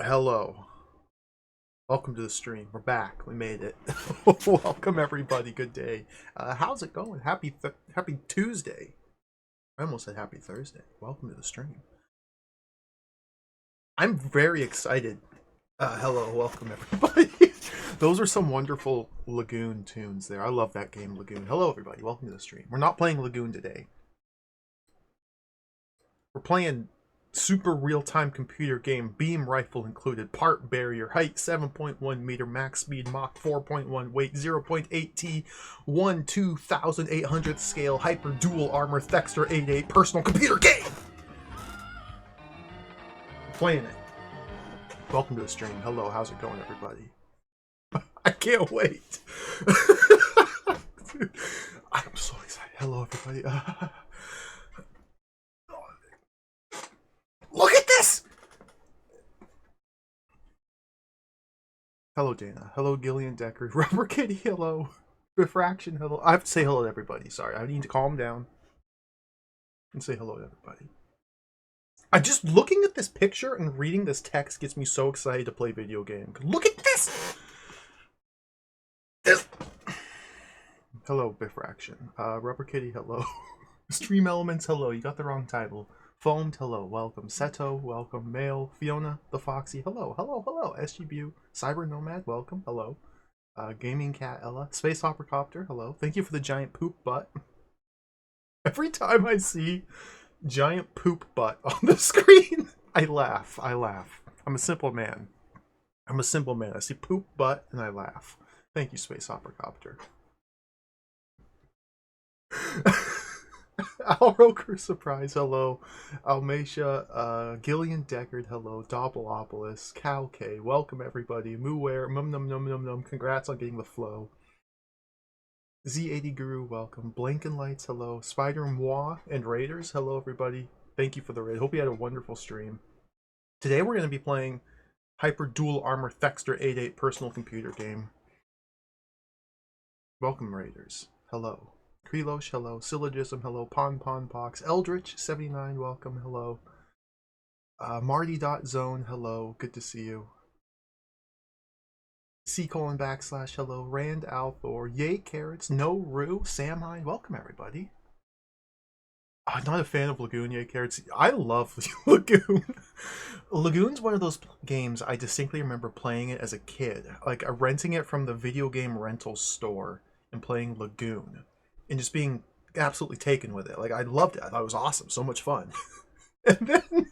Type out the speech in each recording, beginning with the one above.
Hello. Welcome to the stream. We're back. We made it. Welcome everybody. Good day. How's it going? Happy Tuesday. I almost said happy Thursday. Welcome to the stream. I'm very excited. Hello, welcome everybody. Those are some wonderful Lagoon tunes there. I love that game, Lagoon. Hello everybody. Welcome to the stream. We're not playing Lagoon today. We're playing super real-time computer game, beam rifle included, part barrier, height 7.1 meter, max speed Mach 4.1, weight 0.8 T, 1/2800th scale, hyper dual armor, Thexder 88 personal computer game. We're playing it. Welcome to the stream. Hello, how's it going, everybody? I can't wait. Dude, I'm so excited. Hello, everybody. Look at this! Hello, Dana. Hello, Gillian Decker. Rubber Kitty, hello. Refraction, hello. I have to say hello to everybody. Sorry, I need to calm down and say hello to everybody. I just looking at this picture and reading this text gets me so excited to play video game. Look at this! Hello, Bifraction. Rubber Kitty, hello. Stream Elements, hello. You got the wrong title. Foamed, hello. Welcome. Seto, welcome. Mail, Fiona, the Foxy, hello. Hello, hello. SGBU, Cyber Nomad, welcome. Hello. Gaming Cat, Ella. Space Hopper Copter, hello. Thank you for the giant poop butt. Every time I see giant poop butt on the screen, I laugh. I'm a simple man. I see poop butt and I laugh. Thank you, Space Hopper Copter. Alroker Surprise, hello. Almacia, Gillian Deckard, hello. Doppelopoulos, Cal K, welcome everybody. Mooware, num, congrats on getting the flow. Z80 Guru, welcome. Blanken Lights, hello. Spider Moi and Raiders, hello everybody. Thank you for the raid. Hope you had a wonderful stream. Today we're going to be playing Hyper Dual Armor Thexder 88 personal computer game. Welcome Raiders, hello. Krelosh, hello. Syllogism, hello. Pon Pox. Eldritch, 79, welcome, hello. Marty.zone, hello. Good to see you. C:/, hello. Rand Althor. Yay Carrots. No Rue. Samine, welcome everybody. I'm not a fan of Lagoon, Yay Carrots. I love Lagoon. Lagoon's one of those games I distinctly remember playing it as a kid. Like renting it from the video game rental store and playing Lagoon. And just being absolutely taken with it. Like, I loved it. I thought it was awesome. So much fun. And then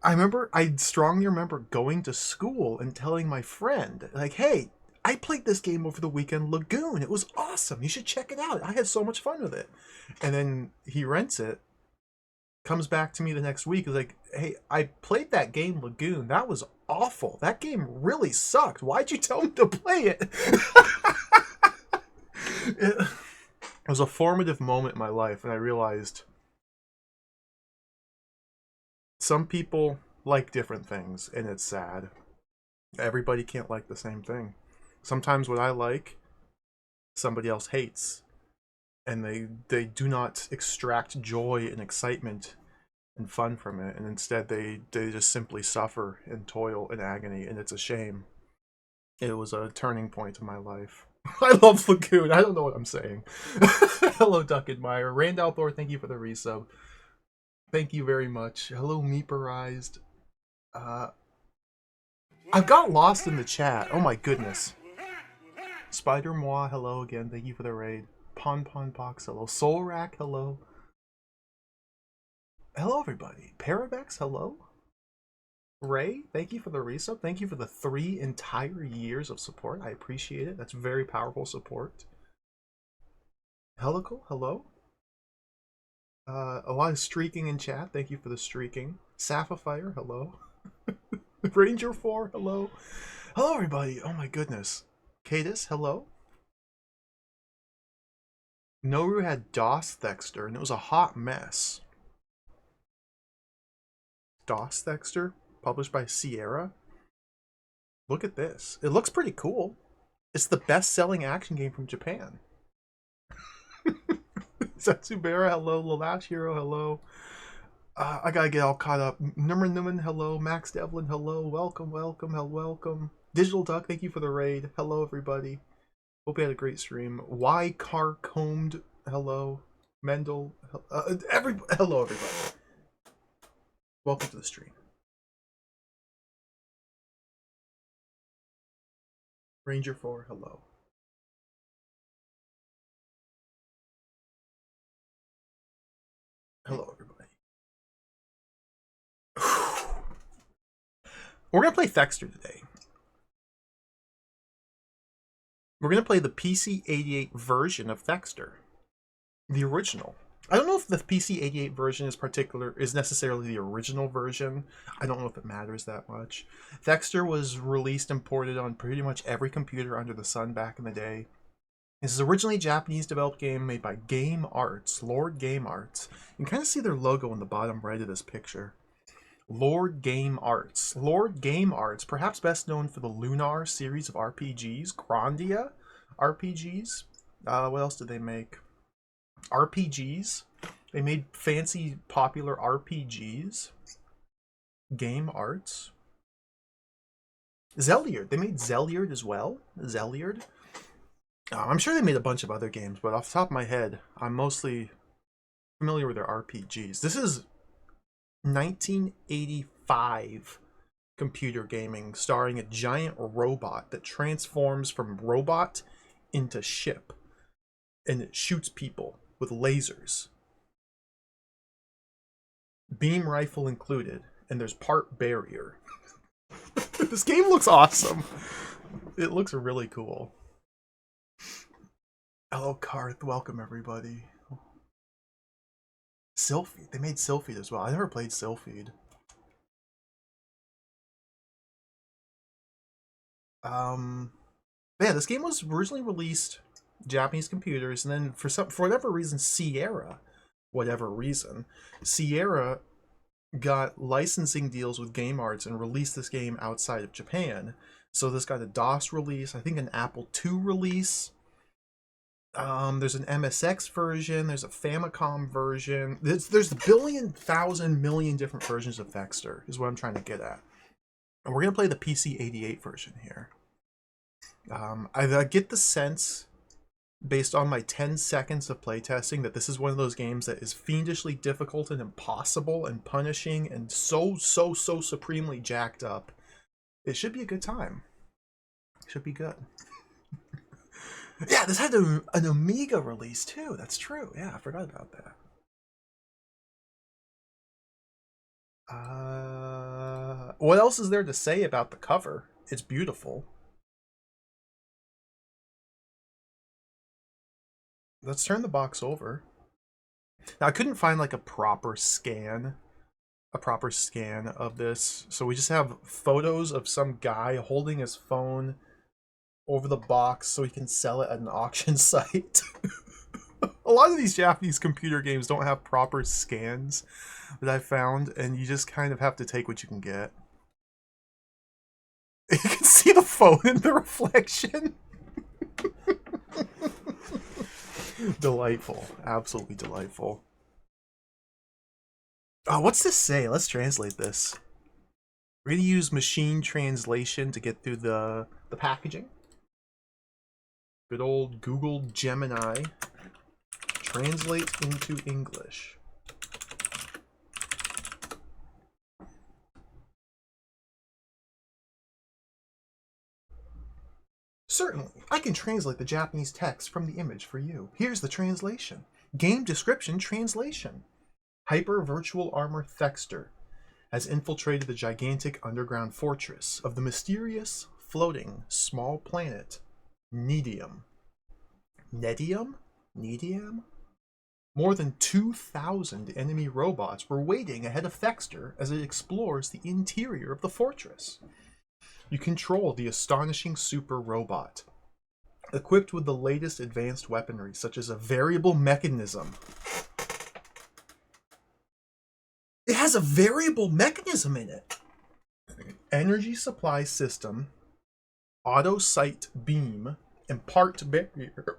I strongly remember going to school and telling my friend, like, hey, I played this game over the weekend, Lagoon. It was awesome. You should check it out. I had so much fun with it. And then he rents it, comes back to me the next week, is like, hey, I played that game, Lagoon. That was awful. That game really sucked. Why'd you tell me to play it? It was a formative moment in my life, and I realized some people like different things, and it's sad. Everybody can't like the same thing. Sometimes what I like, somebody else hates, and they do not extract joy and excitement and fun from it, and instead they just simply suffer and toil in agony, and it's a shame. It was a turning point in my life. I love Lagoon. I don't know what I'm saying. Hello, Duck Admire. Randall Thor, thank you for the resub. Thank you very much. Hello, Meeperized. I've got lost in the chat. Oh my goodness. Spider Moi, hello again. Thank you for the raid. Pon Pox, hello. Soul Rack, hello. Hello, everybody. Paravex, hello. Ray, thank you for the resub. Thank you for the 3 entire years of support. I appreciate it. That's very powerful support. Helical, hello. A lot of streaking in chat. Thank you for the streaking. Sapphire, hello. Ranger 4, hello. Hello, everybody. Oh my goodness. Cadis, hello. Noru had DOS Thexder, and it was a hot mess. DOS Thexder? Published by Sierra. Look at this. It looks pretty cool. It's the best-selling action game from Japan. Satsubera, hello. Lalash Hero, hello. I gotta get all caught up. Number Newman, hello. Max Devlin, hello. Welcome, welcome, welcome. Digital Duck, thank you for the raid. Hello, everybody. Hope you had a great stream. Y Car Combed, hello. Mendel, hello, everybody. Welcome to the stream. Ranger 4, hello. Hello, everybody. We're going to play Thexder today. We're going to play the PC-88 version of Thexder. The original. I don't know if the PC-88 version is necessarily the original version. I don't know if it matters that much. Thexder was released and ported on pretty much every computer under the sun back in the day. This is originally a Japanese-developed game made by Game Arts, Lord Game Arts. You can kind of see their logo in the bottom right of this picture. Lord Game Arts. Lord Game Arts, perhaps best known for the Lunar series of RPGs, Grandia RPGs. What else did they make? RPGs. They made fancy, popular RPGs. Game Arts. Zelliard. They made Zelliard as well. Zelliard. I'm sure they made a bunch of other games, but off the top of my head, I'm mostly familiar with their RPGs. This is 1985 computer gaming starring a giant robot that transforms from robot into ship, and it shoots people with lasers. Beam rifle included, and there's part barrier. This game looks awesome. It looks really cool. Hello, Karth. Welcome, everybody. Sylphid. They made Sylphid as well. I never played Sylphid. Yeah, this game was originally released Japanese computers, and then for whatever reason, Sierra got licensing deals with Game Arts and released this game outside of Japan. So this got a DOS release, I think an Apple II release. There's an MSX version, there's a Famicom version. There's a thousand million different versions of Thexder, is what I'm trying to get at. And we're going to play the PC-88 version here. I get the sense, based on my 10 seconds of playtesting, that this is one of those games that is fiendishly difficult and impossible and punishing and so supremely jacked up. It should be a good time. It should be good. Yeah, this had an Amiga release too. That's true. Yeah, I forgot about that. What else is there to say about the cover? It's beautiful. Let's turn the box over. Now, I couldn't find like a proper scan of this, so we just have photos of some guy holding his phone over the box so he can sell it at an auction site. A lot of these Japanese computer games don't have proper scans that I found, and you just kind of have to take what you can get. You can see the phone in the reflection. Delightful. Absolutely delightful. Oh, what's this say? Let's translate this. We're going to use machine translation to get through the packaging. Good old Google Gemini. Translate into English. Certainly, I can translate the Japanese text from the image for you. Here's the translation. Game description translation. Hyper Virtual Armor Thexder has infiltrated the gigantic underground fortress of the mysterious, floating, small planet Nedium. Nedium? More than 2,000 enemy robots were waiting ahead of Thexder as it explores the interior of the fortress. You control the astonishing super robot, equipped with the latest advanced weaponry, such as a variable mechanism. It has a variable mechanism in it. Energy supply system, auto sight beam, and part barrier.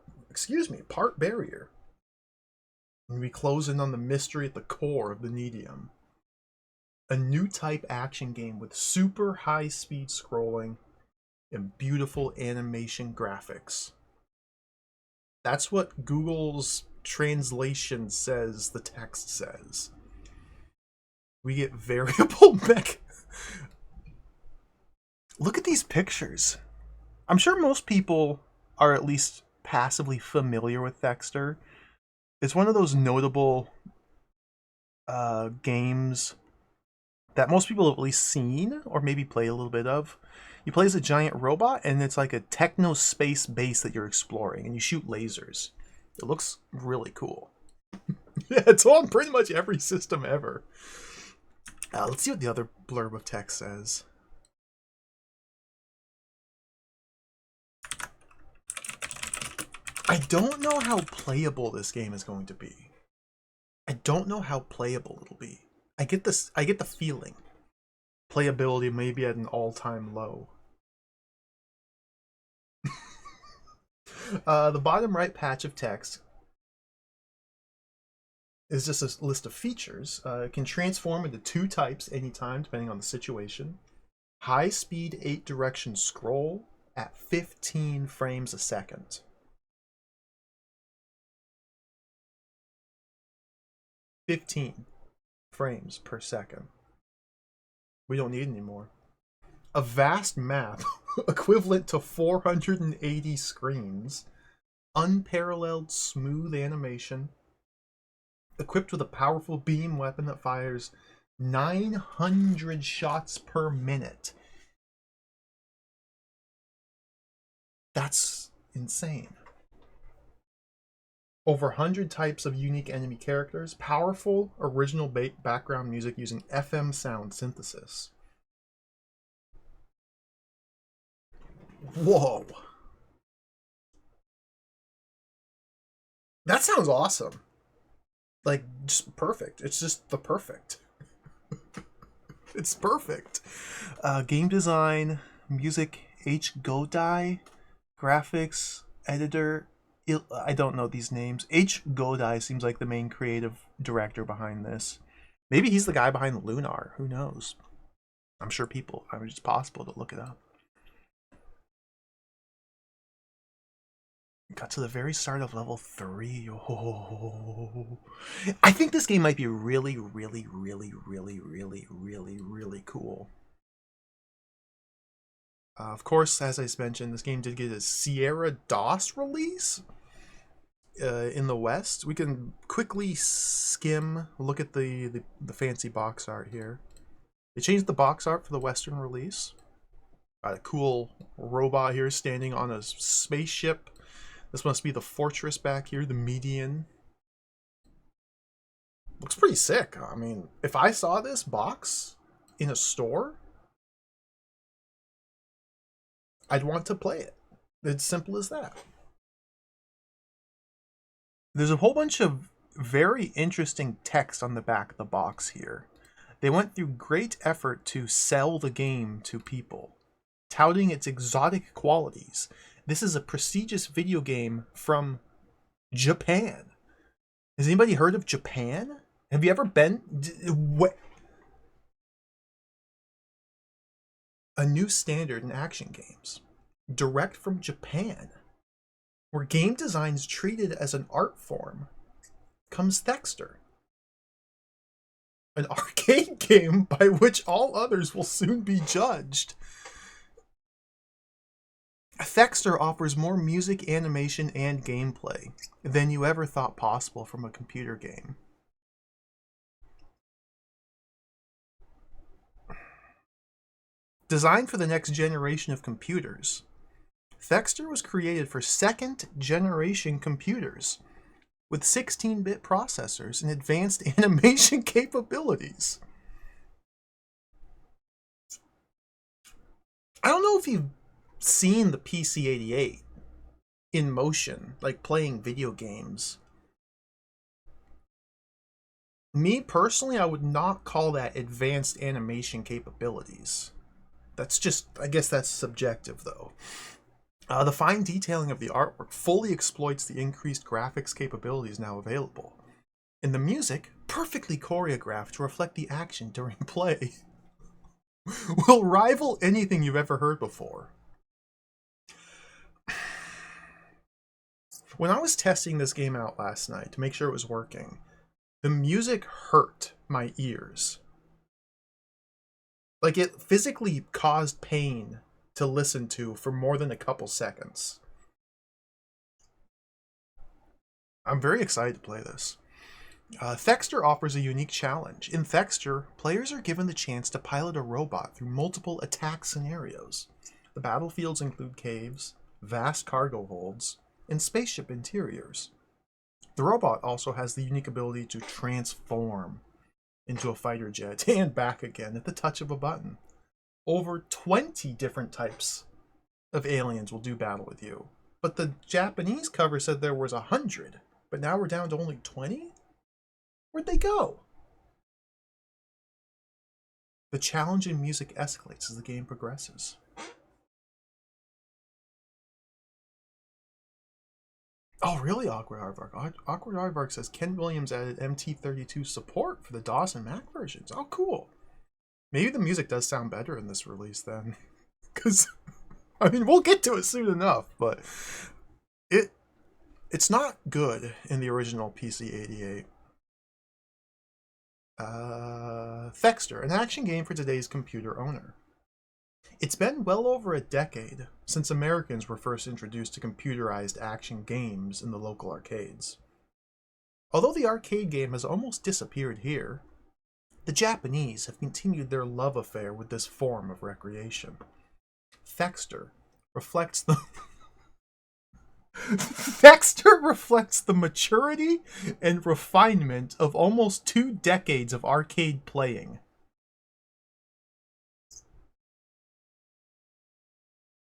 And we close in on the mystery at the core of the Nedium. A new type action game with super high speed scrolling and beautiful animation graphics. That's what Google's translation says the text says. We get variable mech. Look at these pictures. I'm sure most people are at least passively familiar with Thexder. It's one of those notable games that most people have at least seen or maybe played a little bit of. You play as a giant robot, and it's like a techno space base that you're exploring, and you shoot lasers. It looks really cool. Yeah, it's on pretty much every system ever. Let's see what the other blurb of text says. I don't know how playable this game is going to be. I don't know how playable it'll be. I get the feeling. Playability may be at an all-time low. The bottom right patch of text is just a list of features. It can transform into 2 types anytime, depending on the situation. High-speed 8-direction scroll at 15 frames a second. 15 frames per second. We don't need any more. A vast map equivalent to 480 screens. Unparalleled smooth animation. Equipped with a powerful beam weapon that fires 900 shots per minute. That's insane. Over 100 types of unique enemy characters. Powerful original background music using FM sound synthesis. Whoa. That sounds awesome. Like, just perfect. It's just the perfect. It's perfect. Game design, music, H. Godai, graphics, editor. I don't know these names. H. Godai seems like the main creative director behind this. Maybe he's the guy behind Lunar. Who knows? I'm sure it's possible to look it up. Got to the very start of level 3. Oh. I think this game might be really, really, really, really, really, really, really cool. Of course, as I mentioned, this game did get a Sierra DOS release in the West. We can quickly look at the fancy box art here. They changed the box art for the Western release. Got a cool robot here standing on a spaceship. This must be the fortress back here, the median. Looks pretty sick. I mean, if I saw this box in a store, I'd want to play it. It's simple as that. There's a whole bunch of very interesting text on the back of the box here. They went through great effort to sell the game to people, touting its exotic qualities. This is a prestigious video game from Japan. Has anybody heard of Japan? Have you ever been? What? A new standard in action games. Direct from Japan. Where game design is treated as an art form. Comes Thexder. An arcade game by which all others will soon be judged. Thexder offers more music, animation, and gameplay than you ever thought possible from a computer game. Designed for the next generation of computers, Thexder was created for second-generation computers with 16-bit processors and advanced animation capabilities. I don't know if you've seen the PC-88 in motion, like playing video games. Me personally, I would not call that advanced animation capabilities. That's just, I guess that's subjective though. The fine detailing of the artwork fully exploits the increased graphics capabilities now available. And the music, perfectly choreographed to reflect the action during play, will rival anything you've ever heard before. When I was testing this game out last night to make sure it was working, the music hurt my ears. Like, it physically caused pain to listen to for more than a couple seconds. I'm very excited to play this. Thexder offers a unique challenge. In Thexder, players are given the chance to pilot a robot through multiple attack scenarios. The battlefields include caves, vast cargo holds, and spaceship interiors. The robot also has the unique ability to transform into a fighter jet and back again at the touch of a button. Over 20 different types of aliens will do battle with you. But the Japanese cover said there was 100, but now we're down to only 20? Where'd they go? The challenge in music escalates as the game progresses. Oh, really, Awkward Aardvark? Awkward Aardvark says Ken Williams added MT32 support for the DOS and Mac versions. Oh, cool. Maybe the music does sound better in this release then. Because, I mean, we'll get to it soon enough, but it's not good in the original PC-88. Thexder, an action game for today's computer owner. It's been well over a decade since Americans were first introduced to computerized action games in the local arcades. Although the arcade game has almost disappeared here, the Japanese have continued their love affair with this form of recreation. Thexder reflects the Thexder reflects the maturity and refinement of almost 2 decades of arcade playing.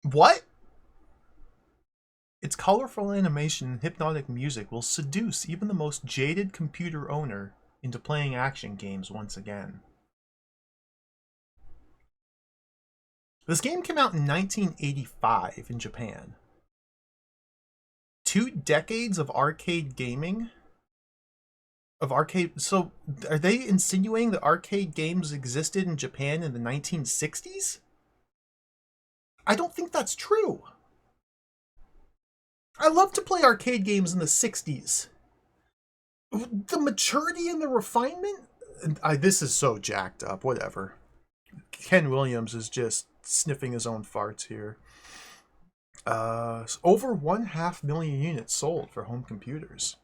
What? Its colorful animation and hypnotic music will seduce even the most jaded computer owner into playing action games once again. This game came out in 1985 in Japan. 2 decades of arcade gaming? So, are they insinuating that arcade games existed in Japan in the 1960s? I don't think that's true. I love to play arcade games in the 60s. The maturity and the refinement? This is so jacked up, whatever. Ken Williams is just sniffing his own farts here. Over 1/2 million units sold for home computers.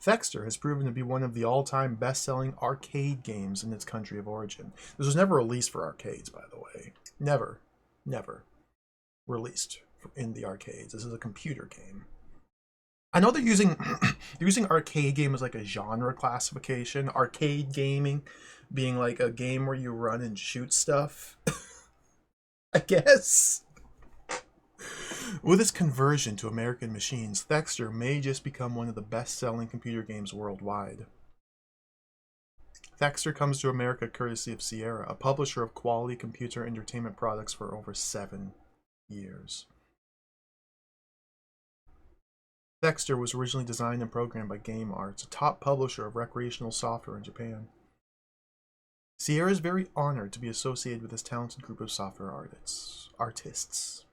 Thexder has proven to be one of the all-time best-selling arcade games in its country of origin. This was never released for arcades, by the way. Never released in the arcades. This is a computer game. I know they're using arcade game as like a genre classification. Arcade gaming being like a game where you run and shoot stuff. I guess. With its conversion to American machines, Thexder may just become one of the best-selling computer games worldwide. Thexder comes to America courtesy of Sierra, a publisher of quality computer entertainment products for over 7 years. Thexder was originally designed and programmed by Game Arts, a top publisher of recreational software in Japan. Sierra is very honored to be associated with this talented group of software artists.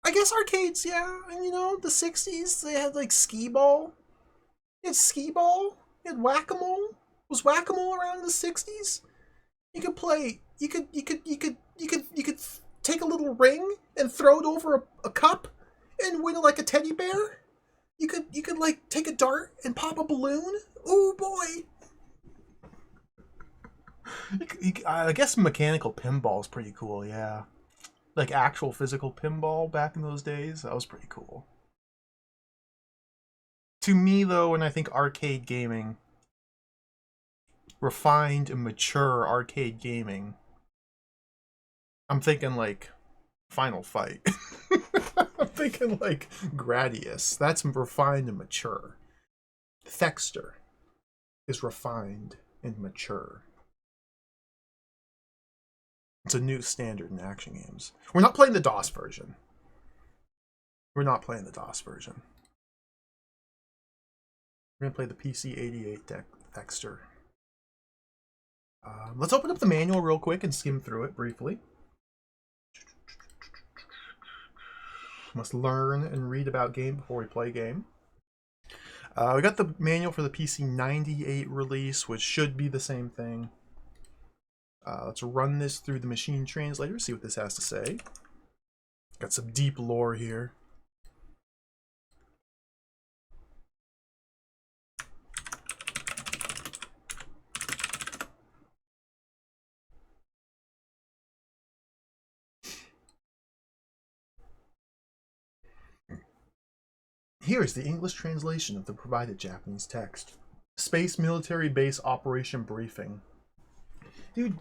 I guess arcades, yeah. And the 60s, they had like skee-ball. You had skee-ball. You had whack-a-mole. Was whack-a-mole around in the 60s? You could play, you could take a little ring and throw it over a cup and win like a teddy bear. You could like take a dart and pop a balloon. Oh boy. I guess mechanical pinball is pretty cool, yeah. Like actual physical pinball back in those days, that was pretty cool. To me, though, when I think arcade gaming, refined and mature arcade gaming, I'm thinking like Final Fight. I'm thinking like Gradius. That's refined and mature. Thexder is refined and mature. It's a new standard in action games. We're not playing the DOS version. We're not playing the DOS version. We're going to play the PC-88 Thexder. Let's open up the manual real quick and skim through it briefly. Must learn and read about game before we play game. We got the manual for the PC-98 release, which should be the same thing. Let's run this through the machine translator, see what this has to say. Got some deep lore here. Here is the English translation of the provided Japanese text. Space Military Base Operation Briefing. Dude,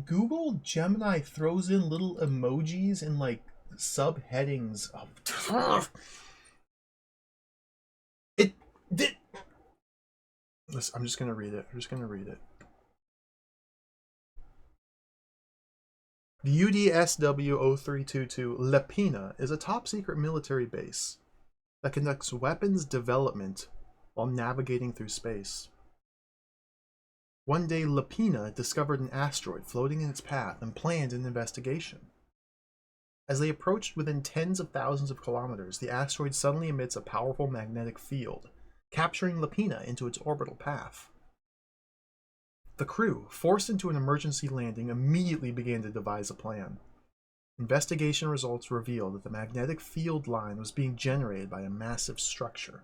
Google Gemini throws in little emojis and like subheadings of I'm just gonna read it. The UDSW-0322 Lepina is a top-secret military base that conducts weapons development while navigating through space. One day, Lepina discovered an asteroid floating in its path and planned an investigation. As they approached within tens of thousands of kilometers, the asteroid suddenly emits a powerful magnetic field, capturing Lepina into its orbital path. The crew, forced into an emergency landing, immediately began to devise a plan. Investigation results revealed that the magnetic field line was being generated by a massive structure.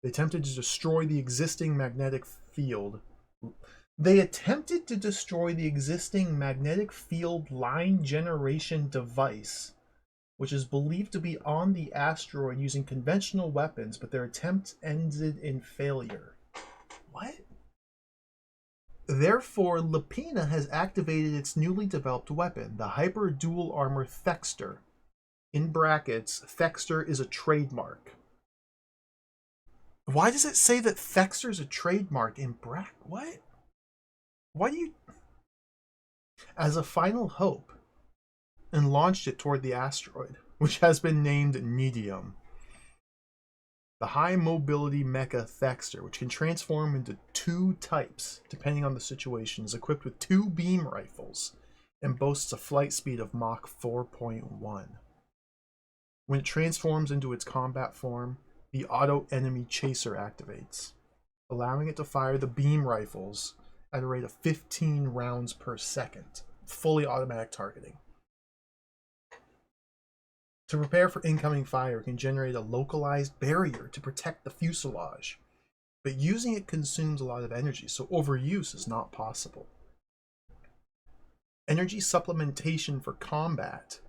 They attempted to destroy the existing magnetic field. Line generation device, which is believed to be on the asteroid using conventional weapons, but their attempt ended in failure. What? Therefore, Lepina has activated its newly developed weapon, the Hyper Dual Armor Thexder. In brackets, Thexder is a trademark. Why does it say that Thexder is a trademark in bracket? What? Why do you... As a final hope, and launched it toward the asteroid, which has been named Nidium. The high mobility mecha Thexder, which can transform into two types depending on the situation, is equipped with 2 beam rifles and boasts a flight speed of Mach 4.1. When it transforms into its combat form, the auto enemy chaser activates, allowing it to fire the beam rifles at a rate of 15 rounds per second, fully automatic targeting. To prepare for incoming fire, it can generate a localized barrier to protect the fuselage, but using it consumes a lot of energy, so overuse is not possible. Energy supplementation for combat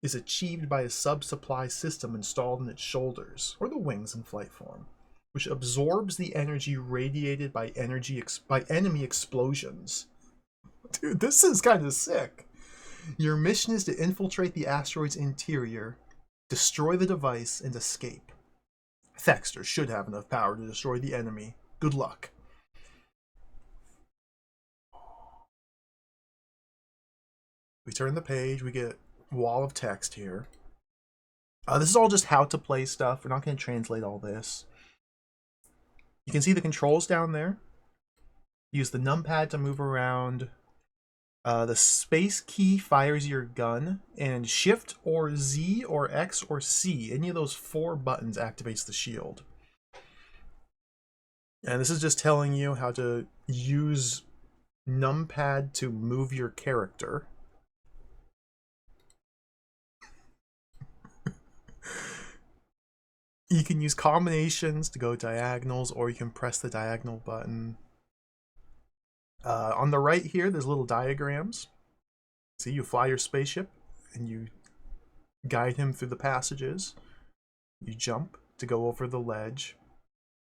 is achieved by a sub-supply system installed in its shoulders, or the wings in flight form, which absorbs the energy radiated by enemy explosions. Dude, this is kind of sick. Your mission is to infiltrate the asteroid's interior, destroy the device, and escape. Thexder should have enough power to destroy the enemy. Good luck. We turn the page, we get a wall of text here. This is all just how to play stuff. We're not going to translate all this. You can see the controls down there. Use the numpad to move around. The space key fires your gun, and Shift or Z or X or C, any of those 4 buttons activates the shield. And this is just telling you how to use numpad to move your character. You can use combinations to go diagonals, or you can press the diagonal button. On the right here, there's little diagrams. See, you fly your spaceship, and you guide him through the passages. You jump to go over the ledge.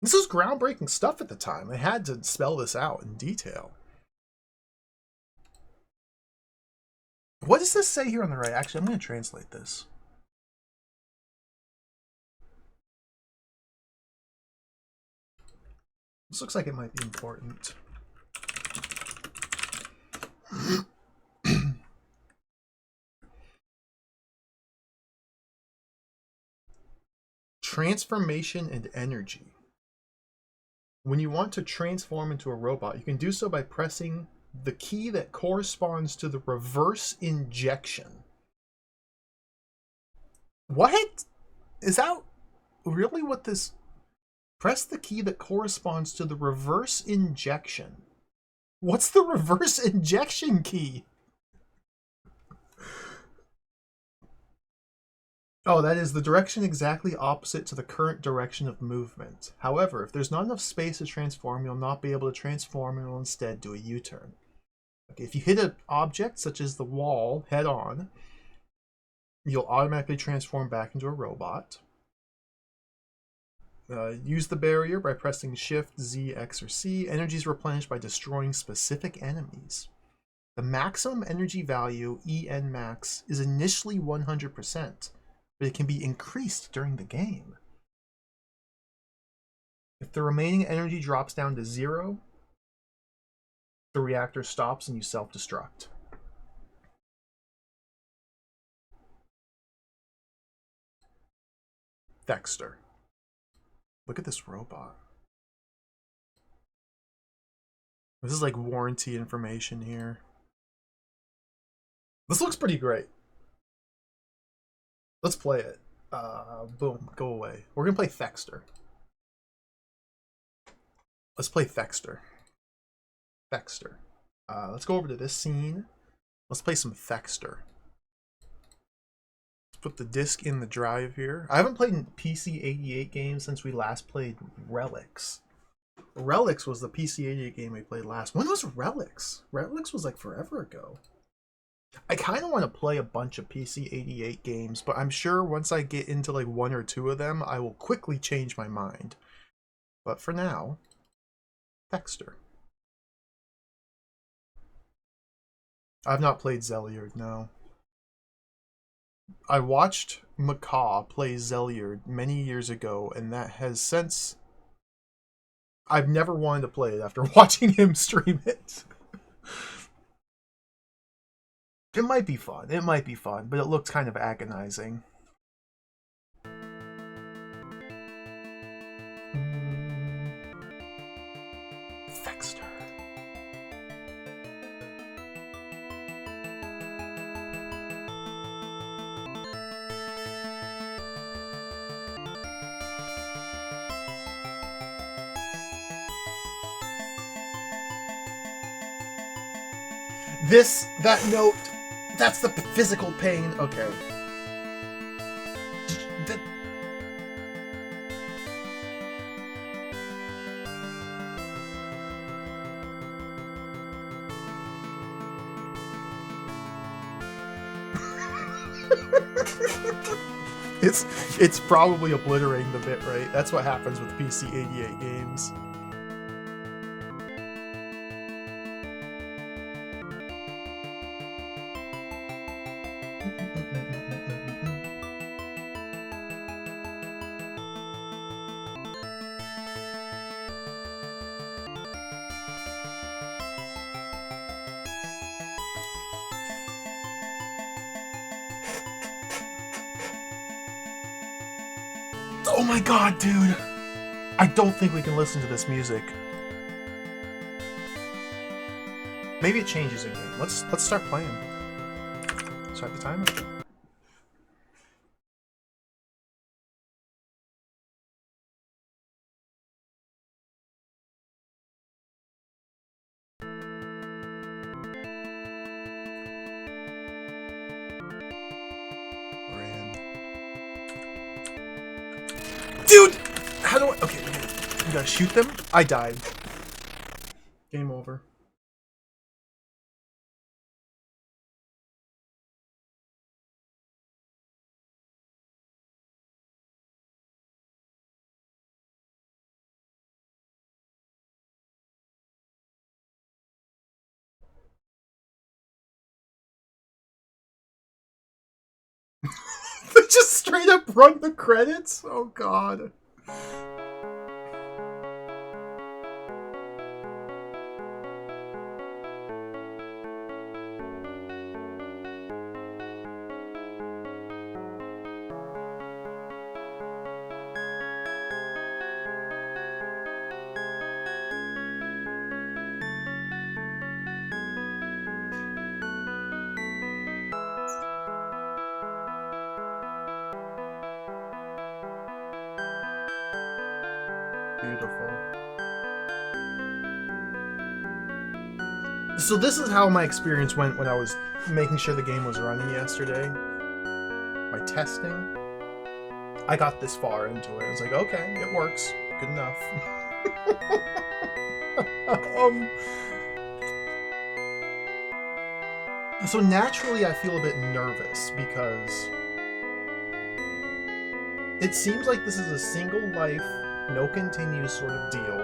This is groundbreaking stuff at the time. They had to spell this out in detail. What does this say here on the right? Actually, I'm going to translate this. This looks like it might be important. Transformation and energy. When you want to transform into a robot, you can do so by pressing the key that corresponds to the reverse injection. What? Is that really what this... Press the key that corresponds to the reverse injection. What's the reverse injection key? Oh, that is the direction exactly opposite to the current direction of movement. However, if there's not enough space to transform, you'll not be able to transform and will instead do a U-turn. Okay, if you hit an object, such as the wall, head on, you'll automatically transform back into a robot. Use the barrier by pressing Shift, Z, X, or C. Energy is replenished by destroying specific enemies. The maximum energy value, EN max, is initially 100%. But it can be increased during the game. If the remaining energy drops down to 0, the reactor stops and you self-destruct. Thexder. Look at this robot. This is like warranty information here. This looks pretty great. Let's play it. Boom, go away. We're gonna play Thexder. Let's play Thexder. Thexder. Let's go over to this scene. Let's play some Thexder. Let's put the disc in the drive here. I haven't played PC-88 games since we last played Relics. Relics was the PC-88 game we played last. When was Relics? Relics was like forever ago. I kind of want to play a bunch of PC-88 games, but I'm sure once I get into like 1 or 2 of them, I will quickly change my mind. But for now, Thexder. I've not played Zelyard, no. I watched Macaw play Zelyard many years ago, and that has since... I've never wanted to play it after watching him stream it. It might be fun. It might be fun, but it looks kind of agonizing. Thexder. That note, that's the physical pain. Okay. It's probably obliterating the bitrate. That's what happens with PC-88 games. Oh my god, dude! I don't think we can listen to this music. Maybe it changes in game. Let's start playing. Start the timer. Dude! How do I... Okay, we gotta shoot them? I died. Game over. They just straight up run the credits? Oh god. Beautiful. So this is how my experience went when I was making sure the game was running yesterday. My testing. I got this far into it. I was like, okay, it works. Good enough. So naturally I feel a bit nervous because it seems like this is a single life, no continues sort of deal.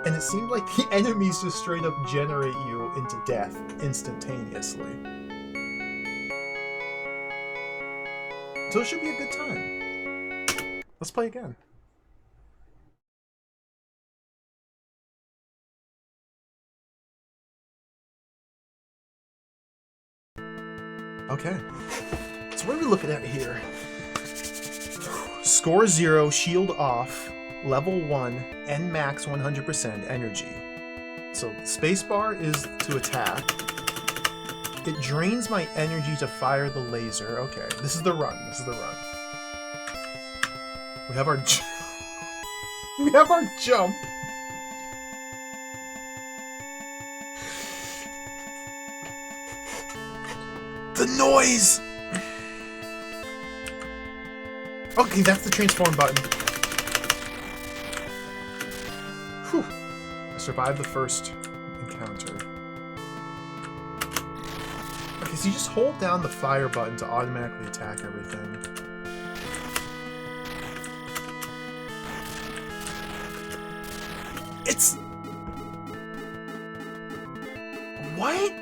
And it seems like the enemies just straight up generate you into death instantaneously. So it should be a good time. Let's play again. Okay. So what are we looking at here? Score 0, shield off, level 1, N max 100% energy. So spacebar is to attack. It drains my energy to fire the laser. Okay, this is the run. This is the run. We have our we have our jump. The noise. Okay, that's the transform button. Whew. I survived the first encounter. Okay, so you just hold down the fire button to automatically attack everything. It's... What?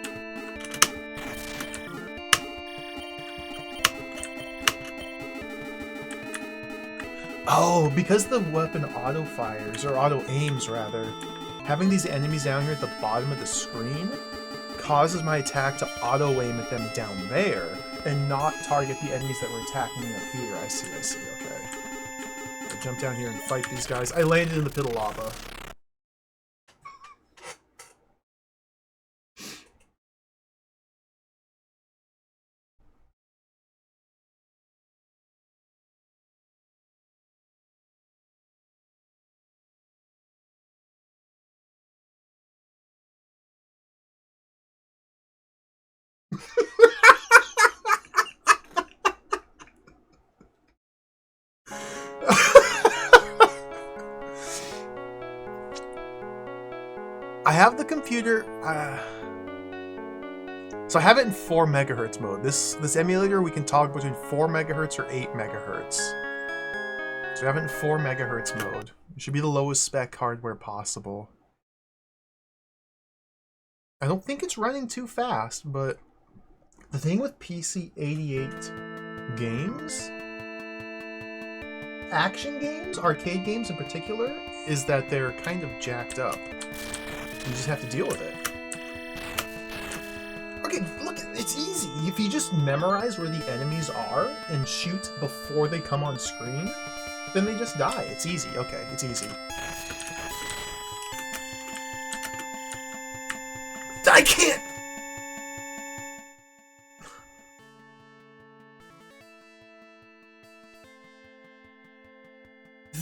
Oh, because the weapon auto-fires, or auto-aims rather, having these enemies down here at the bottom of the screen causes my attack to auto-aim at them down there, and not target the enemies that were attacking me up here. I see, okay. I'll jump down here and fight these guys. I landed in the pit of lava. I have the computer, so I have it in 4 megahertz mode. This emulator, we can toggle between 4 megahertz or 8 megahertz. So I have it in 4 megahertz mode. It should be the lowest spec hardware possible. I don't think it's running too fast, but the thing with PC 88 games, action games, arcade games in particular, is that they're kind of jacked up. You just have to deal with it. Okay, look, it's easy. If you just memorize where the enemies are and shoot before they come on screen, then they just die. It's easy. Okay, it's easy. I can't!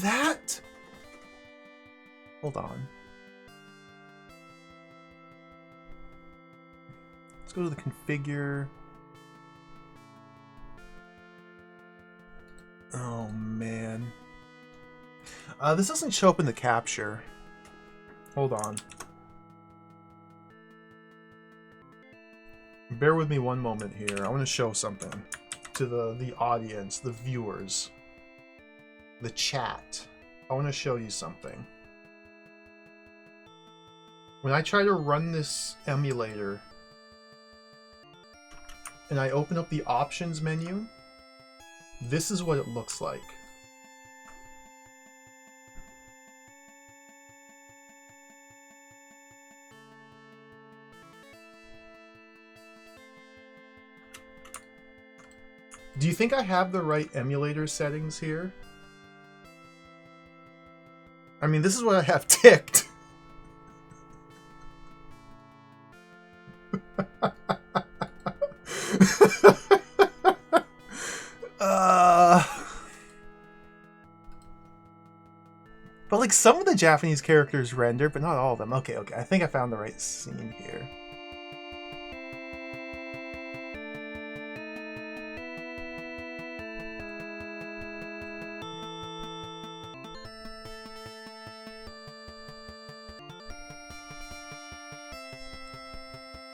That... Hold on. Let's go to the configure. Oh, man. This doesn't show up in the capture. Hold on. Bear with me one moment here. I want to show something to the audience, the viewers, the chat. I want to show you something. When I try to run this emulator and I open up the options menu, this is what it looks like. Do you think I have the right emulator settings here? I mean, this is what I have ticked. But like some of the Japanese characters render, but not all of them. Okay, okay. I think I found the right scene here.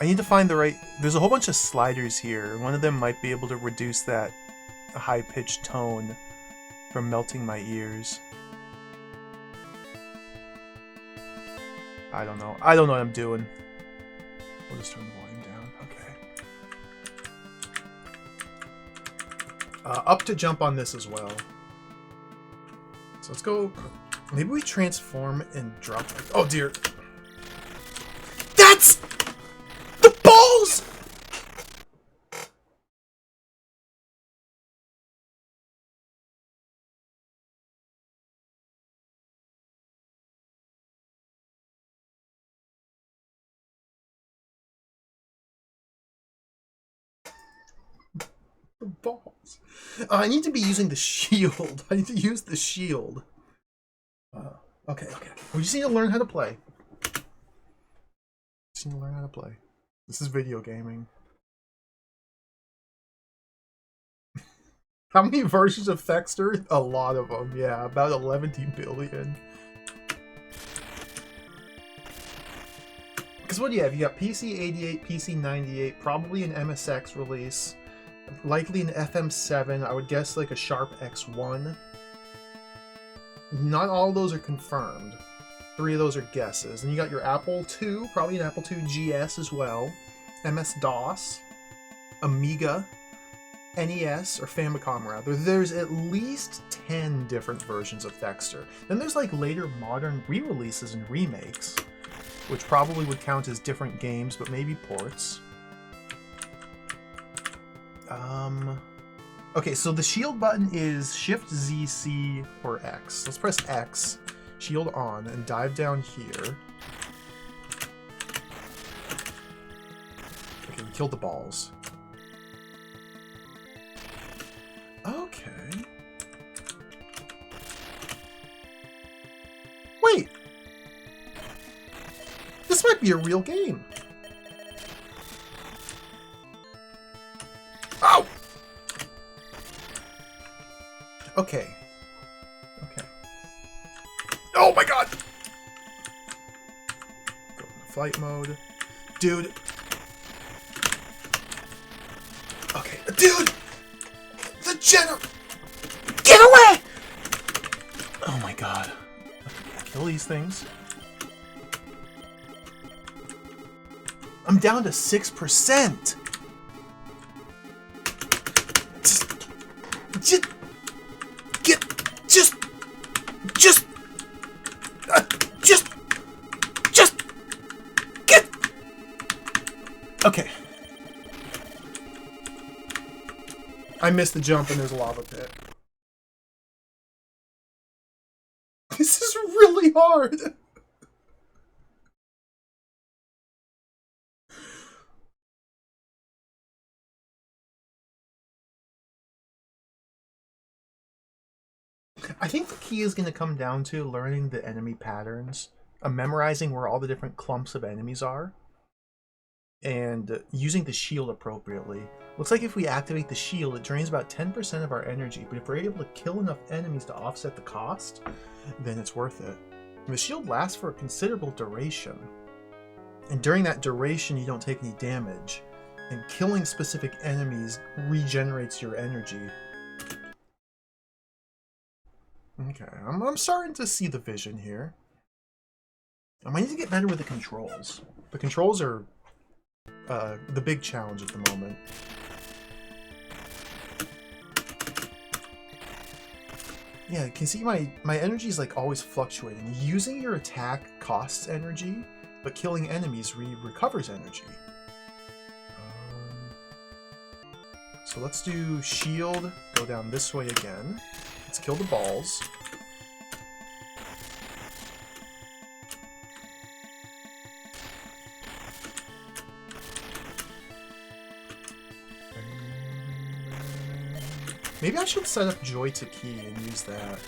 I need to find the right... There's a whole bunch of sliders here. One of them might be able to reduce that high-pitched tone from melting my ears. I don't know. I don't know what I'm doing. We'll just turn the volume down. Okay. Up to jump on this as well. So let's go... Maybe we transform and drop... Oh, dear. That's... the balls! The balls. I need to be using the shield. I need to use the shield. Okay, okay. We just need to learn how to play. Just need to learn how to play. This is video gaming. How many versions of Thexder? A lot of them, yeah. About 11 billion. Because what do you have? You got PC 88, PC 98, probably an MSX release. Likely an FM7, I would guess like a Sharp X1. Not all of those are confirmed. 3 of those are guesses. And you got your Apple II, probably an Apple II GS as well. MS-DOS, Amiga, NES, or Famicom rather. There's at least 10 different versions of Thexder. Then there's like later modern re-releases and remakes, which probably would count as different games, but maybe ports. Okay, so the shield button is Shift Z, C, or X. Let's press X, shield on, and dive down here. Okay, we killed the balls. Okay. Wait! This might be a real game. Ow! Okay. Okay. Oh my god! Go into flight mode. Dude! Okay. Dude! The general! Get away! Oh my god. Okay, kill these things. I'm down to 6%! Get! Okay. I missed the jump and there's a lava pit. This is really hard! I think the key is going to come down to learning the enemy patterns, memorizing where all the different clumps of enemies are, and using the shield appropriately. Looks like if we activate the shield, it drains about 10% of our energy, but if we're able to kill enough enemies to offset the cost, then it's worth it. And the shield lasts for a considerable duration, and during that duration you don't take any damage, and killing specific enemies regenerates your energy. Okay, I'm starting to see the vision here. I might need to get better with the controls. The controls are the big challenge at the moment. Yeah, you can see my energy is like always fluctuating. Using your attack costs energy, but killing enemies recovers energy. So let's do shield, go down this way again. Let's kill the balls. Maybe I should set up Joy to Key and use that.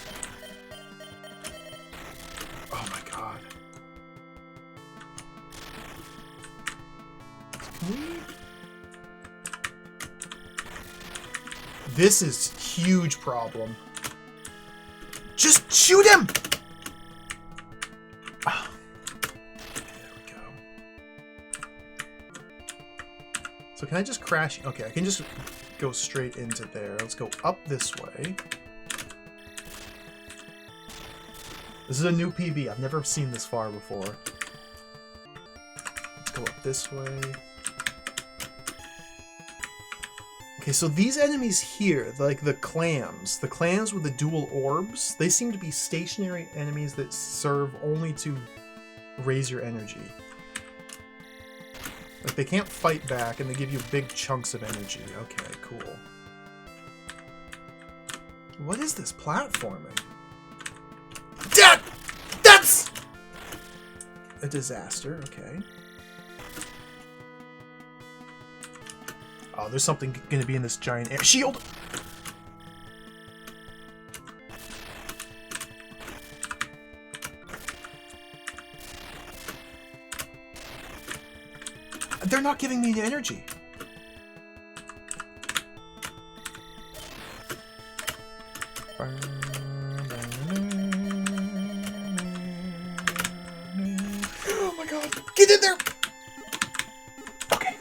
This is huge problem. Just shoot him! Oh. There we go. So can I just crash? Okay, I can just go straight into there. Let's go up this way. This is a new PV. I've never seen this far before. Let's go up this way. Okay, so these enemies here, like the clams with the dual orbs, they seem to be stationary enemies that serve only to raise your energy. Like, they can't fight back, and they give you big chunks of energy. Okay, cool. What is this platforming? That's a disaster, okay. Oh, there's something going to be in this giant air shield. They're not giving me the energy. Oh my god. Get in there! Okay.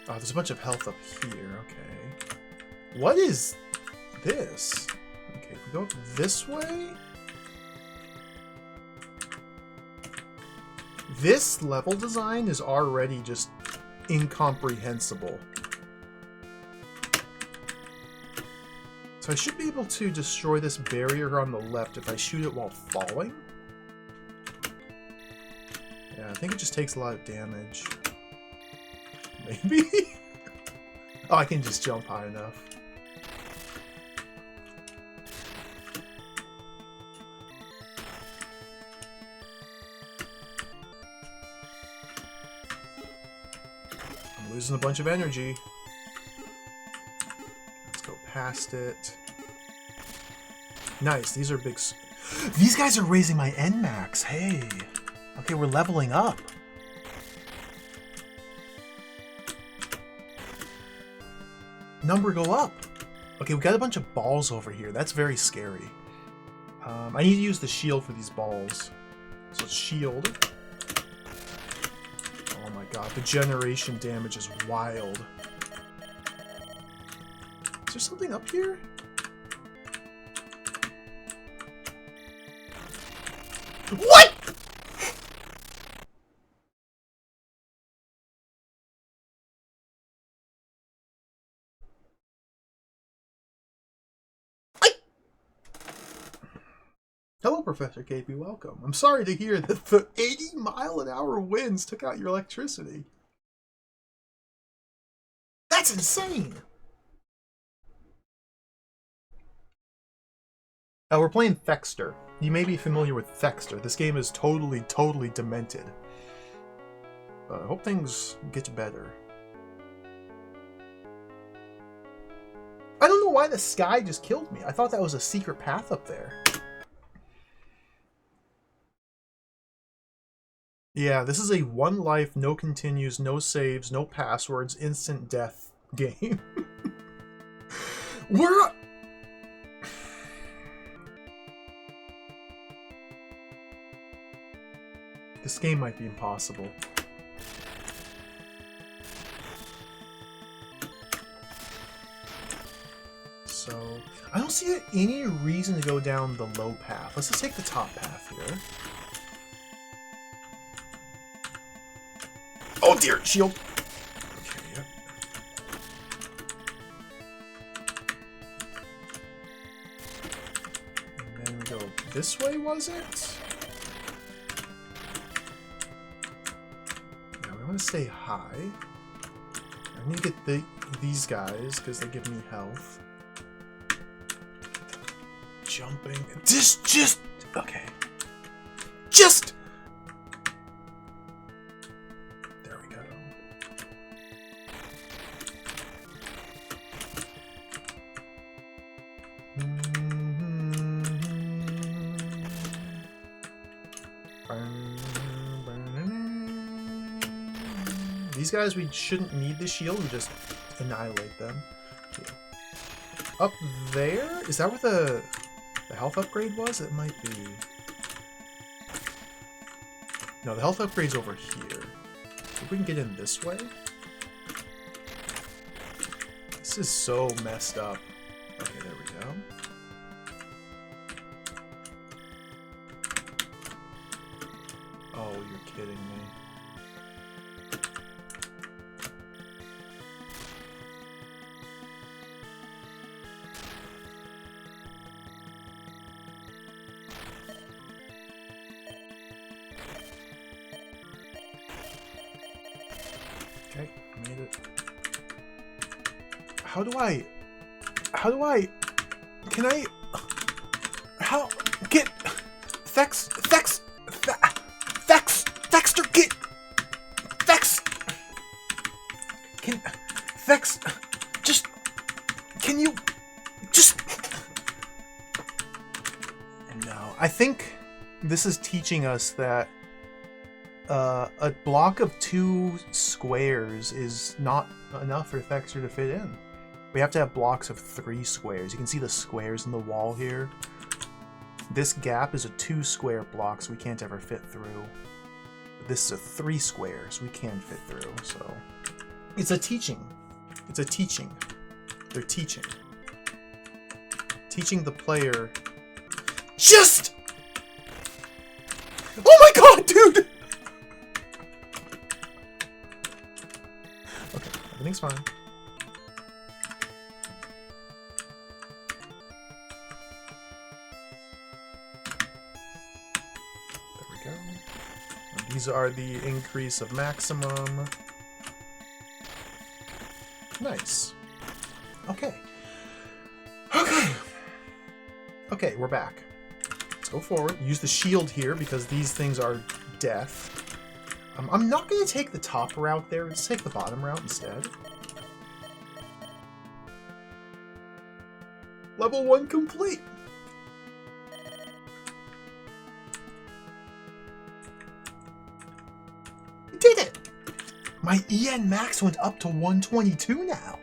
Oh, there's a bunch of health up here. Okay. What is this? Okay, if we go this way... This level design is already just incomprehensible. So I should be able to destroy this barrier on the left if I shoot it while falling. Yeah, I think it just takes a lot of damage. Maybe? Oh, I can just jump high enough. Losing a bunch of energy. Let's go past it. Nice, these are big... These guys are raising my N-max, hey! Okay, we're leveling up. Number go up. Okay, we got a bunch of balls over here. That's very scary. I need to use the shield for these balls. So shield. Oh my god, the generation damage is wild. Is there something up here? What?! Hello, Professor KP, welcome. I'm sorry to hear that the 80-mile-an-hour winds took out your electricity. That's insane! We're playing Thexder. You may be familiar with Thexder. This game is totally demented. I hope things get better. I don't know why the sky just killed me. I thought that was a secret path up there. Yeah, this is a one life, no continues, no saves, no passwords, instant death game. We're... This game might be impossible. So, I don't see any reason to go down the low path. Let's just take the top path here. Oh dear, shield! Okay, yep. And then we go this way, was it? Now we want to stay high. I need to get these guys, because they give me health. Jumping. Just... Okay. Just... these guys, we shouldn't need the shield. We just annihilate them. Yeah. Up there? Is that where the health upgrade was? It might be. No, the health upgrade's over here. If we can get in this way. This is so messed up. Okay, there we go. Oh, you're kidding me. Okay, made it. How do I, can I, how, get, Thexder, get, can you, no, I think this is teaching us that a block of 2 squares is not enough for Thexder to fit in. We have to have blocks of 3 squares. You can see the squares in the wall here. This gap is a 2 square block, so we can't ever fit through. This is a 3 squares we can fit through, so it's a teaching. It's a teaching. They're teaching. Teaching the player. Just! Oh my god, dude! Okay, everything's fine. There we go. And these are the increase of maximum. Nice. Okay. Okay. Okay, we're back. Let's go forward. Use the shield here because these things are death. I'm not going to take the top route there. Let's take the bottom route instead. Level 1 complete. We did it. My EN max went up to 122 now.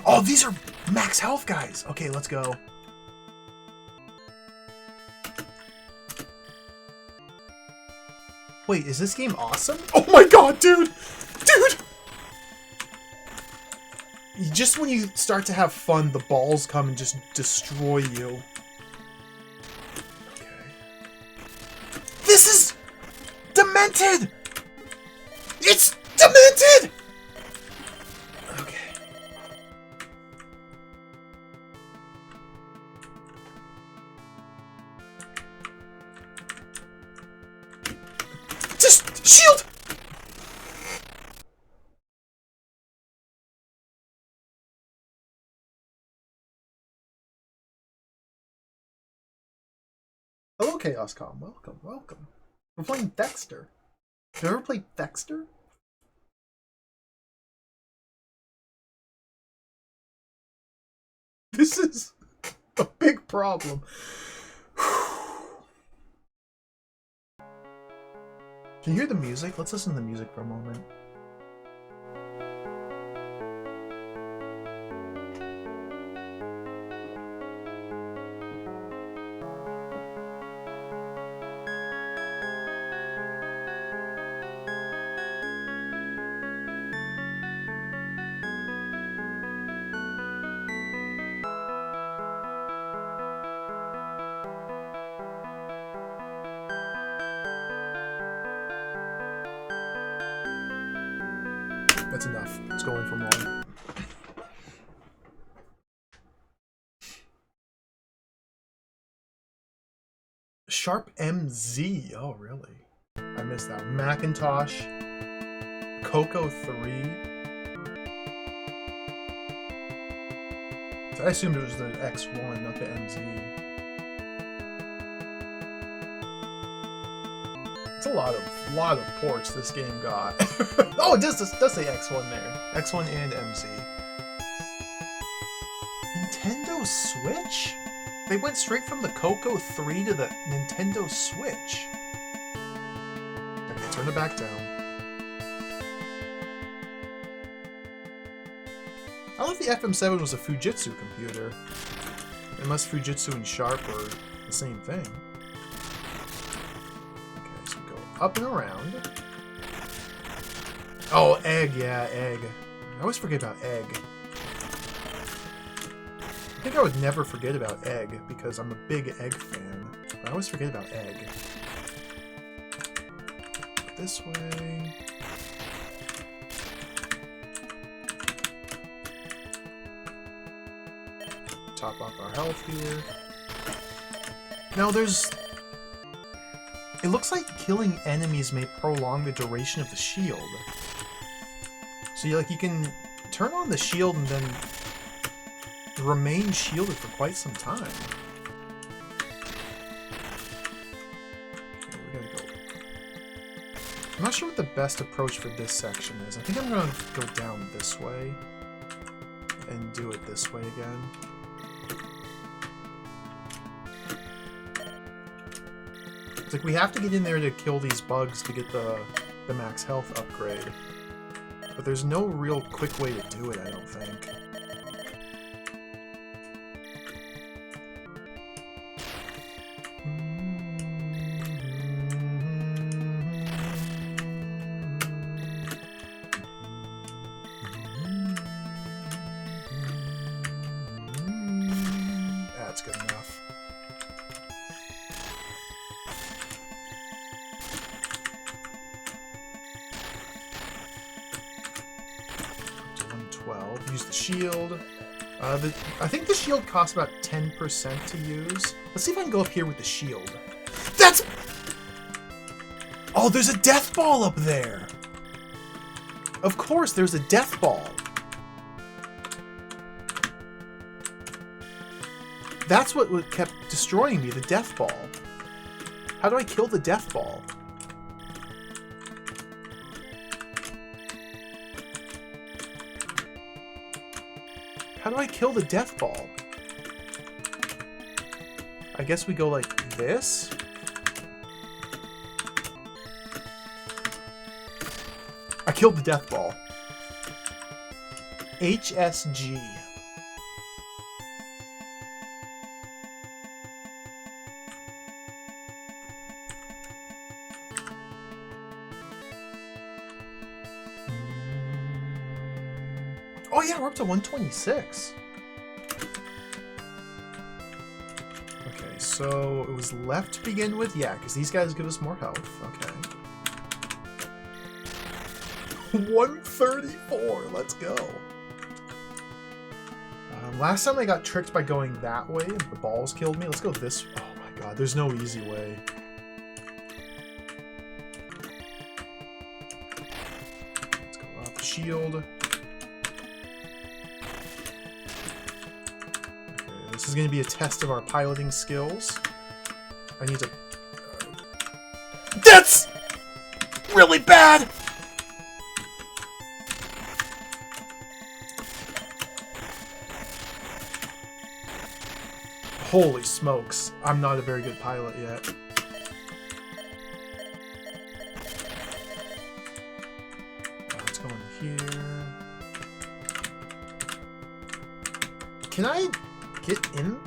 Oh, these are max health guys. Okay, let's go. Wait, is this game awesome? Oh my god, dude! Dude! Just when you start to have fun, the balls come and just destroy you. Okay. This is demented! It's demented! Okay. Just shield! Hello, ChaosCom. Welcome, welcome. We're playing Thexder. Have you ever played Thexder? This is a big problem. Can you hear the music? Let's listen to the music for a moment. That's enough. Let's go in for more. Sharp MZ. Oh, really? I missed that. Macintosh. Coco 3. So I assumed it was the X1, not the MZ. It's a lot of ports this game got. Oh, it does say X1 there. X1 and MZ. Nintendo Switch? They went straight from the Coco 3 to the Nintendo Switch. Okay, turn it back down. I thought the FM7 was a Fujitsu computer. Unless Fujitsu and Sharp are the same thing. Okay, so go up and around. Oh, egg, yeah, egg. I always forget about egg. I think I would never forget about egg, because I'm a big egg fan. But I always forget about egg. This way. Top off our health here. Now there's... It looks like killing enemies may prolong the duration of the shield. So you can turn on the shield and then remain shielded for quite some time. Okay, we gotta go. I'm not sure what the best approach for this section is. I think I'm gonna go down this way and do it this way again. It's like we have to get in there to kill these bugs to get the max health upgrade. But there's no real quick way to do it, I don't think. That's good enough. Use the shield. I think the shield costs about 10% to use. Let's see if I can go up here with the shield. That's... Oh, there's a death ball up there! Of course, there's a death ball. That's what kept destroying me, the death ball. How do I kill the death ball? How do I kill the death ball? I guess we go like this? I killed the death ball. HSG. Oh yeah, we're up to 126. Okay, so it was left to begin with? Yeah, because these guys give us more health. Okay. 134, let's go. Last time I got tricked by going that way, and the balls killed me. Let's go this. Oh my god, there's no easy way. Let's go up, shield. This is going to be a test of our piloting skills. I need to... That's really bad! Holy smokes. I'm not a very good pilot yet. Let's go in here. Can I... get in?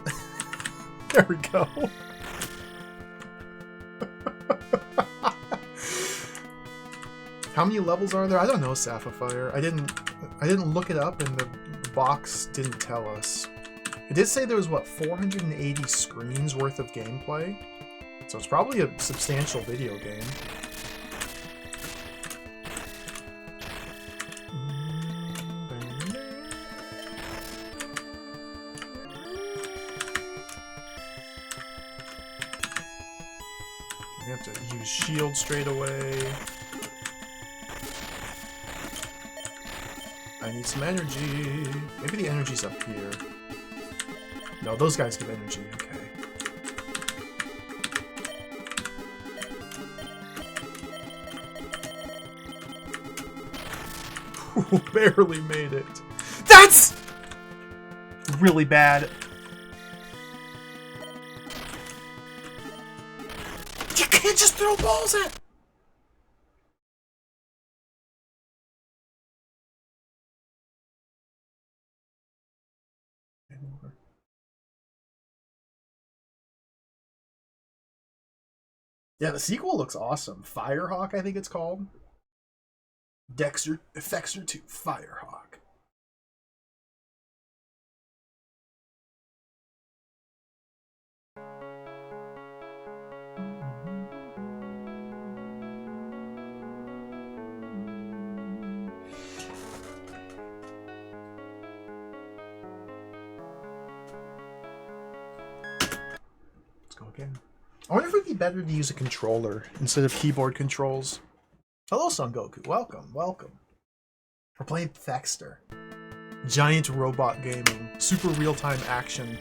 There we go. How many levels are there? I don't know, Sapphire. I didn't look it up, and the box didn't tell us. It did say there was, what, 480 screens worth of gameplay? So it's probably a substantial video game. We have to use shield straight away. I need some energy. Maybe the energy's up here. No, those guys give energy. Okay. Barely made it. That's really bad. can't just throw balls at... Yeah, the sequel looks awesome. Firehawk, I think it's called. Thexder 2, Firehawk. Let's go again. I wonder if it'd be better to use a controller instead of keyboard controls. Hello, Son Goku. Welcome, welcome. We're playing Thexder. Giant robot gaming. Super real-time action.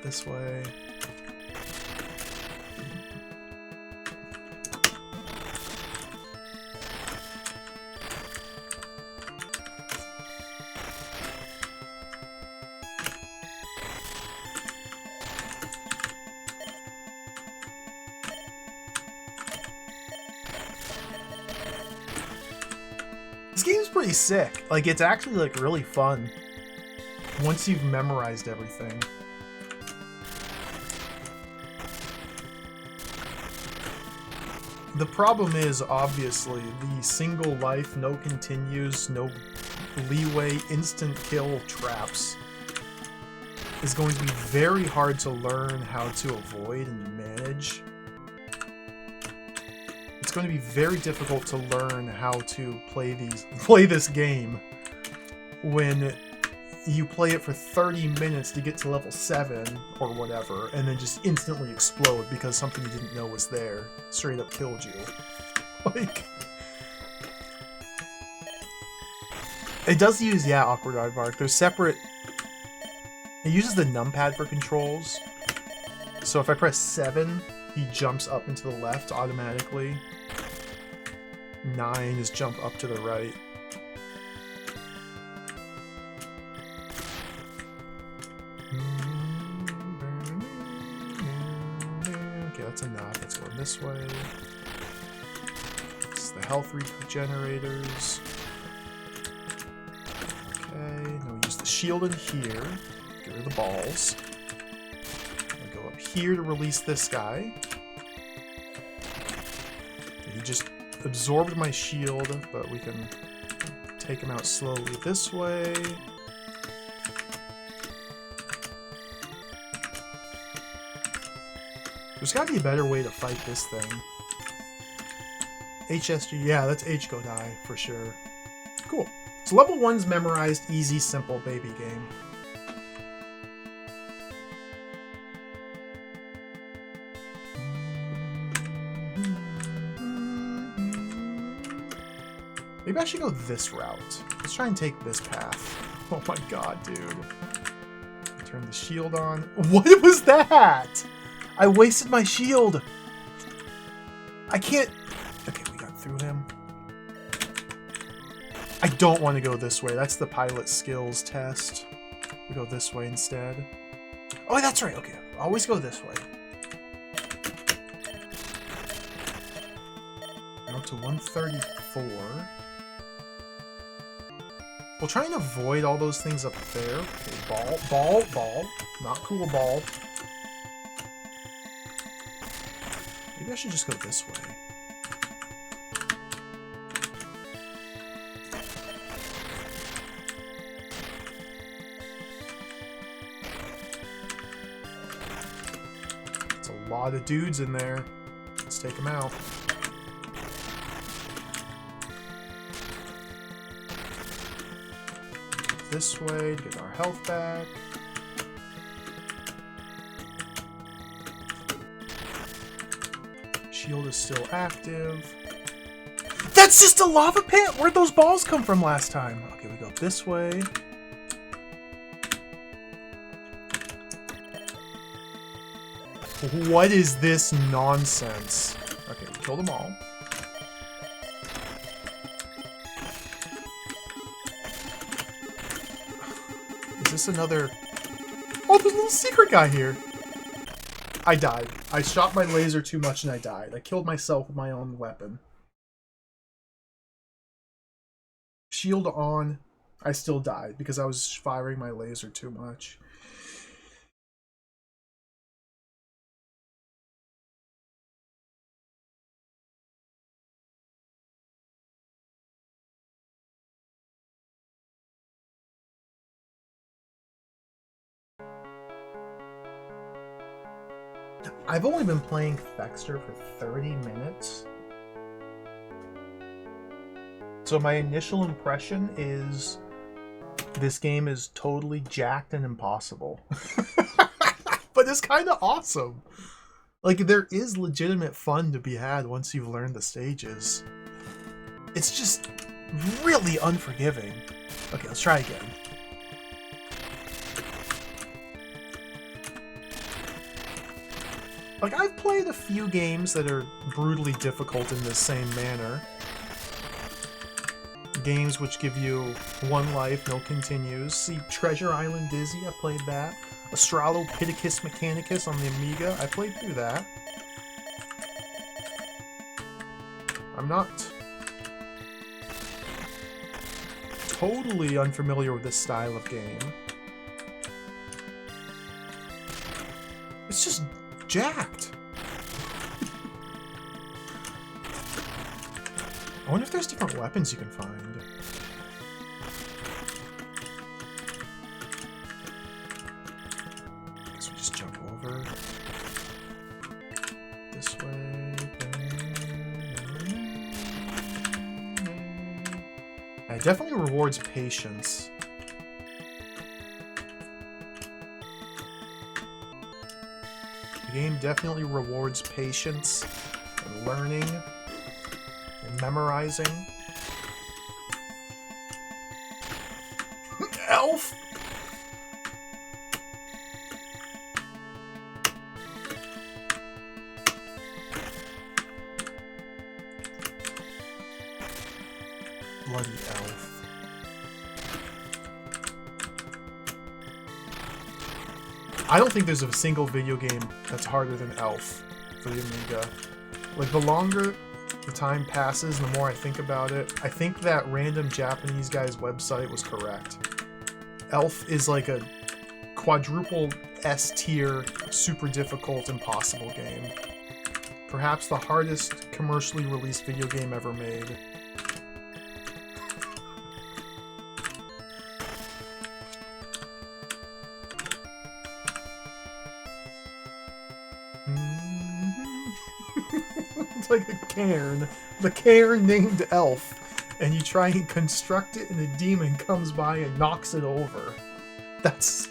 This way. This game's pretty sick. Like, it's actually, like, really fun once you've memorized everything. The problem is, obviously, the single life, no continues, no leeway, instant kill traps is going to be very hard to learn how to avoid and manage. It's going to be very difficult to learn how to play this game when you play it for 30 minutes to get to level 7 or whatever, and then just instantly explode because something you didn't know was there straight up killed you. Like, it does use, yeah, Awkward Aardvark. There's separate... It uses the numpad for controls. So if I press 7, he jumps up and to the left automatically. 9 is jump up to the right. Okay, that's enough. Let's go this way. This is the health regenerators. Okay, now we use the shield in here. Get rid of the balls. We go up here to release this guy. He just absorbed my shield, but we can take him out slowly this way. There's gotta be a better way to fight this thing. HSG, yeah, that's H-Go Die, for sure. Cool. So level 1's memorized, easy, simple baby game. Maybe I should go this route. Let's try and take this path. Oh my god, dude. Turn the shield on. What was that? I wasted my shield. I can't... Okay, we got through him. I don't want to go this way. That's the pilot skills test. We go this way instead. Oh, that's right. Okay, always go this way. Now to 134. We'll try and avoid all those things up there. Okay, ball. Not cool ball. Maybe I should just go this way. It's a lot of dudes in there. Let's take them out. This way to get our health back. Shield is still active. That's just a lava pit! Where'd those balls come from last time? Okay, we go this way. What is this nonsense? Okay, we killed them all. Is this another... Oh, there's a little secret guy here. I died. I shot my laser too much and I died. I killed myself with my own weapon. Shield on. I still died because I was firing my laser too much. I've only been playing Thexder for 30 minutes. So my initial impression is this game is totally jacked and impossible. But it's kind of awesome. Like, there is legitimate fun to be had once you've learned the stages. It's just really unforgiving. Okay, let's try again. Like, I've played a few games that are brutally difficult in this same manner. Games which give you one life, no continues. See, Treasure Island Dizzy, I played that. Australopithecus Mechanicus on the Amiga, I played through that. I'm not totally unfamiliar with this style of game. It's just jacked. I wonder if there's different weapons you can find. I guess we just jump over. This way. It definitely rewards patience. The game definitely rewards patience and learning and memorizing. Elf! Bloody elf. I don't think there's a single video game that's harder than Elf for the Amiga. Like, the longer the time passes, the more I think about it, I think that random Japanese guy's website was correct. Elf is like a quadruple S tier, super difficult, impossible game. Perhaps the hardest commercially released video game ever made. It's like a cairn. The cairn named Elf. And you try and construct it and a demon comes by and knocks it over. That's...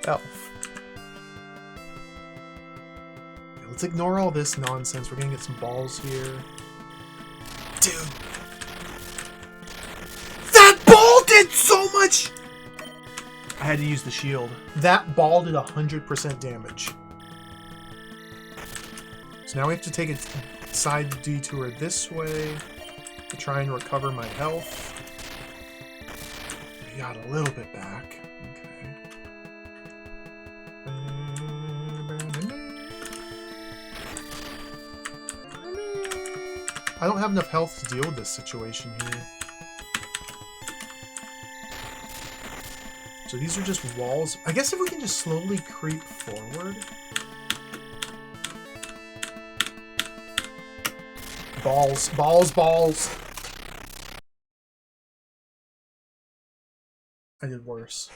Elf. Let's ignore all this nonsense. We're gonna get some balls here. Dude! That ball did so much! I had to use the shield. That ball did 100% damage. So now we have to take a side detour this way to try and recover my health. We got a little bit back. Okay. I don't have enough health to deal with this situation here. So these are just walls. I guess if we can just slowly creep forward. Balls, balls, balls. I did worse.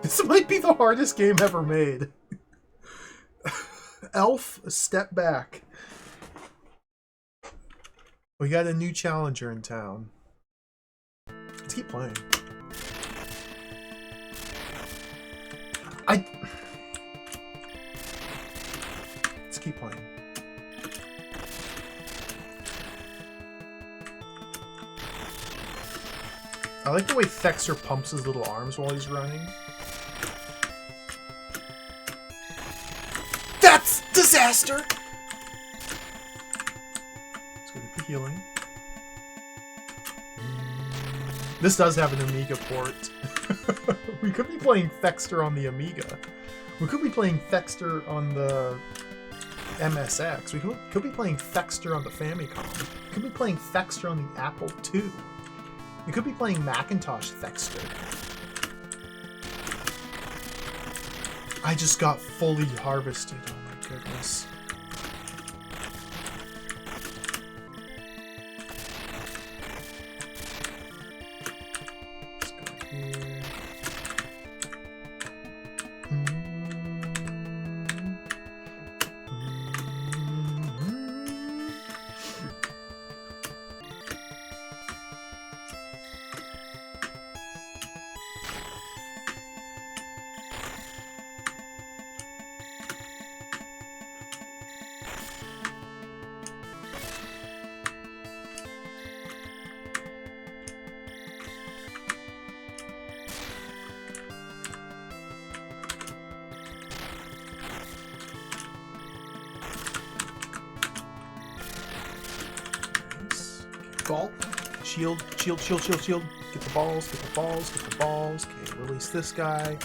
This might be the hardest game ever made. Elf, step back. We got a new challenger in town. keep playing. Let's keep playing. I like the way Thexder pumps his little arms while he's running. That's disaster! Let's go get the healing. This does have an Amiga port. We could be playing Thexder on the Amiga. We could be playing Thexder on the MSX. We could be playing Thexder on the Famicom. We could be playing Thexder on the Apple II. We could be playing Macintosh Thexder. I just got fully harvested. Oh my goodness. Let's go here. Ball. Shield, shield, shield, shield, shield. Get the balls, get the balls, get the balls. Okay, release this guy.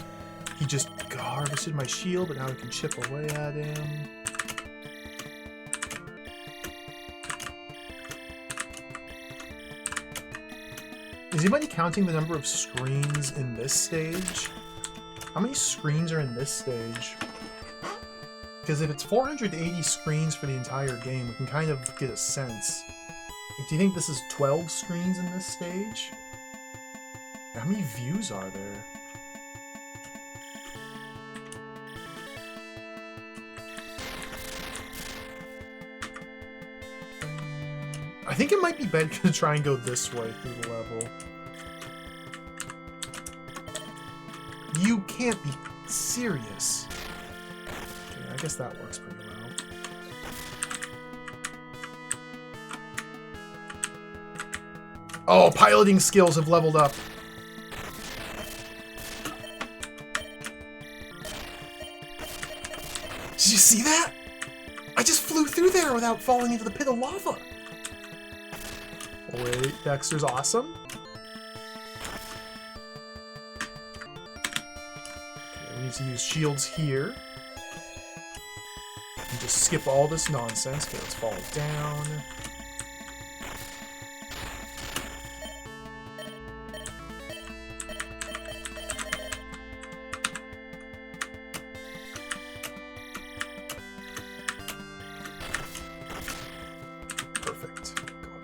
He just harvested my shield, but now we can chip away at him. Is anybody counting the number of screens in this stage? How many screens are in this stage? Because if it's 480 screens for the entire game, we can kind of get a sense. Do you think this is 12 screens in this stage? How many views are there? I think it might be better to try and go this way through the level. You can't be serious. Okay, I guess that works pretty well. Oh, piloting skills have leveled up. Did you see that? I just flew through there without falling into the pit of lava. Oh, wait, Dexter's awesome. Okay, we need to use shields here. And just skip all this nonsense. Okay, let's fall down.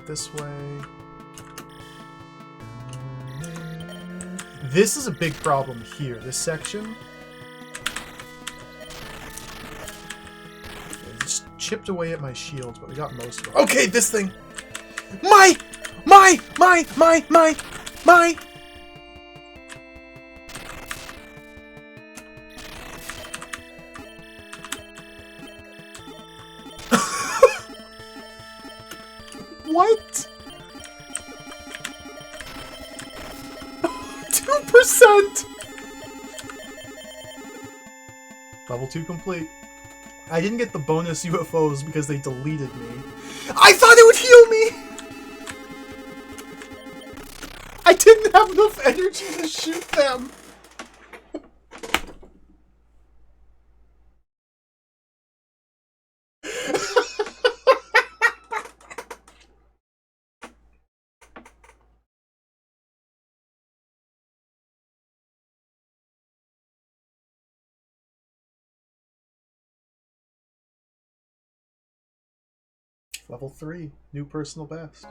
This way. This is a big problem here, this section. Okay, just chipped away at my shields, but we got most of them. Okay, this thing! My! What? 2%! Level 2 complete. I didn't get the bonus UFOs because they deleted me. I thought it would heal me! I didn't have enough energy to shoot them! Level 3, new personal best.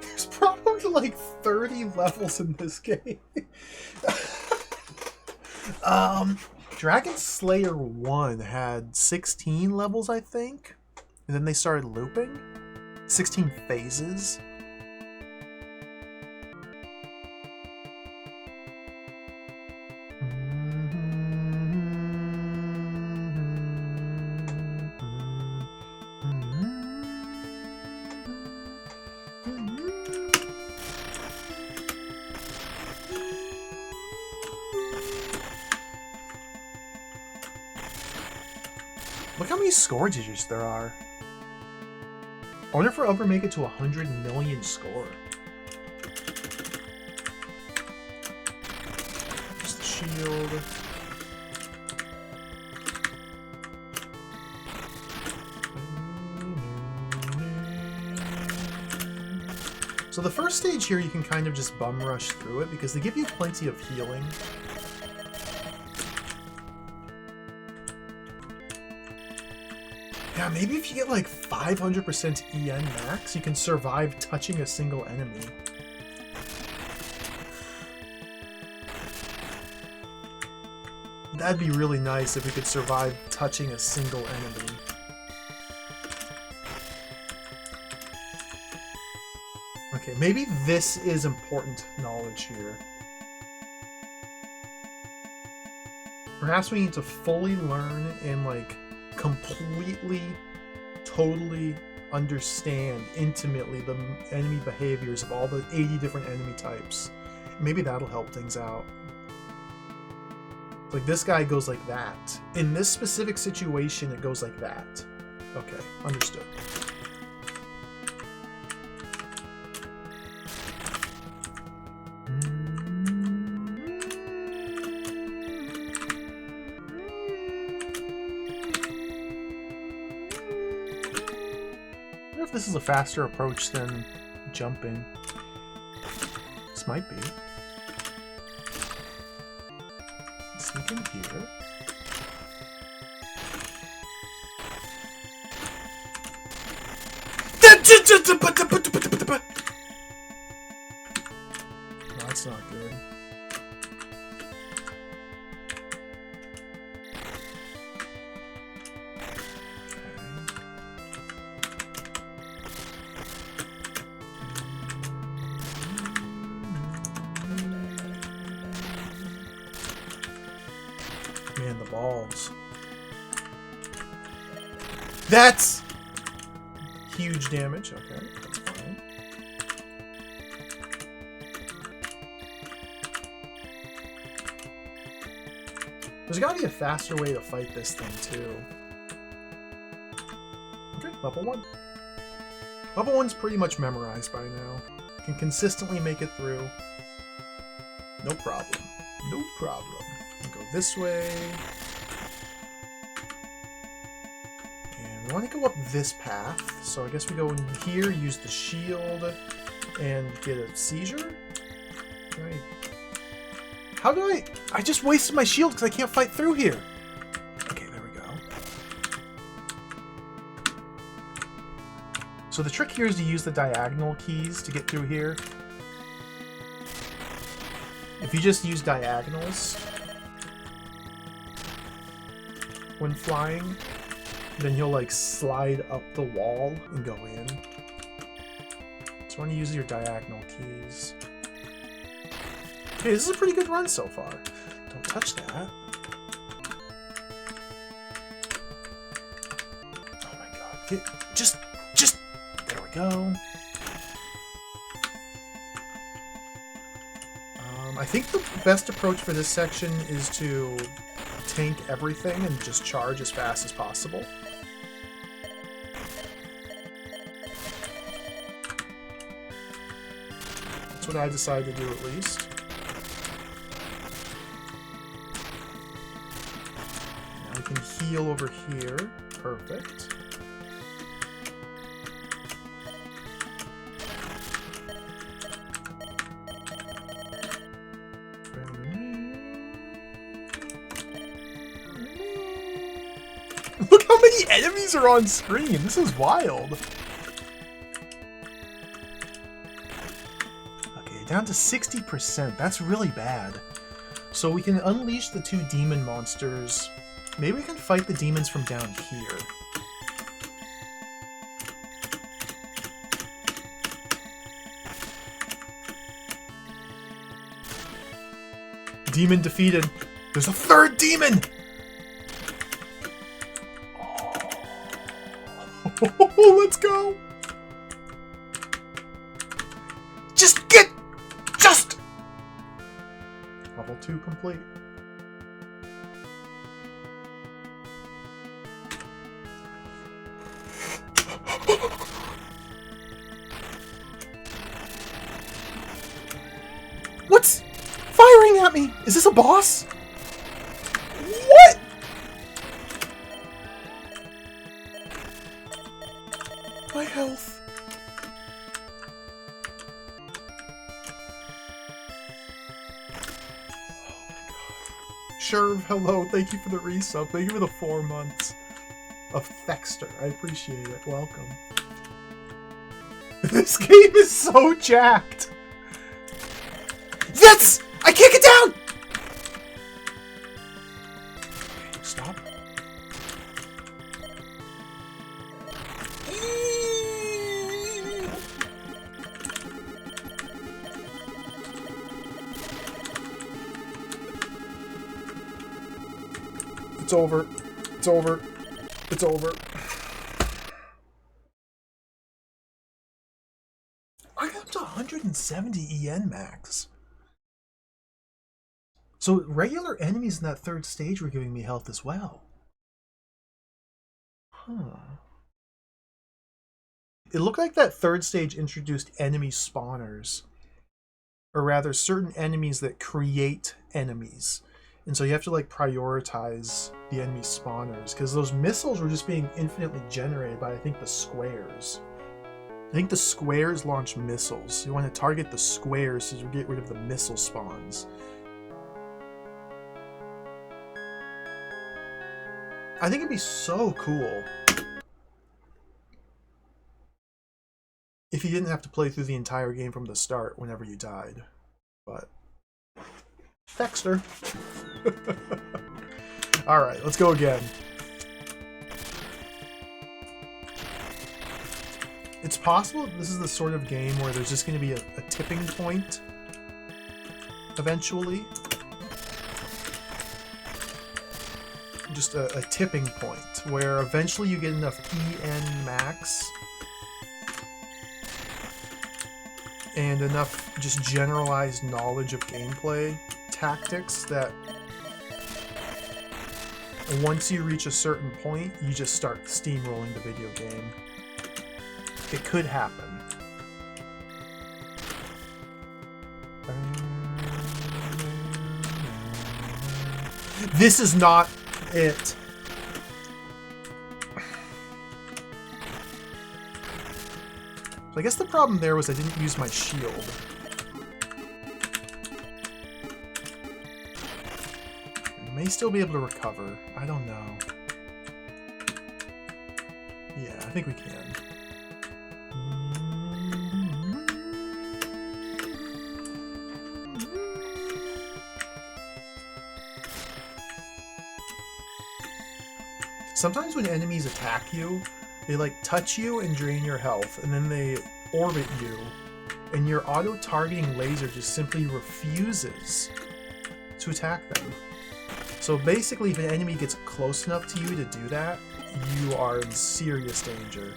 There's probably like 30 levels in this game. Dragon Slayer 1 had 16 levels, I think. And then they started looping. 16 phases. Look how many score digits there are. I wonder if we'll ever make it to 100 million score. Just the shield. So the first stage here, you can kind of just bum rush through it because they give you plenty of healing. Yeah, maybe if you get like 500% EN max, you can survive touching a single enemy. That'd be really nice if we could survive touching a single enemy. Okay, maybe this is important knowledge here. Perhaps we need to fully learn and like completely, totally understand intimately the enemy behaviors of all the 80 different enemy types. Maybe that'll help things out. Like this guy goes like that. In this specific situation, it goes like that. Okay, understood. This is a faster approach than jumping. This might be. Sneak in here. No, that's not good. Man, the balls. That's huge damage. Okay, that's fine. There's gotta be a faster way to fight this thing, too. Okay, level 1. Level 1's pretty much memorized by now. Can consistently make it through. No problem. No problem. Go this way. And we want to go up this path. So I guess we go in here, use the shield, and get a seizure? Right. How do I just wasted my shield because I can't fight through here. Okay, there we go. So the trick here is to use the diagonal keys to get through here. If you just use diagonals when flying, then you'll like slide up the wall and go in. So when you use your diagonal keys. Okay, this is a pretty good run so far. Don't touch that. Oh my god. Just, there we go. I think the best approach for this section is to tank everything and just charge as fast as possible. That's what I decided to do, at least. Now we can heal over here. Perfect. Look how many enemies are on screen. This is wild. Okay, down to 60%. That's really bad. So we can unleash the 2 demon monsters. Maybe we can fight the demons from down here. Demon defeated. There's a 3rd demon! Oh, let's go! Just! Level 2 complete. What's firing at me? Is this a boss? What? My health. Sherv, hello. Thank you for the resub. Thank you for the 4 months of Thexder. I appreciate it. Welcome. This game is so jacked. Yes! I can't get down! Stop. It's over. It's over. It's over. I got up to 170 EN max. So regular enemies in that 3rd stage were giving me health as well. Huh. It looked like that 3rd stage introduced enemy spawners. Or rather, certain enemies that create enemies. And so you have to like prioritize the enemy spawners, because those missiles were just being infinitely generated by, I think, the squares. I think the squares launch missiles. You want to target the squares to get rid of the missile spawns. I think it'd be so cool if you didn't have to play through the entire game from the start whenever you died. But Thexder. Alright, let's go again. It's possible this is the sort of game where there's just going to be a tipping point eventually. Just a tipping point where eventually you get enough EN max and enough just generalized knowledge of gameplay tactics that once you reach a certain point, you just start steamrolling the video game. It could happen. This is not it. So I guess the problem there was I didn't use my shield. I may still be able to recover. I don't know. Yeah, I think we can. Sometimes when enemies attack you, they like touch you and drain your health, and then they orbit you, and your auto-targeting laser just simply refuses to attack them. So basically, if an enemy gets close enough to you to do that, you are in serious danger.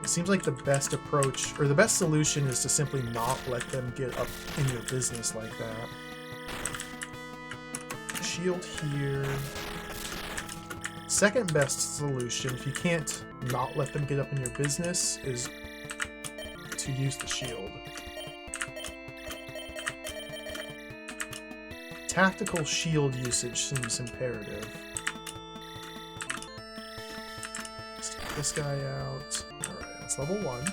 It seems like the best approach, or the best solution, is to simply not let them get up in your business like that. Shield here. Second best solution, if you can't not let them get up in your business, is to use the shield. Tactical shield usage seems imperative. Let's take this guy out. Alright, that's level 1.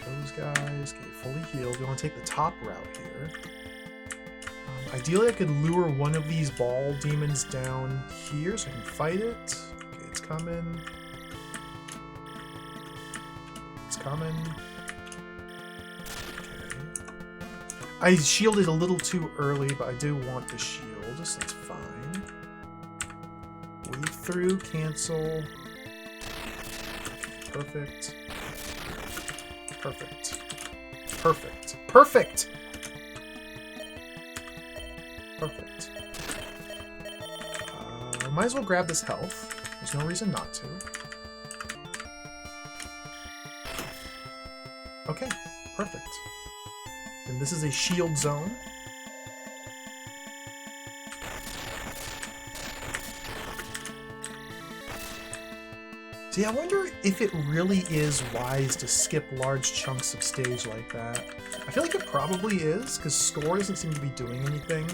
Those guys get fully healed. We want to take the top route here. Ideally, I could lure one of these ball demons down here so I can fight it. Okay, it's coming. It's coming. Okay. I shielded a little too early, but I do want the shield, so that's fine. Weave through, cancel. Perfect. Perfect. Perfect. Perfect! Perfect. Might as well grab this health. There's no reason not to. Okay, perfect. Then this is a shield zone. See, I wonder if it really is wise to skip large chunks of stage like that. I feel like it probably is, because score doesn't seem to be doing anything.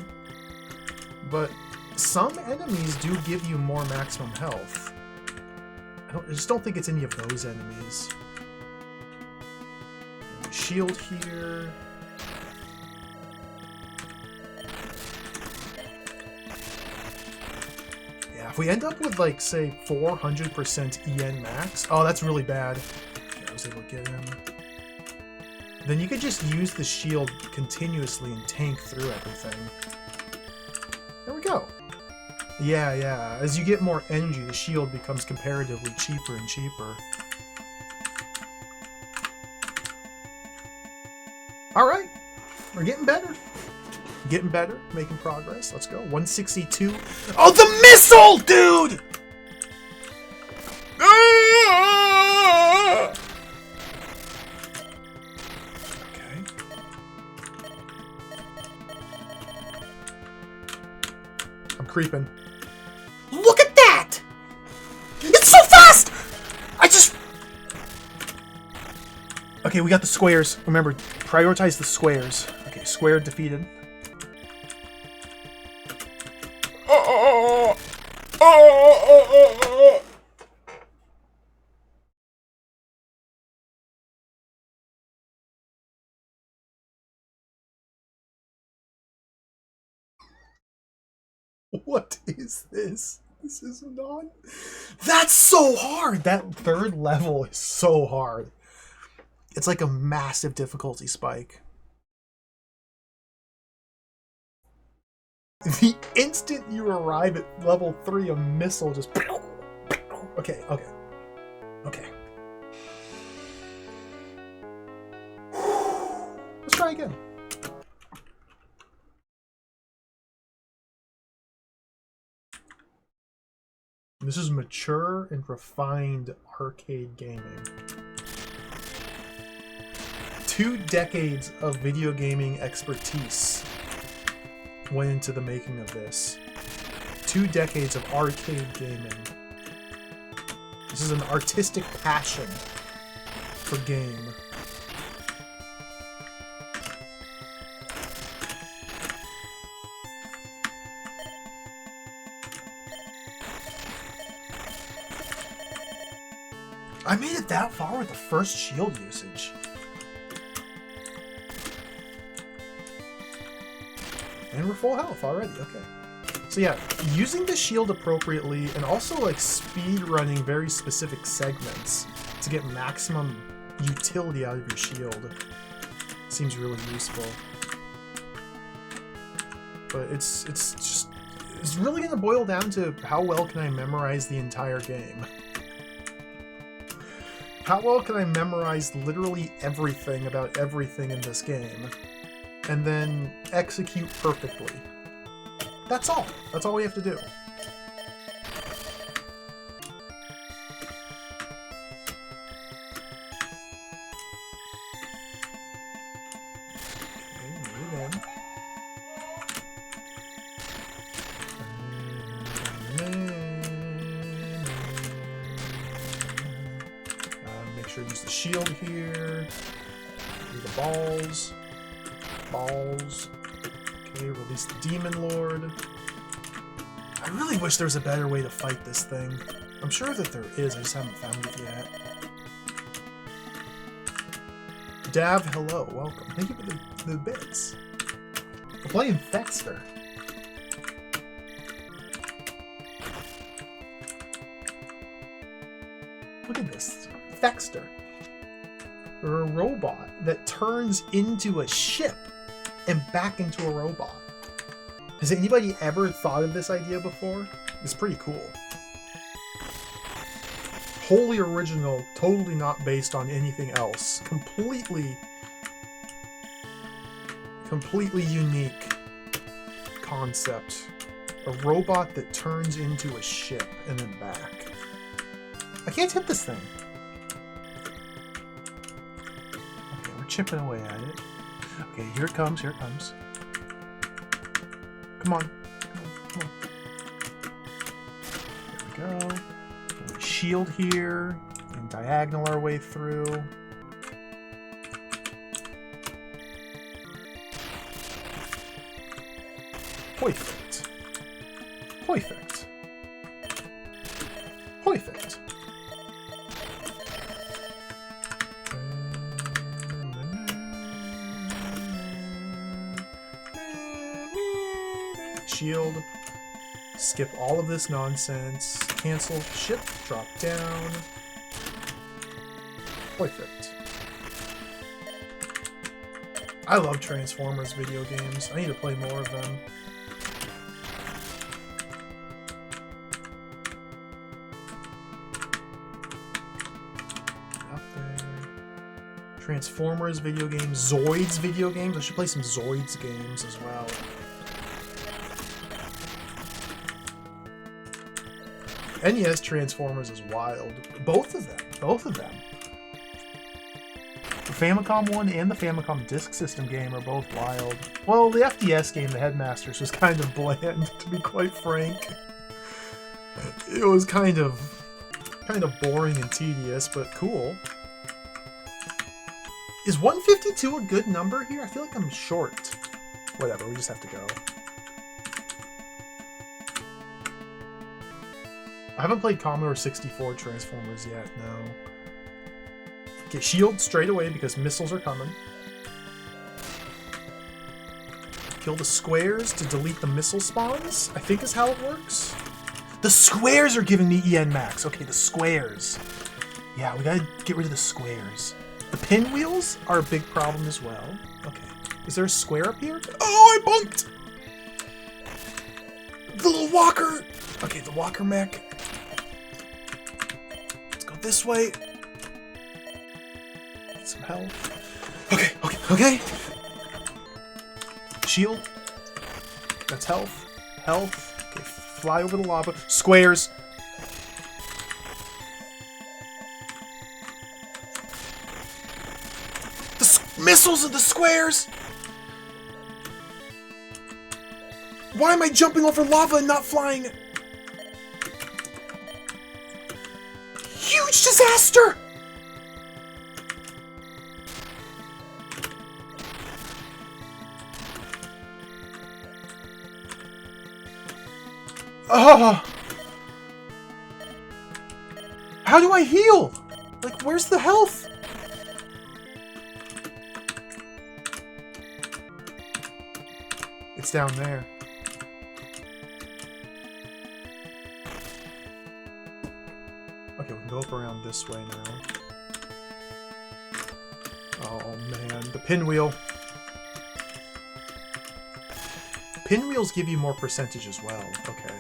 But some enemies do give you more maximum health. I just don't think it's any of those enemies. Shield here. Yeah, if we end up with, like, say, 400% EN max... Oh, that's really bad. Okay, I was able to get him. Then you could just use the shield continuously and tank through everything. There we go. Yeah, yeah. As you get more energy, the shield becomes comparatively cheaper and cheaper. Alright. We're getting better. Getting better. Making progress. Let's go. 162. Oh, the missile, dude! Creeping. Look at that! It's so fast! I just... Okay, we got the squares. Remember, prioritize the squares. Okay, square defeated. What is this? This is not... That's so hard! That third level is so hard. It's like a massive difficulty spike. The instant you arrive at level 3, a missile just... Okay, okay. Okay. Let's try again. This is mature and refined arcade gaming. 2 decades of video gaming expertise went into the making of this. 2 decades of arcade gaming. This is an artistic passion for game. I made it that far with the first shield usage. And we're full health already, okay. So yeah, using the shield appropriately and also like speed running very specific segments to get maximum utility out of your shield seems really useful. But it's really gonna boil down to how well can I memorize the entire game. How well can I memorize literally everything about everything in this game, and then execute perfectly? That's all. That's all we have to do. Okay, move in. Make sure to use the shield here. Do the balls. Balls. Okay, release the Demon Lord. I really wish there was a better way to fight this thing. I'm sure that there is, I just haven't found it yet. Dav, hello, welcome. Thank you for the bits. We're playing Thexder. Look at this. Thexder. They're a robot that turns into a ship and back into a robot. Has anybody ever thought of this idea before? It's pretty cool. Wholly original, totally not based on anything else. Completely unique concept. A robot that turns into a ship and then back. I can't hit this thing. Okay, we're chipping away at it. Okay, here it comes, here it comes. Come on. Come on. There we go. We shield here and diagonal our way through. Perfect. Perfect. Perfect. Shield. Skip all of this nonsense. Cancel. Ship. Drop down. Perfect. I love Transformers video games. I need to play more of them. Up there. Transformers video games. Zoids video games. I should play some Zoids games as well. NES Transformers is wild. Both of them. Both of them. The Famicom one and the Famicom Disk System game are both wild. Well, the FDS game, the Headmasters, was kind of bland, to be quite frank. It was kind of boring and tedious, but cool. Is 152 a good number here? I feel like I'm short. Whatever, we just have to go. I haven't played Commodore 64 Transformers yet, no. Get shield straight away because missiles are coming. Kill the squares to delete the missile spawns, I think is how it works. The squares are giving me EN max. Okay, the squares. Yeah, we gotta get rid of the squares. The pinwheels are a big problem as well. Okay. Is there a square up here? Oh, I bumped! The little walker! Okay, the walker mech. Let's go this way. Get some health. Okay, okay, okay! Shield. That's health. Health. Okay, fly over the lava. Squares! Missiles of the squares! Why am I jumping over lava and not flying? Huge disaster! Oh! How do I heal? Like, where's the health? It's down there. Okay, we can go up around this way now. Oh man, the pinwheel. Pinwheels give you more percentage as well. Okay.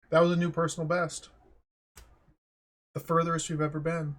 That was a new personal best. The furthest we've ever been.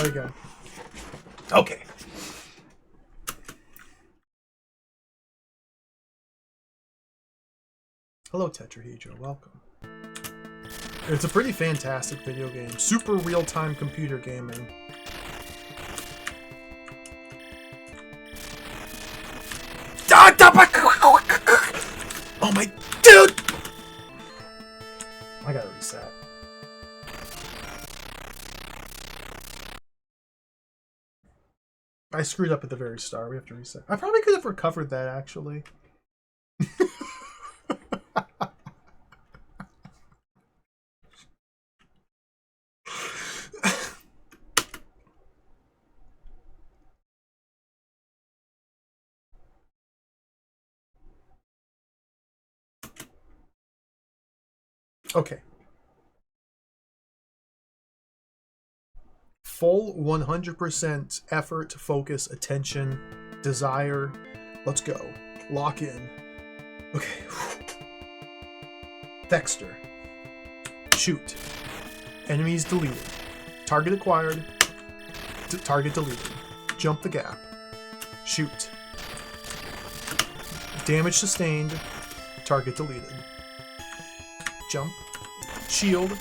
Try again. Okay. Hello, Tetrahedra. Welcome. It's a pretty fantastic video game. Super real-time computer gaming. Oh my dude! I gotta reset. I screwed up at the very start. We have to reset. I probably could have recovered that, actually. Okay. Full 100% effort, focus, attention, desire. Let's go. Lock in. Okay. Thexder. Shoot. Enemies deleted. Target acquired. Target deleted. Jump the gap. Shoot. Damage sustained. Target deleted. Jump. Shield.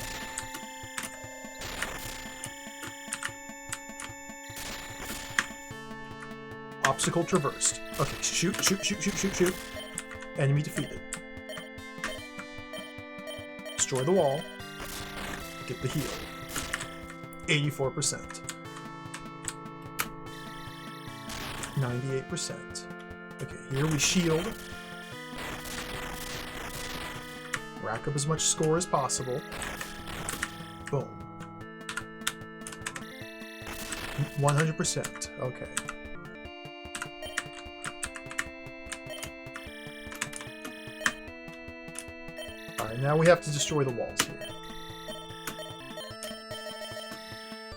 Obstacle traversed. Okay, shoot, shoot, shoot, shoot, shoot, shoot. Enemy defeated. Destroy the wall. Get the heal. 84%. 98%. Okay, here we shield. Rack up as much score as possible. Boom. 100%. Okay. Alright, now we have to destroy the walls here.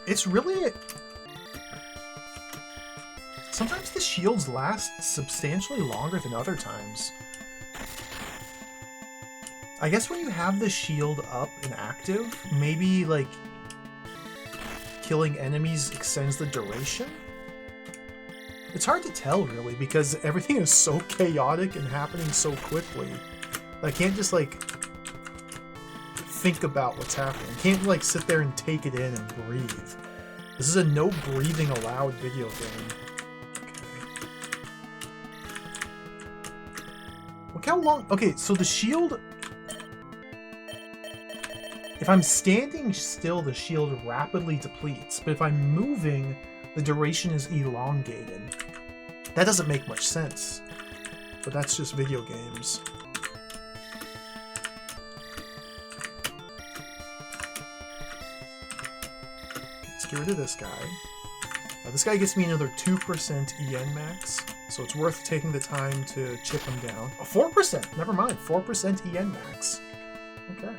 It's really... Sometimes the shields last substantially longer than other times. I guess when you have the shield up and active, maybe, like, killing enemies extends the duration? It's hard to tell, really, because everything is so chaotic and happening so quickly. I can't just, like, think about what's happening. I can't, like, sit there and take it in and breathe. This is a no breathing allowed video game. Okay. Look how long... Okay, so the shield... If I'm standing still, the shield rapidly depletes, but if I'm moving, the duration is elongated. That doesn't make much sense, but that's just video games. Let's get rid of this guy. This guy gets me another 2% EN max, so it's worth taking the time to chip him down. Oh, 4%! Never mind, 4% EN max. Okay.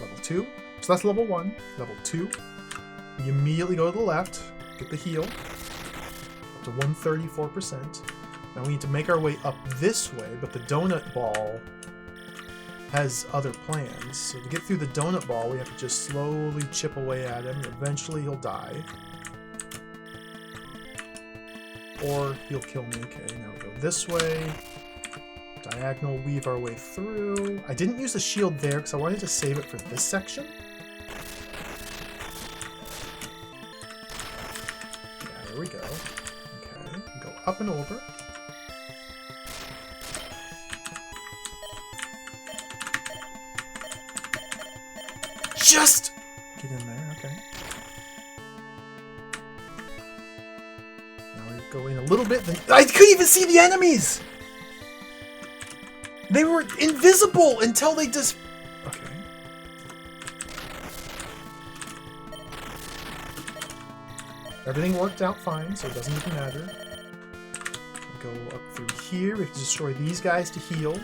Level 2. So that's level 1. Level 2. We immediately go to the left, get the heal. Up to 134%. Now we need to make our way up this way, but the donut ball has other plans. So to get through the donut ball, we have to just slowly chip away at him. Eventually he'll die. Or he'll kill me. Okay, now we go this way. Diagonal weave our way through. I didn't use the shield there because I wanted to save it for this section. Yeah, there we go. Okay, go up and over. Just get in there, okay. Now we go in a little bit. I couldn't even see the enemies! They were invisible until they just... Okay. Everything worked out fine, so it doesn't even matter. Go up through here. We have to destroy these guys to heal.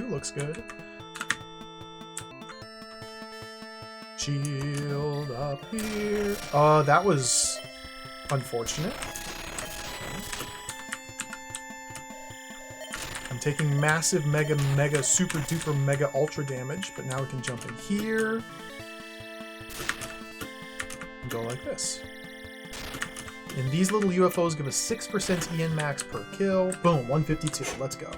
Looks good. Shield up here. That was unfortunate. I'm taking massive, mega, super duper, mega, ultra damage, but now we can jump in here and go like this. And these little UFOs give us 6% EN max per kill. Boom, 152. Let's go.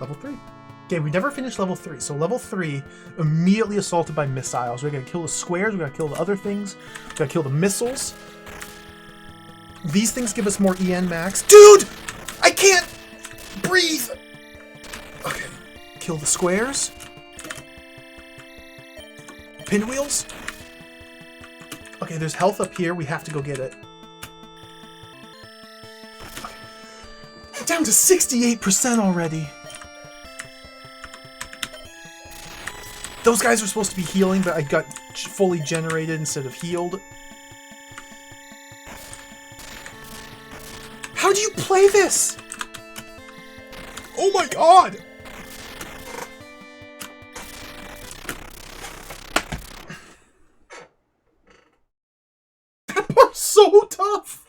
Level 3. Okay, we never finished level 3. So level 3, immediately assaulted by missiles. We gotta kill the squares, we gotta kill the other things, we gotta kill the missiles. These things give us more EN max. Dude! I can't breathe! Okay, kill the squares. Pinwheels. Okay, there's health up here. We have to go get it. Okay. Down to 68% already. Those guys are supposed to be healing, but I got fully generated instead of healed. How do you play this? Oh my god! That part's so tough!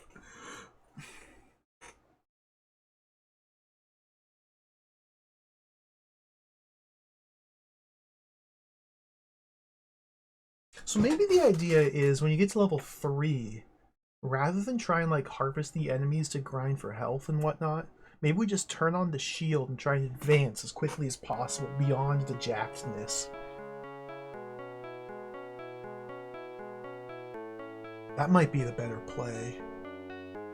So maybe the idea is when you get to level 3, rather than try and like harvest the enemies to grind for health and whatnot, maybe we just turn on the shield and try and advance as quickly as possible beyond the jackedness. That might be the better play.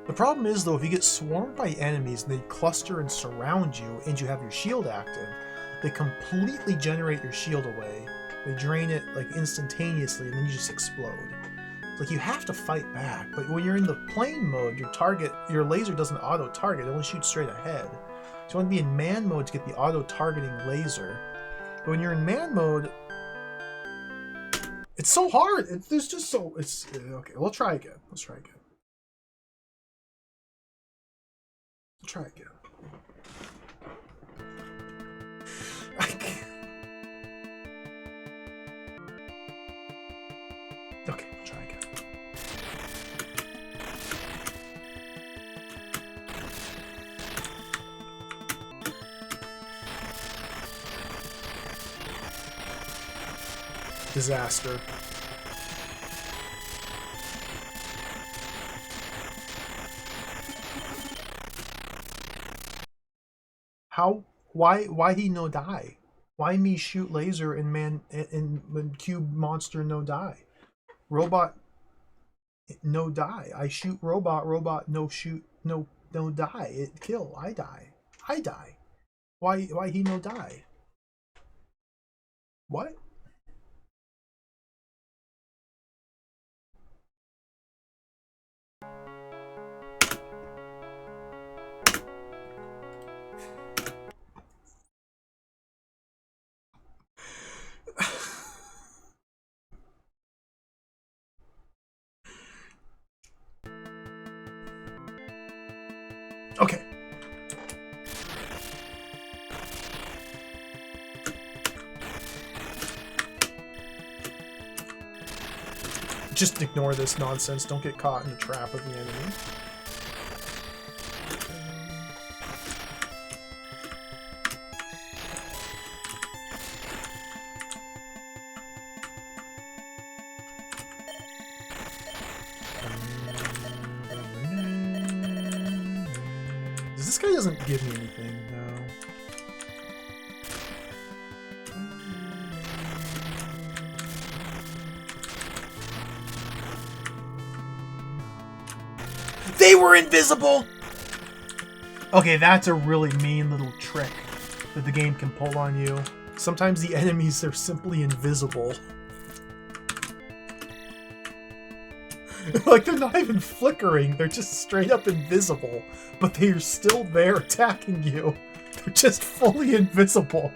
The problem is though, if you get swarmed by enemies and they cluster and surround you and you have your shield active, they completely generate your shield away. They drain it like instantaneously and then you just explode. It's like you have to fight back, but when you're in the plane mode, your laser doesn't auto-target, it only shoots straight ahead. So you want to be in man mode to get the auto-targeting laser. But when you're in man mode, it's so hard. There's just so... Okay, we'll try again. Let's try again. We'll try again. I can't... Okay, we'll try again. Disaster. How? Why he no die? Why me shoot laser and man and cube monster no die? Robot no die. I shoot robot no shoot no die. It kill. I die. Why he no die? What? Okay. Just ignore this nonsense. Don't get caught in the trap of the enemy. This guy doesn't give me anything, no. They were invisible! Okay, that's a really mean little trick that the game can pull on you. Sometimes the enemies are simply invisible. Like, they're not even flickering, they're just straight up invisible. But they're still there attacking you. They're just fully invisible.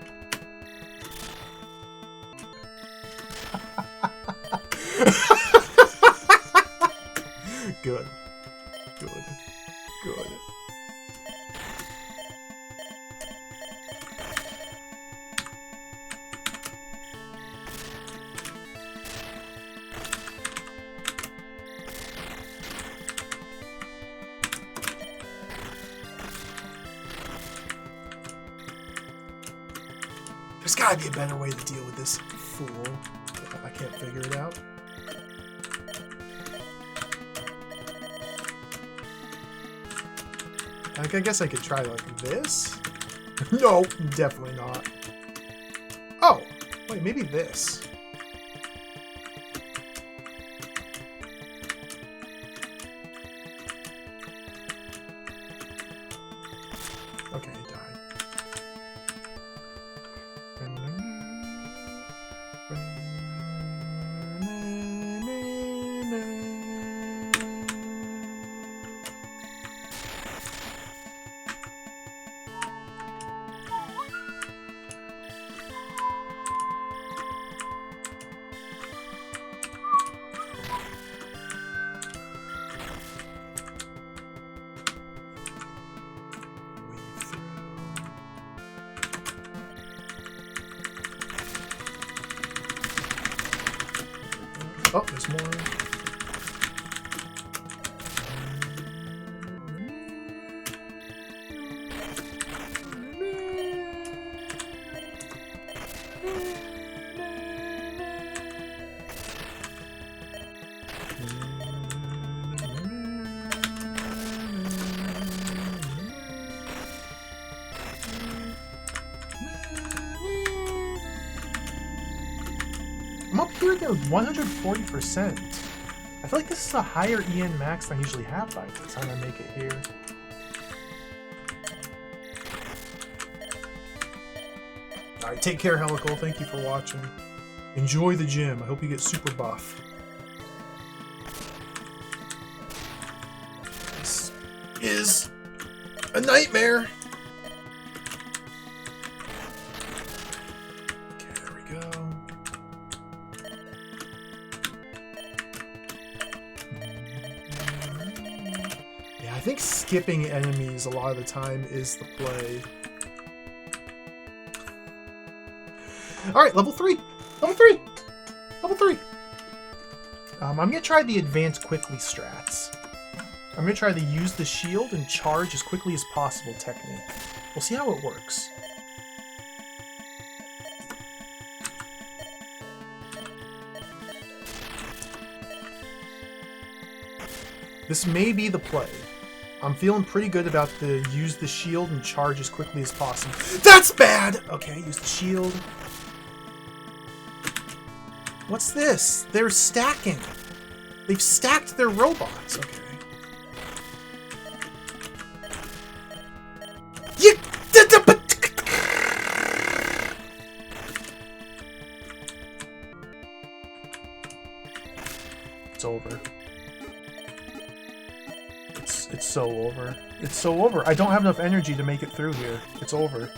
Good. Good. Good. There's gotta be a better way to deal with this fool. I can't figure it out. Like, I guess I could try like this. No, definitely not. Oh, wait, maybe this. Okay, he died. Oh, there's more. I'm up here to 140%. I feel like this is a higher EN max than I usually have by the time I make it here. Alright, take care, Helical. Thank you for watching. Enjoy the gym. I hope you get super buff. This is a nightmare. Okay, there we go. I think skipping enemies a lot of the time is the play. Alright, level 3! Level 3! Level 3! I'm gonna try the advanced quickly strats. I'm gonna try to use the shield and charge as quickly as possible technique. We'll see how it works. This may be the play. I'm feeling pretty good about the use the shield and charge as quickly as possible. That's bad! Okay, use the shield. What's this? They're stacking. They've stacked their robots. Okay. It's over. It's so over. It's so over. I don't have enough energy to make it through here. It's over.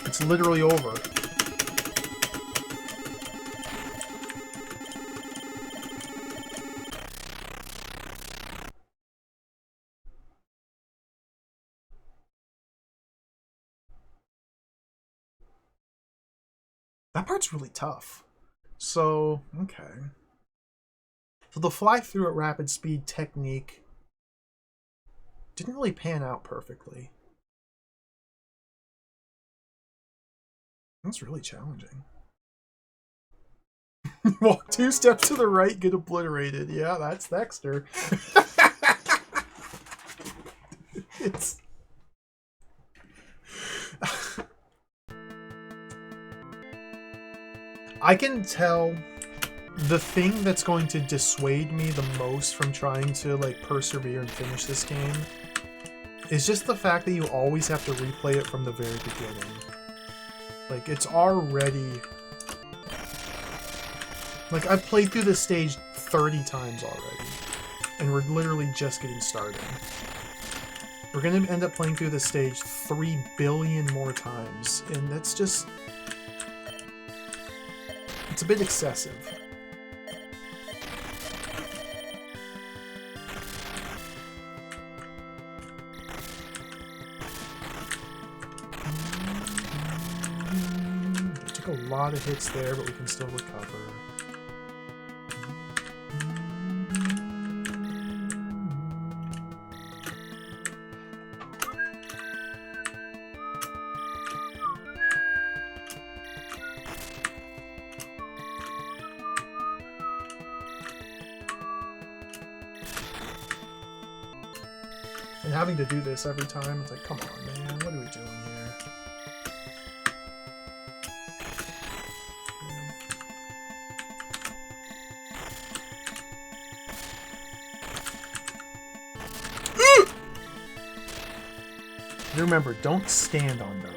It's literally over. That part's really tough. So, okay. So the fly through at rapid speed technique didn't really pan out perfectly. That's really challenging. Walk 2 steps to the right, get obliterated. Yeah, that's Thexder. It's... I can tell the thing that's going to dissuade me the most from trying to like persevere and finish this game is just the fact that you always have to replay it from the very beginning. Like, it's already... Like, I've played through this stage 30 times already, and we're literally just getting started. We're gonna end up playing through this stage 3 billion more times, and that's just... It's a bit excessive. A lot of hits there, but we can still recover. And having to do this every time, it's like, come on, man, what are we doing here? Remember, don't stand on those.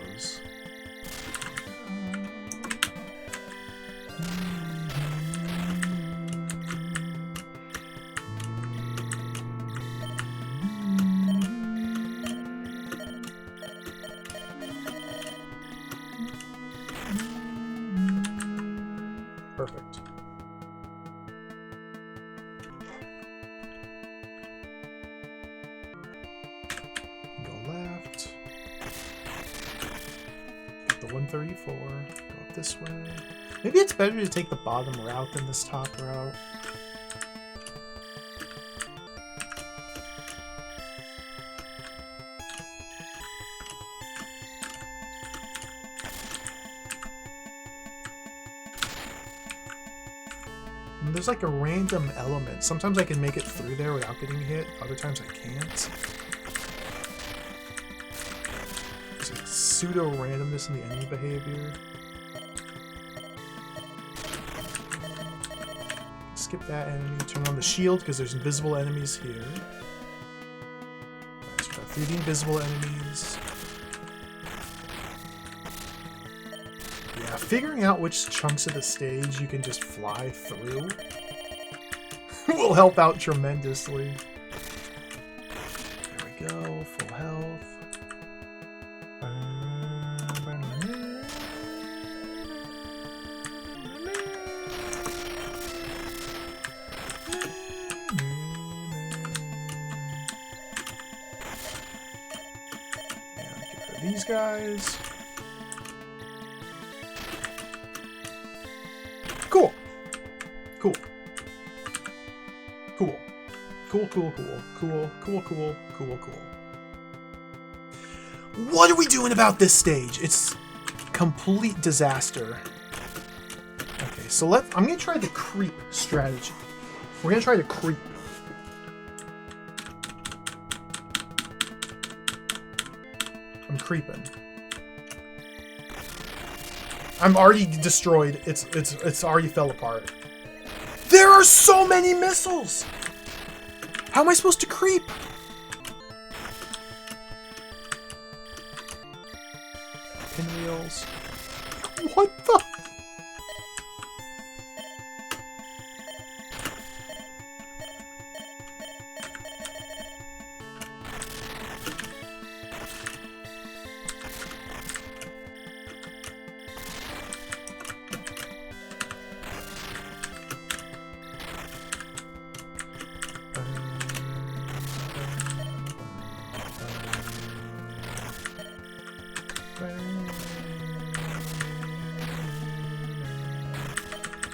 Perfect. Go left. Get the 134. Go up this way. Maybe it's better to take the bottom route than this top route. There's like a random element. Sometimes I can make it through there without getting hit. Other times I can't. There's a pseudo randomness in the enemy behavior. Skip that enemy. Turn on the shield because there's invisible enemies here. Let's try through the invisible enemies. Yeah, figuring out which chunks of the stage you can just fly through will help out tremendously. There we go, full health. Yeah, get rid of these guys. Cool. Cool. Cool. Cool, cool, cool. Cool, cool, cool, cool, cool. What are we doing about this stage? It's complete disaster. Okay, so I'm gonna try the creep strategy. We're gonna try to creep. I'm creeping. I'm already destroyed. It's already fell apart. There are so many missiles! How am I supposed to creep? Pinwheels. What the?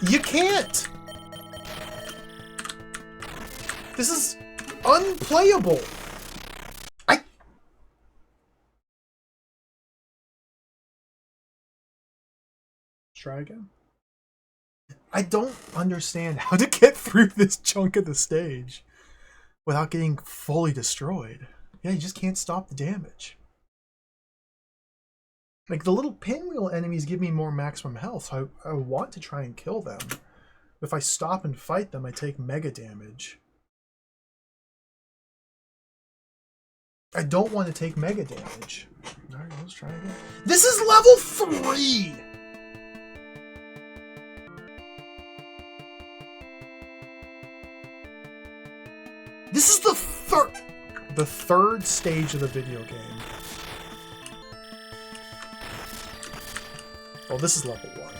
You can't! This is unplayable! Try again. I don't understand how to get through this chunk of the stage without getting fully destroyed. Yeah, you just can't stop the damage. Like, the little pinwheel enemies give me more maximum health, so I want to try and kill them. If I stop and fight them, I take mega damage. I don't want to take mega damage. Alright, let's try again. This is level 3! This is the third stage of the video game. Oh, this is level 1.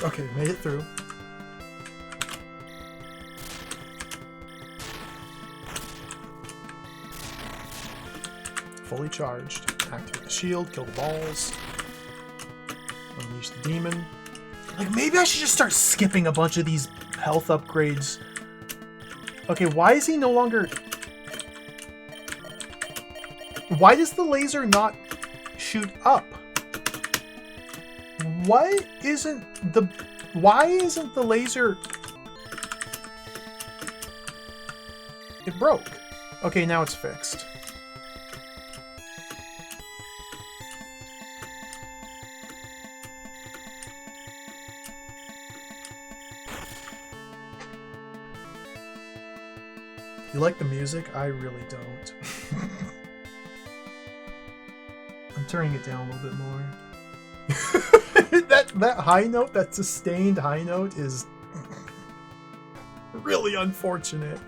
Okay, made it through. Fully charged. Activate the shield, kill the balls. Unleash the demon. Like, maybe I should just start skipping a bunch of these health upgrades. Okay, why is he no longer... Why does the laser not shoot up? Why isn't the laser... It broke. Okay, now it's fixed. You like the music? I really don't. I'm turning it down a little bit more. that high note, that sustained high note is really unfortunate.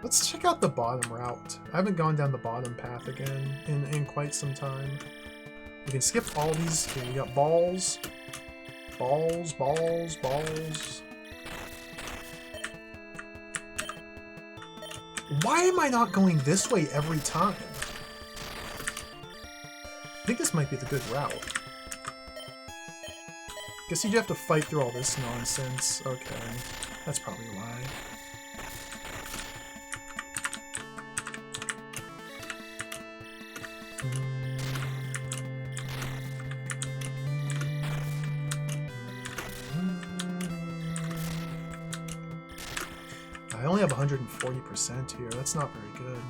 Let's check out the bottom route. I haven't gone down the bottom path again in quite some time. We can skip all these. Here, we got balls. Balls, balls, balls. Why am I not going this way every time? I think this might be the good route. Guess you'd have to fight through all this nonsense. Okay, that's probably why. I only have 140% here. That's not very good.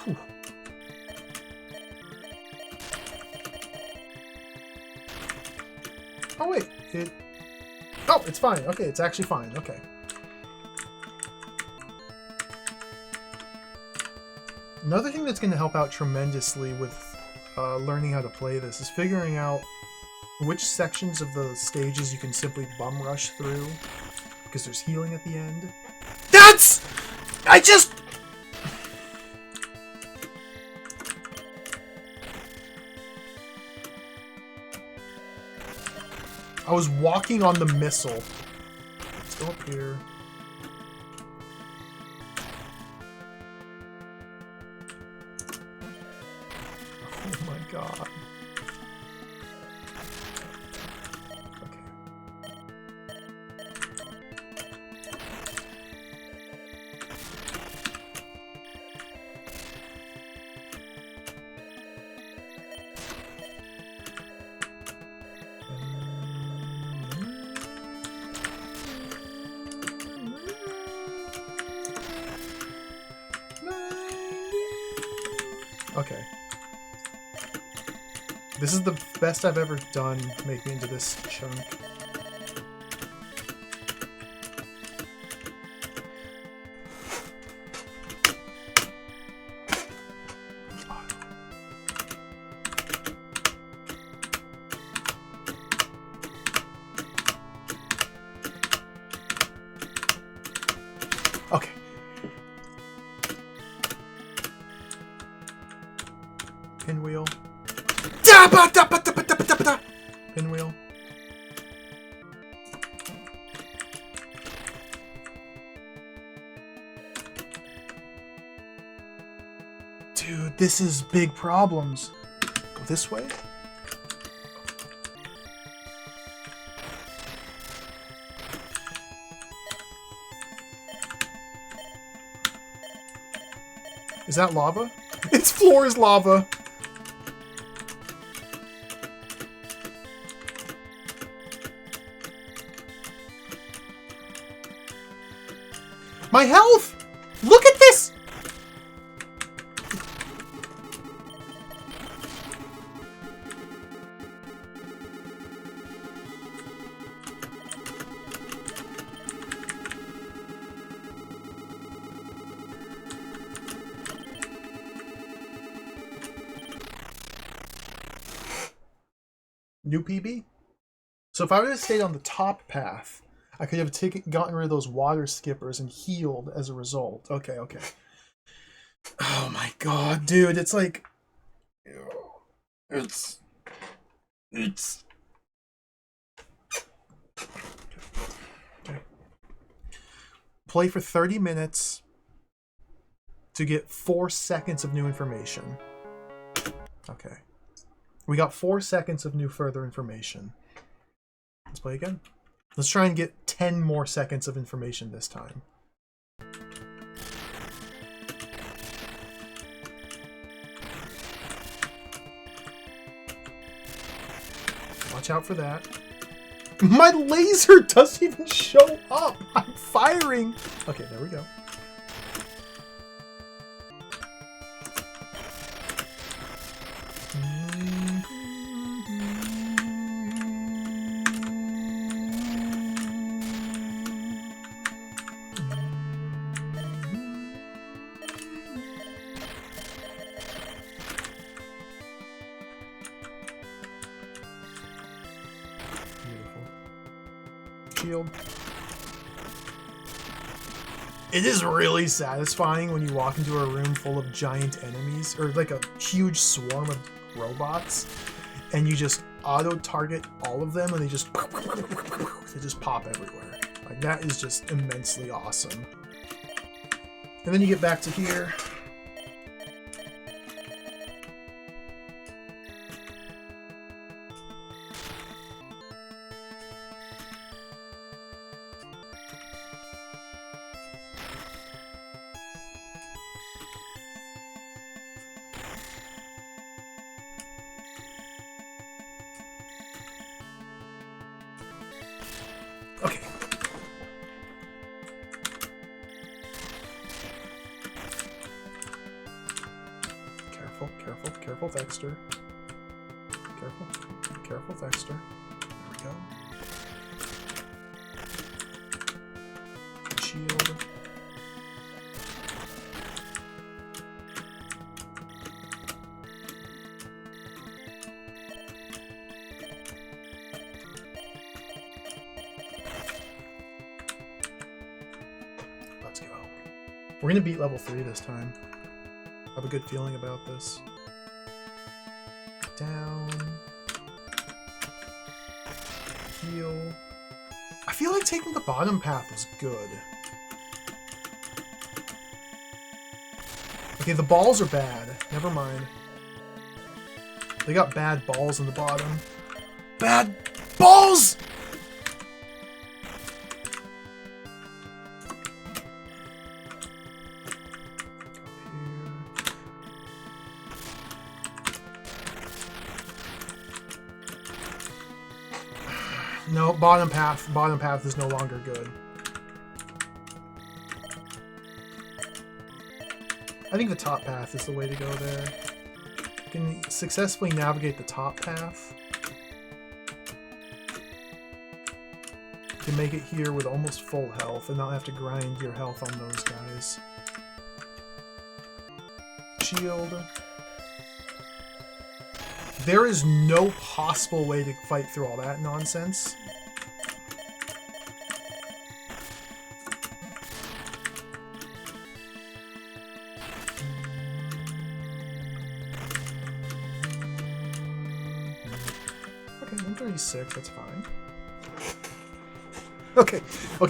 Whew. Oh wait, oh, it's fine. Okay, it's actually fine. Okay. Another thing that's going to help out tremendously with learning how to play this is figuring out which sections of the stages you can simply bum rush through, because there's healing at the end. I was walking on the missile. Let's go up here. Oh my god. Okay. Okay. This is the best I've ever done making into this chunk. Okay. Pinwheel. Pinwheel. Dude, this is big problems. Go this way? Is that lava? Its floor is lava. My health! Look at this! New PB. So if I would have stayed on the top path, I could have gotten rid of those water skippers and healed as a result. Okay, okay. Oh my god, dude, it's like... It's... Okay. Play for 30 minutes to get 4 seconds of new information. Okay. We got 4 seconds of new further information. Let's play again. Let's try and get 10 more seconds of information this time. Watch out for that. My laser doesn't even show up! I'm firing! Okay, there we go. Shield. It is really satisfying when you walk into a room full of giant enemies, or like a huge swarm of robots, and you just auto-target all of them, and they just pop everywhere. Like, that is just immensely awesome. And then you get back to here. Okay. Careful, careful, careful, Thexder. Careful, careful, Thexder. There we go. Shield. Let's go. We're gonna beat level 3 this time. I have a good feeling about this. Down. Heal. I feel like taking the bottom path was good. Okay, the balls are bad. Never mind. They got bad balls in the bottom. Bad balls! No, bottom path. Bottom path is no longer good. I think the top path is the way to go there. You can successfully navigate the top path. You can make it here with almost full health and not have to grind your health on those guys. Shield. There is no possible way to fight through all that nonsense. Okay, 136, that's fine. Okay,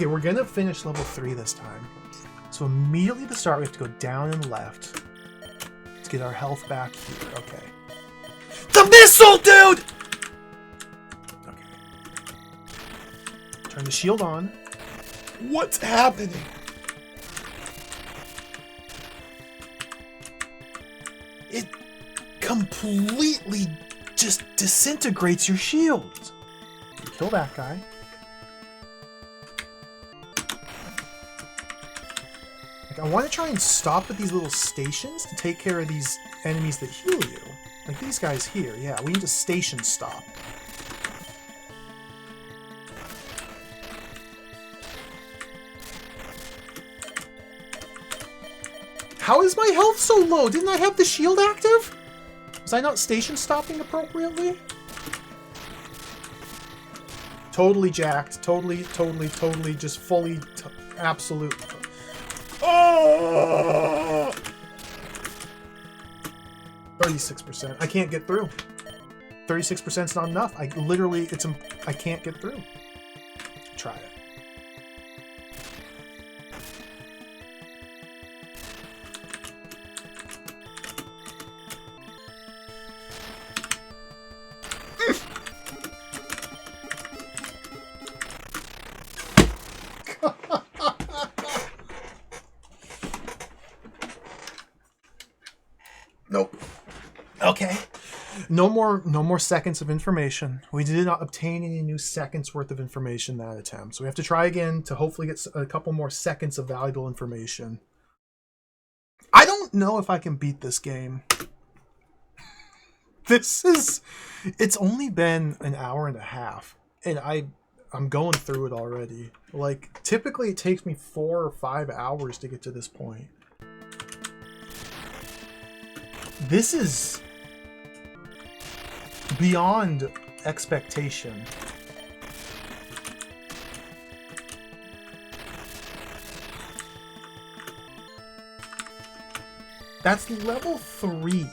we're gonna finish level 3 this time. So immediately to start, we have to go down and left to get our health back here. Okay. The missile, dude! Okay. Turn the shield on. What's happening? It completely just disintegrates your shield. Kill that guy. Like, I want to try and stop at these little stations to take care of these enemies that heal you. Like these guys here, yeah, we need a station stop. How is my health so low? Didn't I have the shield active? Was I not station stopping appropriately? Totally jacked. Totally just fully, absolute. Oh! 36%. I can't get through. 36% is not enough. I literally, I can't get through. Try it. Nope. Okay. No more seconds of information. We did not obtain any new seconds worth of information that attempt. So we have to try again to hopefully get a couple more seconds of valuable information. I don't know if I can beat this game. It's only been an hour and a half, and I'm going through it already. Like, typically it takes me 4 or 5 hours to get to this point. This is beyond expectation. That's level 3.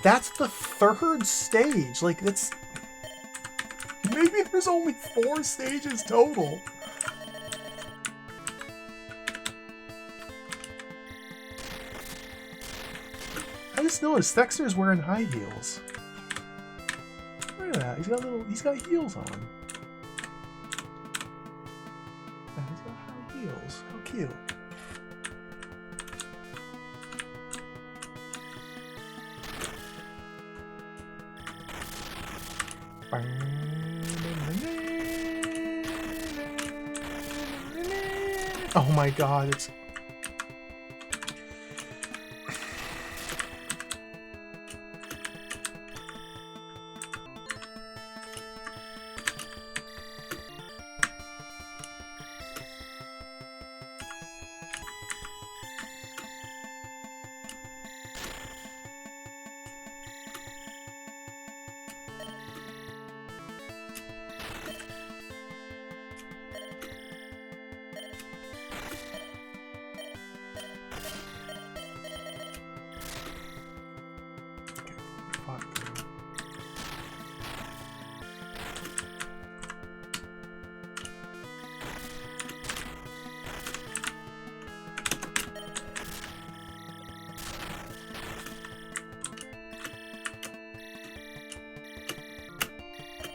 That's the 3rd stage. Like, that's... Maybe there's only 4 stages total. I just noticed Thexder's wearing high heels. Look at that. He's got heels on. Yeah, he's got high heels. How cute. Oh my god, it's...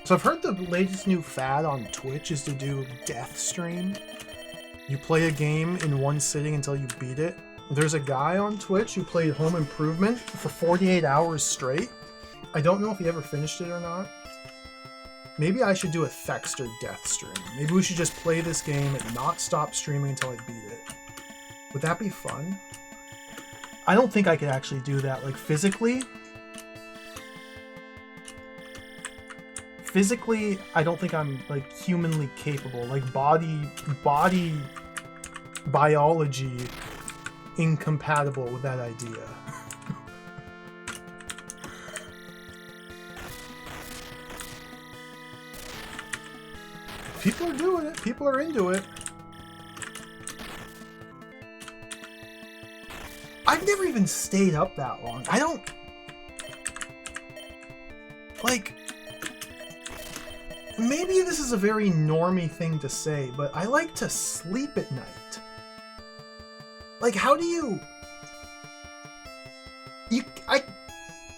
So I've heard the latest new fad on Twitch is to do death stream. You play a game in one sitting until you beat it. There's a guy on Twitch who played Home Improvement for 48 hours straight. I don't know if he ever finished it or not. Maybe I should do a Thexder death stream. Maybe we should just play this game and not stop streaming until I beat it. Would that be fun? I don't think I could actually do that, like, physically. Physically, I don't think I'm, like, humanly capable. Like, body biology incompatible with that idea. People are doing it. People are into it. I've never even stayed up that long. I don't... Like... Maybe this is a very normie thing to say, but I like to sleep at night. Like, how do you...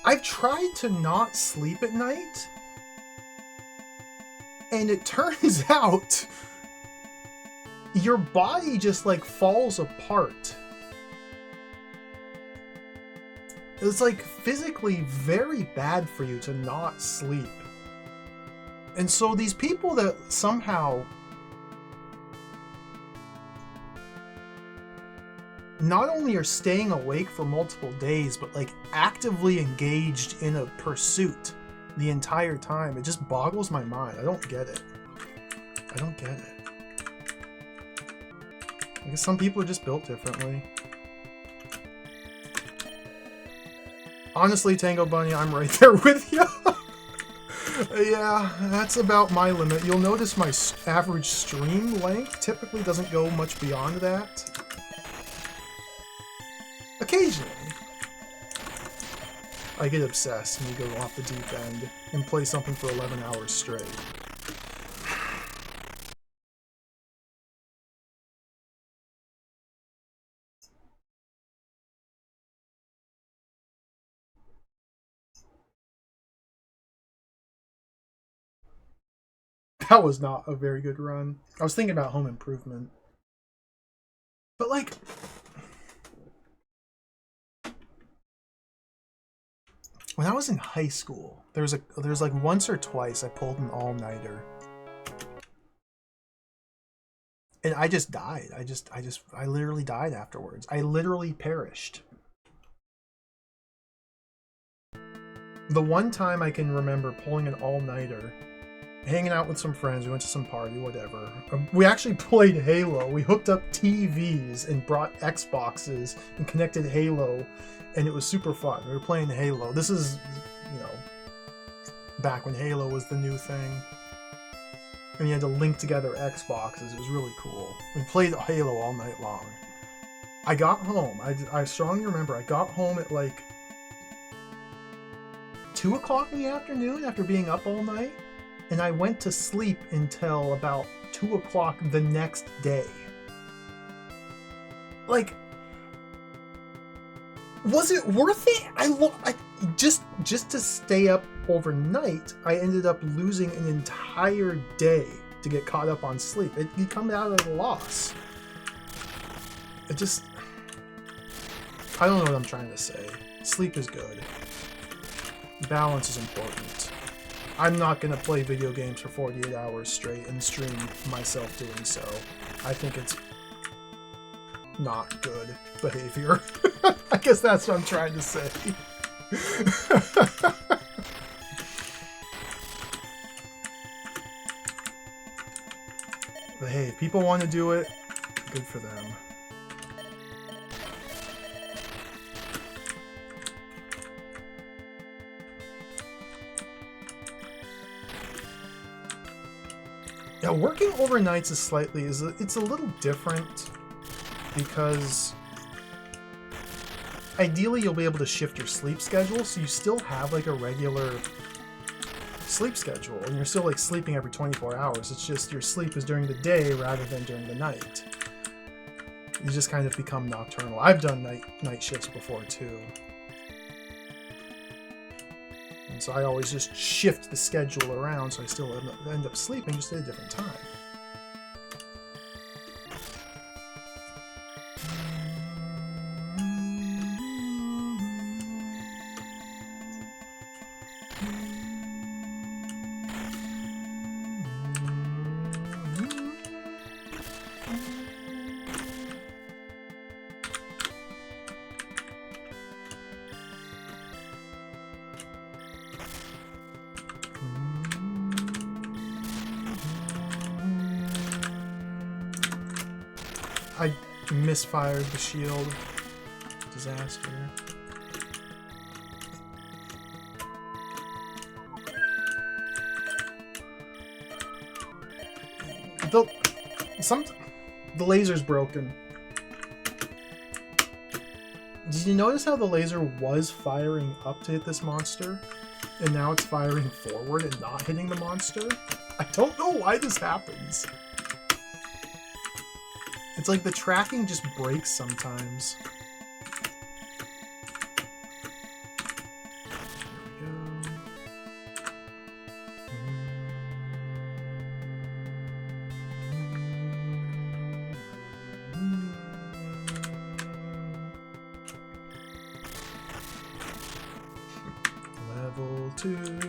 I've tried to not sleep at night, and it turns out your body just, like, falls apart. It's, like, physically very bad for you to not sleep. And so these people that somehow not only are staying awake for multiple days, but, like, actively engaged in a pursuit the entire time, it just boggles my mind. I don't get it. I don't get it. I guess some people are just built differently. Honestly, Tango Bunny, I'm right there with you. Yeah, that's about my limit. You'll notice my average stream length typically doesn't go much beyond that. Occasionally. I get obsessed and you go off the deep end and play something for 11 hours straight. That was not a very good run. I was thinking about Home Improvement. But like... when I was in high school, there's like once or twice I pulled an all-nighter. And I just died. I literally died afterwards. I literally perished. The one time I can remember pulling an all-nighter, hanging out with some friends, we went to some party, whatever. We actually played Halo. We hooked up TVs and brought Xboxes and connected Halo, and it was super fun. We were playing Halo. This is, you know, back when Halo was the new thing. And you had to link together Xboxes. It was really cool. We played Halo all night long. I got home. I strongly remember I got home at like 2 o'clock in the afternoon after being up all night. And I went to sleep until about 2 o'clock the next day. Like, was it worth it? I just to stay up overnight, I ended up losing an entire day to get caught up on sleep. You come out at a loss. It just... I don't know what I'm trying to say. Sleep is good. Balance is important. I'm not going to play video games for 48 hours straight and stream myself doing so. I think it's not good behavior. I guess that's what I'm trying to say. But hey, if people want to do it, good for them. Yeah, working overnights is it's a little different because ideally you'll be able to shift your sleep schedule, so you still have like a regular sleep schedule and you're still like sleeping every 24 hours. It's just your sleep is during the day rather than during the night. You just kind of become nocturnal. I've done night shifts before too. And so I always just shift the schedule around so I still end up sleeping just at a different time. I misfired the shield. Disaster. The laser's broken. Did you notice how the laser was firing up to hit this monster? And now it's firing forward and not hitting the monster? I don't know why this happens. It's like the tracking just breaks sometimes. Level 2.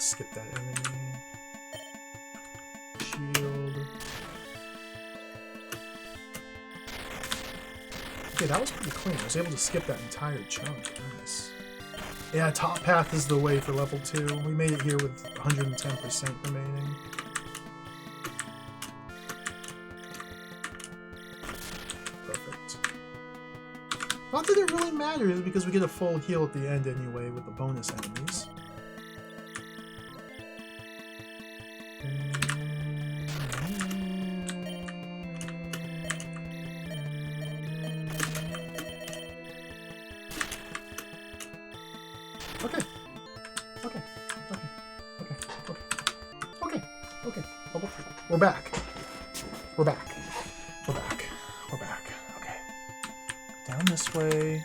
skip that enemy. Shield. Okay, that was pretty clean. I was able to skip that entire chunk. Nice. Yeah, top path is the way for level 2. We made it here with 110% remaining. Perfect. Not that it really matters because we get a full heal at the end anyway with the bonus enemies. We're back. We're back. We're back. We're back. Okay. Down this way.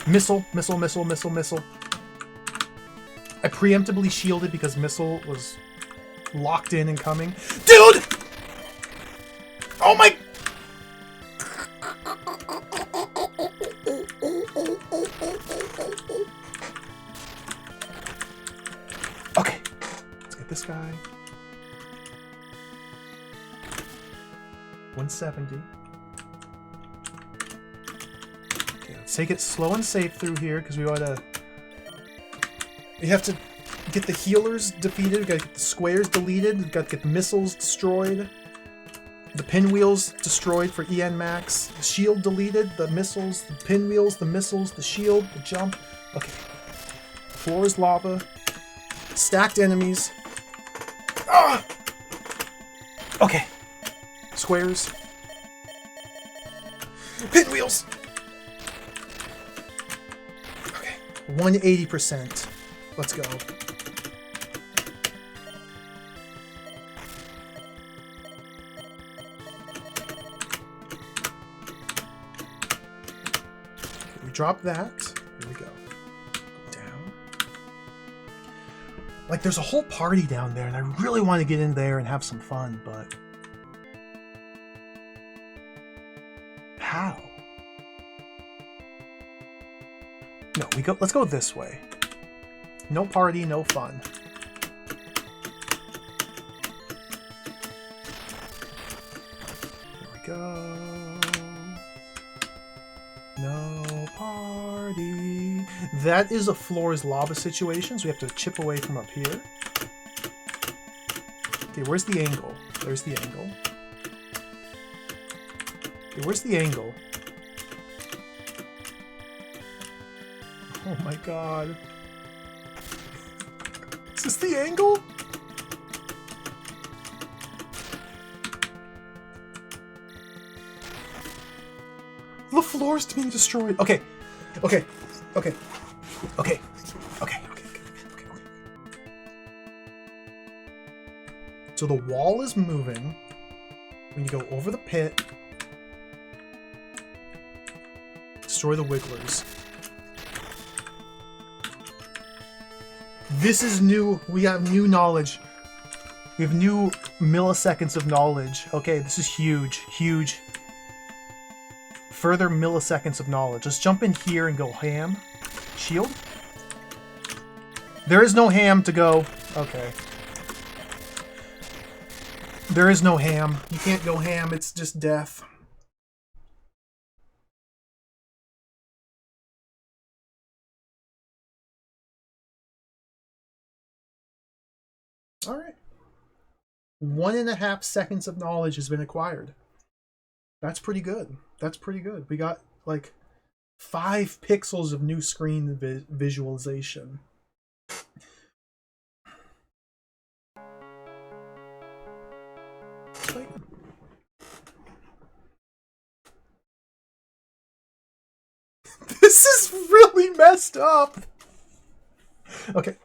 Missile, missile, missile, missile, missile. I preemptively shielded because missile was locked in and coming. Dude! Oh my... Okay. Let's get this guy. 170. Okay, let's take it slow and safe through here because we gotta. We have to get the healers defeated. We gotta get the squares deleted. We gotta get the missiles destroyed. The pinwheels destroyed for EN Max. The shield deleted. The missiles, the pinwheels, the missiles, the shield, the jump. Okay. Floor is lava. Stacked enemies. Ah! Okay. Squares. Pinwheels! Okay. 180%. Let's go. Okay, we drop that. Here we go. Go down. Like, there's a whole party down there, and I really want to get in there and have some fun, but... How? No, let's go this way. No party, no fun. Here we go. No party. That is a floor is lava situation, so we have to chip away from up here. Okay, where's the angle? There's the angle. Okay, where's the angle? Oh my god. Is this the angle? The floor's being destroyed. Okay. Okay. Okay. Okay. Okay. Okay. Okay. So the wall is moving when you go over the pit. Destroy the wigglers. This is new. We have new knowledge. We have new milliseconds of knowledge. Okay, this is huge. Huge. Further milliseconds of knowledge. Let's jump in here and go ham. Shield? There is no ham to go. Okay. There is no ham. You can't go ham. It's just death. All right. 1.5 seconds of knowledge has been acquired. That's pretty good. That's pretty good. We got like 5 pixels of new screen visualization. This is really messed up. Okay.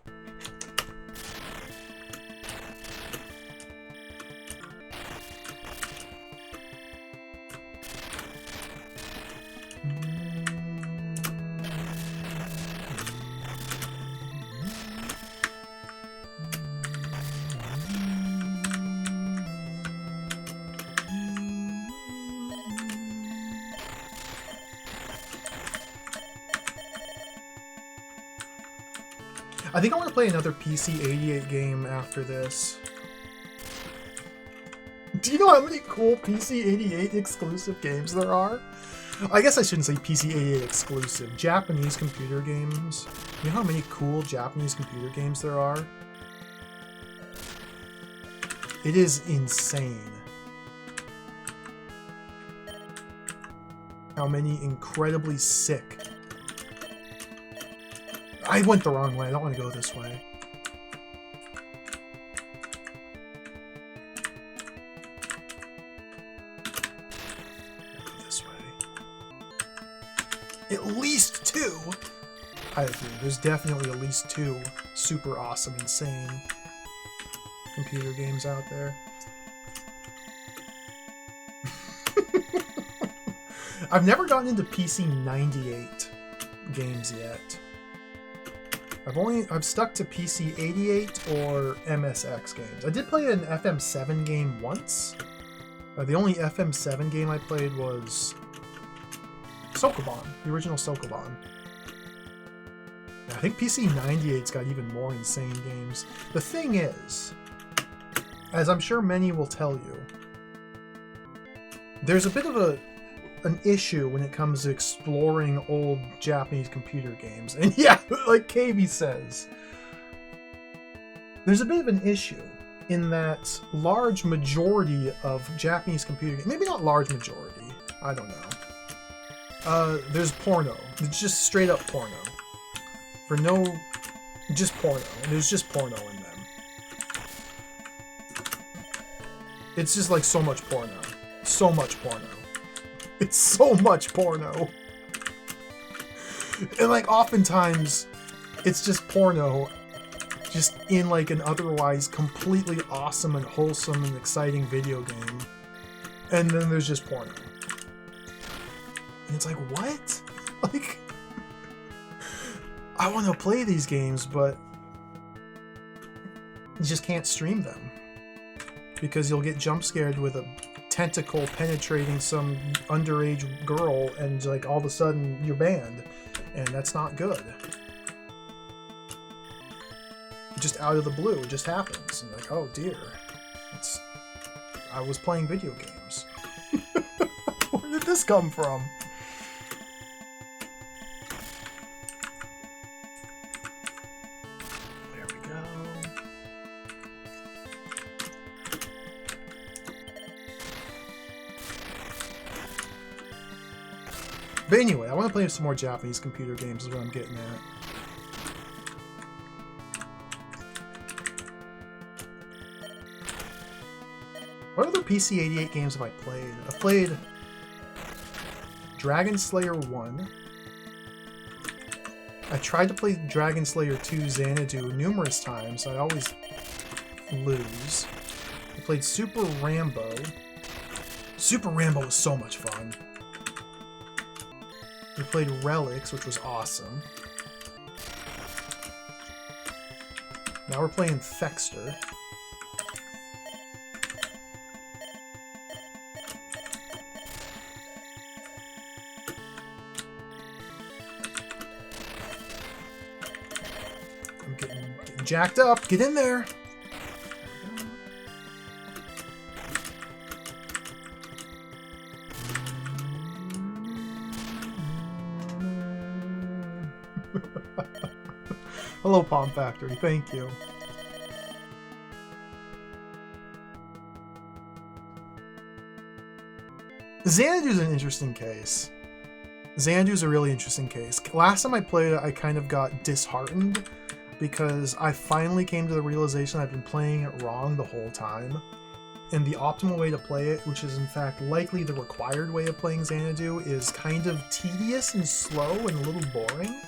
I think I want to play another PC 88 game after this. Do you know how many cool PC 88 exclusive games there are? I guess I shouldn't say PC 88 exclusive. Japanese computer games. You know how many cool Japanese computer games there are? It is insane. How many incredibly sick. I went the wrong way. I don't want to go this way. Go this way. At least two! I agree. There's definitely at least two super awesome, insane computer games out there. I've never gotten into PC 98 games yet. I've stuck to PC 88 or MSX games. I did play an FM7 game once. The only FM7 game I played was Sokoban, the original Sokoban. I think PC 98's got even more insane games. The thing is, as I'm sure many will tell you, there's a bit of an issue when it comes to exploring old Japanese computer games. And yeah, like KB says, there's a bit of an issue in that large majority of Japanese computer games, maybe not large majority, I don't know. There's porno. It's just straight up porno. Just porno. There's just porno in them. It's just like so much porno. So much porno. It's so much porno. And like oftentimes it's just porno just in like an otherwise completely awesome and wholesome and exciting video game. And then there's just porno. And it's like, what? Like, I want to play these games, but you just can't stream them. Because you'll get jump scared with a tentacle penetrating some underage girl and like all of a sudden you're banned. And that's not good. Just out of the blue, it just happens. And like, oh dear. I was playing video games. Where did this come from? There we go. But anyway, I want to play some more Japanese computer games is what I'm getting at. What other PC 88 games have I played? I've played Dragon Slayer 1. I tried to play Dragon Slayer 2 Xanadu numerous times. I always lose. I played Super Rambo. Super Rambo was so much fun. We played Relics, which was awesome. Now we're playing Thexder. I'm getting jacked up. Get in there! Hello, Palm Factory. Thank you. Xanadu's an interesting case. Xanadu's a really interesting case. Last time I played it, I kind of got disheartened because I finally came to the realization I've been playing it wrong the whole time. And the optimal way to play it, which is in fact likely the required way of playing Xanadu, is kind of tedious and slow and a little boring.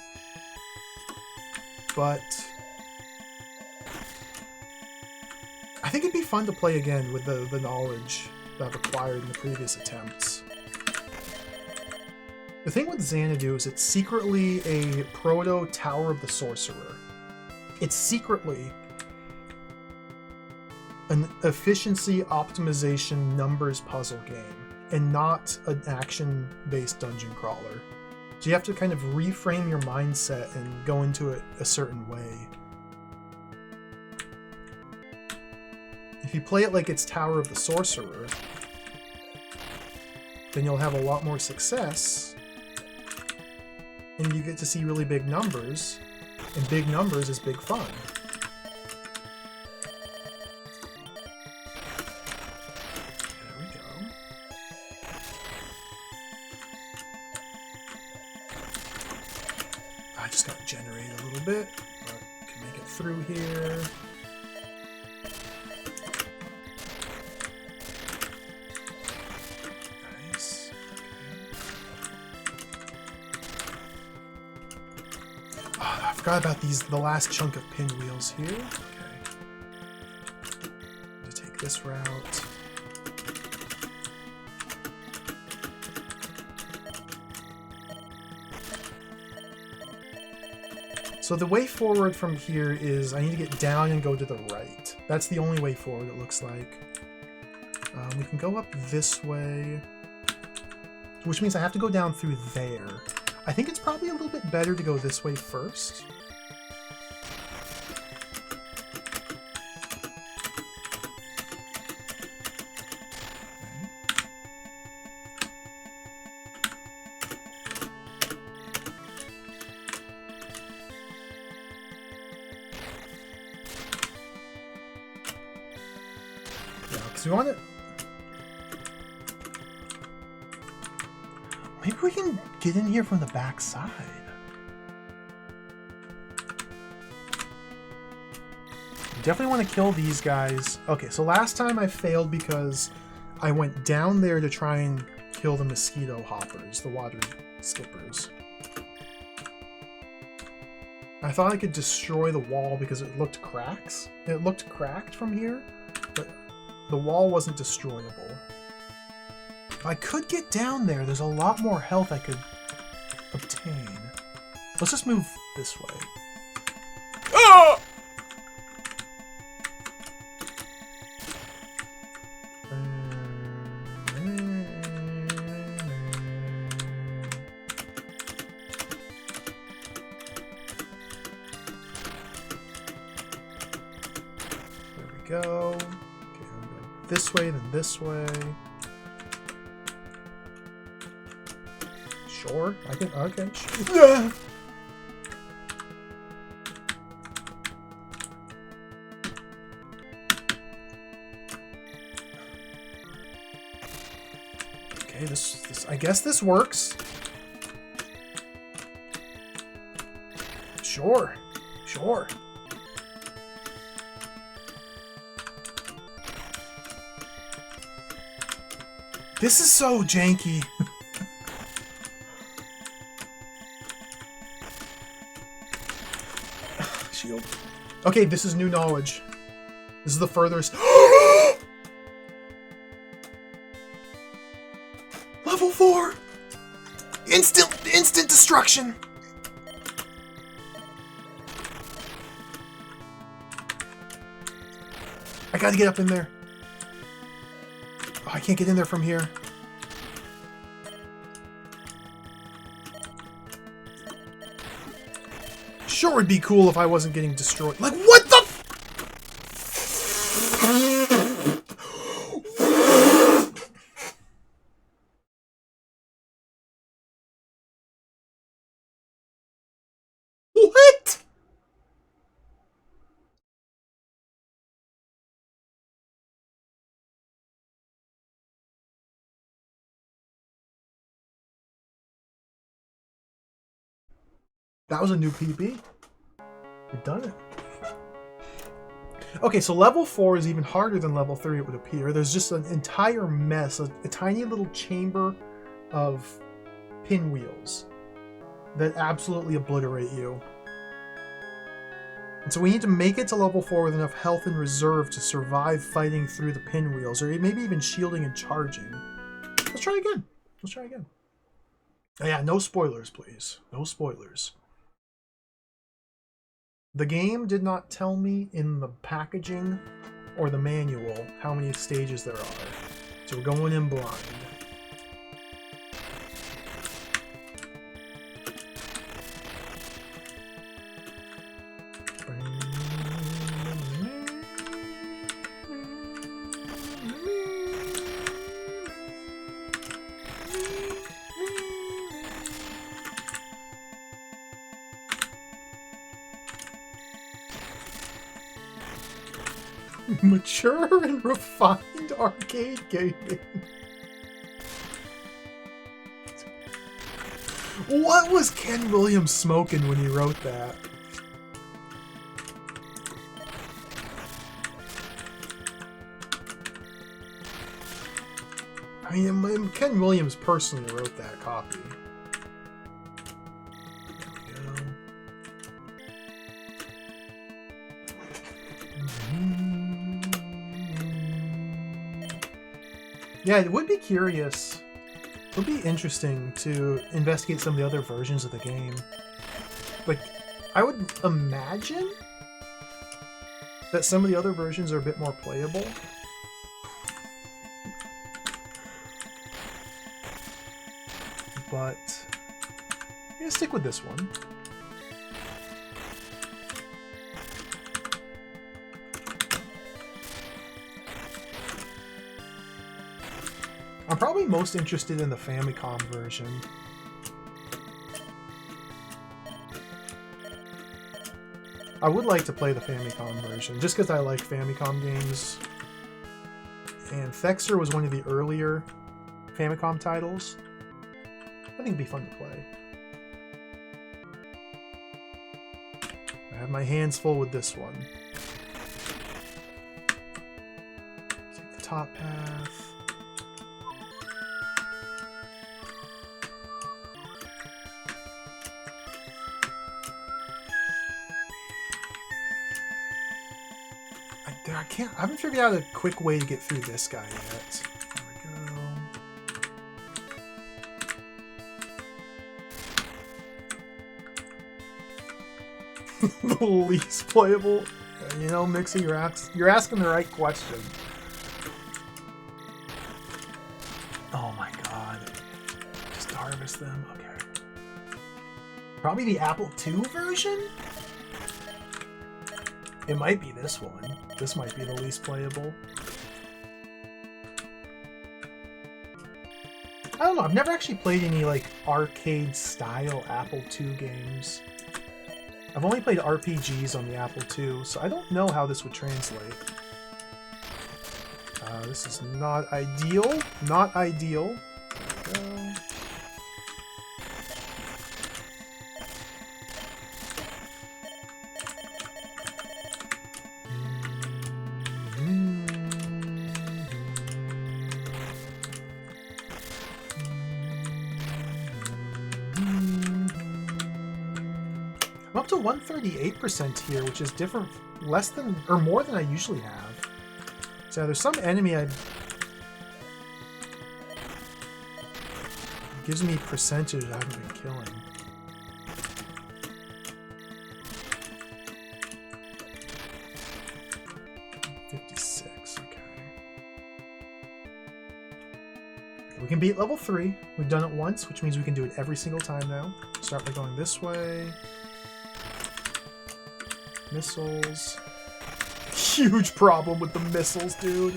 But I think it'd be fun to play again with the knowledge that I've acquired in the previous attempts. The thing with Xanadu is it's secretly a proto Tower of the Sorcerer. It's secretly an efficiency optimization numbers puzzle game and not an action-based dungeon crawler. So you have to kind of reframe your mindset and go into it a certain way If you play it like it's Tower of the Sorcerer, then you'll have a lot more success, and you get to see really big numbers, and big numbers is big fun. There we go. I just got to generate a little bit, but can make it through here. I forgot about the last chunk of pinwheels here. Okay. I'm gonna take this route. So the way forward from here is I need to get down and go to the right. That's the only way forward, it looks like. We can go up this way, which means I have to go down through there. I think it's probably a little bit better to go this way first. Yeah, because we want it. Maybe we can get in here from the back side. Definitely want to kill these guys. Okay, so last time I failed because I went down there to try and kill the mosquito hoppers, the water skippers. I thought I could destroy the wall because it looked cracks. It looked cracked from here, but the wall wasn't destroyable. If I could get down there, there's a lot more health I could obtain. Let's just move this way. Oh! There we go. Okay, I'm going this way, then this way. Sure, I can. Okay. Sure. Okay, this. I guess this works. Sure, sure. This is so janky. Shield. Okay, this is new knowledge. This is the furthest. Level 4! Instant destruction! I gotta get up in there. Oh, I can't get in there from here. Sure would be cool if I wasn't getting destroyed. Like, what the f- What? That was a new PB. We've done it. Okay, so level 4 is even harder than level 3, it would appear. There's just an entire mess, a tiny little chamber of pinwheels that absolutely obliterate you. And so we need to make it to level 4 with enough health and reserve to survive fighting through the pinwheels, or maybe even shielding and charging. Let's try again. Let's try again. Oh, yeah, no spoilers, please. No spoilers. The game did not tell me in the packaging or the manual how many stages there are. So we're going in blind. Mature and refined arcade gaming. What was Ken Williams smoking when he wrote that? I mean, Ken Williams personally wrote that copy. There we go. Yeah, it would be curious. It would be interesting to investigate some of the other versions of the game. Like, I would imagine that some of the other versions are a bit more playable. But I'm gonna stick with this one. I'm probably most interested in the Famicom version. I would like to play the Famicom version, just because I like Famicom games. And Thexder was one of the earlier Famicom titles. I think it'd be fun to play. I have my hands full with this one. Take the top path. I haven't figured out a quick way to get through this guy yet. There we go. The least playable? You know, Mixie, you're asking the right question. Oh my god. Just harvest them? Okay. Probably the Apple II version? It might be this one. This might be the least playable. I don't know, I've never actually played any, like, arcade-style Apple II games. I've only played RPGs on the Apple II, so I don't know how this would translate. This is not ideal. Not ideal. I'm up to 138% here, which is different, less than, or more than I usually have. So there's some enemy it gives me percentage I haven't been killing. We can beat level 3. We've done it once, which means we can do it every single time now. Start by going this way. Missiles. Huge problem with the missiles, dude.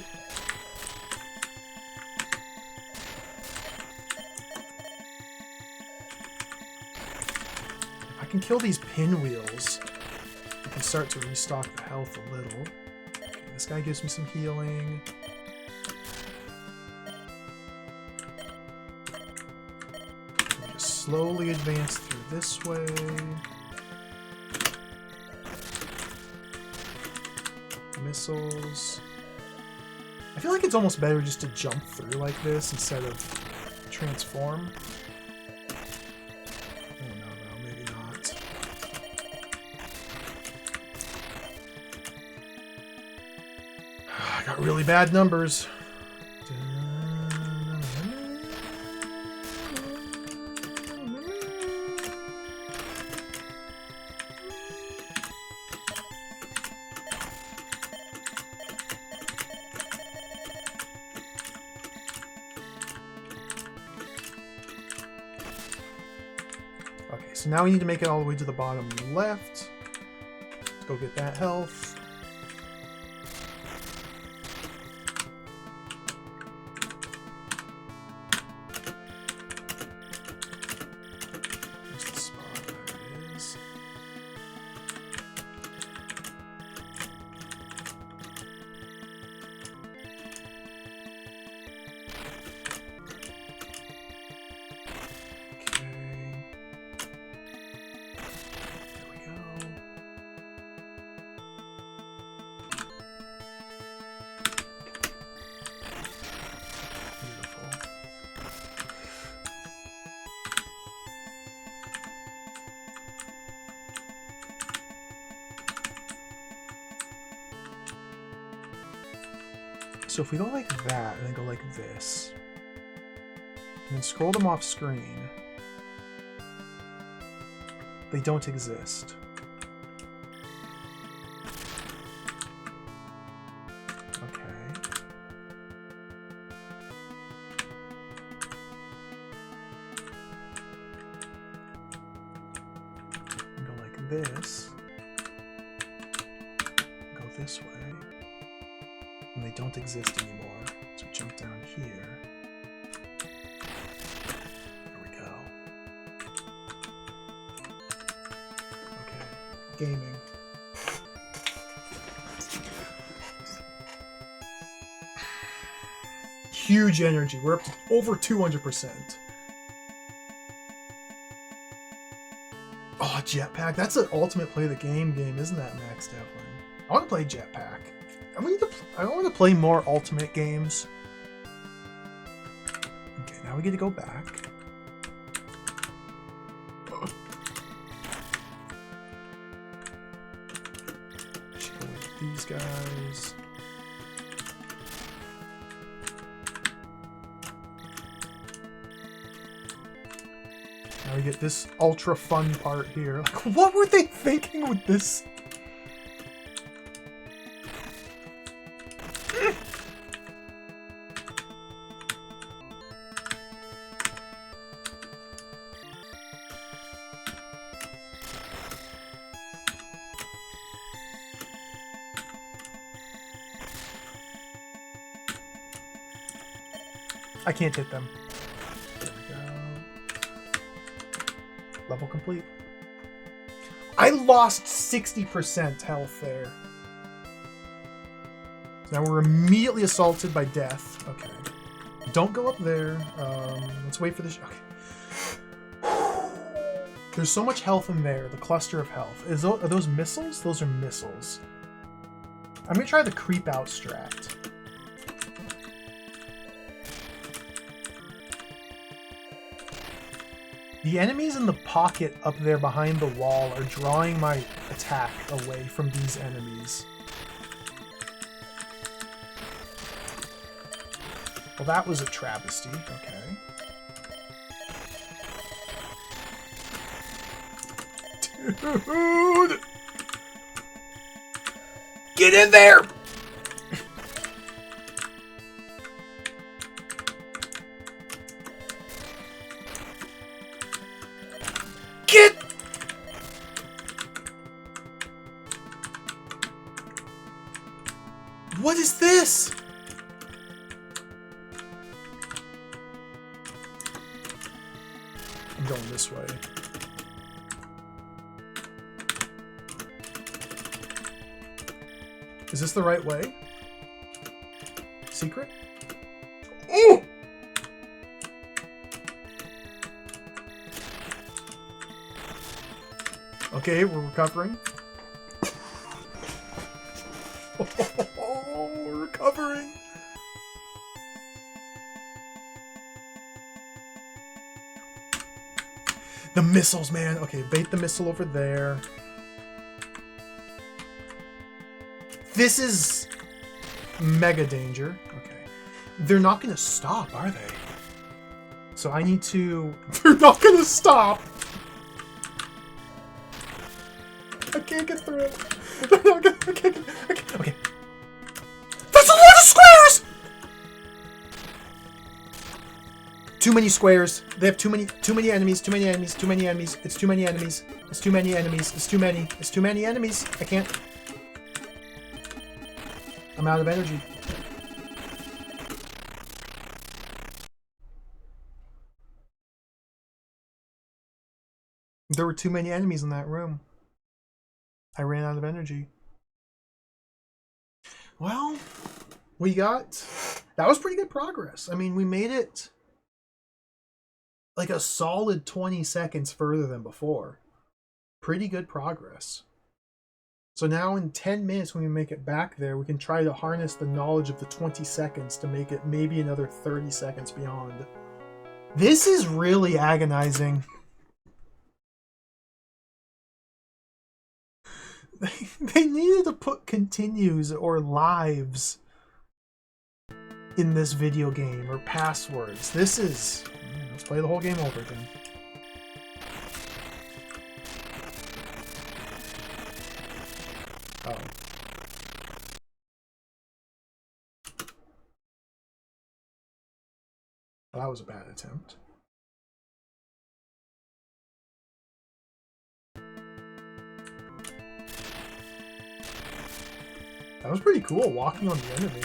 If I can kill these pinwheels, I can start to restock the health a little. Okay, this guy gives me some healing. Slowly advance through this way. Missiles. I feel like it's almost better just to jump through like this instead of transform. Oh no, maybe not. I got really bad numbers. So now we need to make it all the way to the bottom left. Let's go get that health. There's the spot. There it is. So if we go like that, and then go like this, and then scroll them off screen, they don't exist. Okay. And go like this. Go this way. And they don't exist anymore. So jump down here. There we go. Okay. Gaming. Huge energy. We're up to over 200%. Oh, Jetpack. That's an ultimate play the game, isn't that, Max Devlin? I want to play Jetpack. I want to play more Ultimate games. Okay, now we get to go back. Chill with these guys. Now we get this ultra fun part here. Like, what were they thinking with this? I can't hit them. There we go. Level complete. I lost 60% health there. So now we're immediately assaulted by death. Okay. Don't go up there. Let's wait for this. Okay. There's so much health in there. The cluster of health. Are those missiles? Those are missiles. I'm going to try the creep out strat. The enemies in the pocket up there behind the wall are drawing my attack away from these enemies. Well, that was a travesty. Okay. Dude! Get in there! Get! What is this? I'm going this way. Is this the right way? Secret? Ooh! Okay, we're recovering. Oh, we're recovering. The missiles, man. Okay, bait the missile over there. This is mega danger. Okay. They're not going to stop, are they? So I need to... They're not going to stop! I can't get through it. Okay. That's a lot of squares! Too many squares. They have too many enemies. It's too many enemies. It's too many enemies. I can't. I'm out of energy. There were too many enemies in that room. I ran out of energy. Well, that was pretty good progress. I mean, we made it like a solid 20 seconds further than before. Pretty good progress. So now in 10 minutes when we make it back there, we can try to harness the knowledge of the 20 seconds to make it maybe another 30 seconds beyond. This is really agonizing. They needed to put continues or lives. in this video game or passwords. This is... Let's play the whole game over again. Oh. Well, that was a bad attempt. That was pretty cool, walking on the enemy.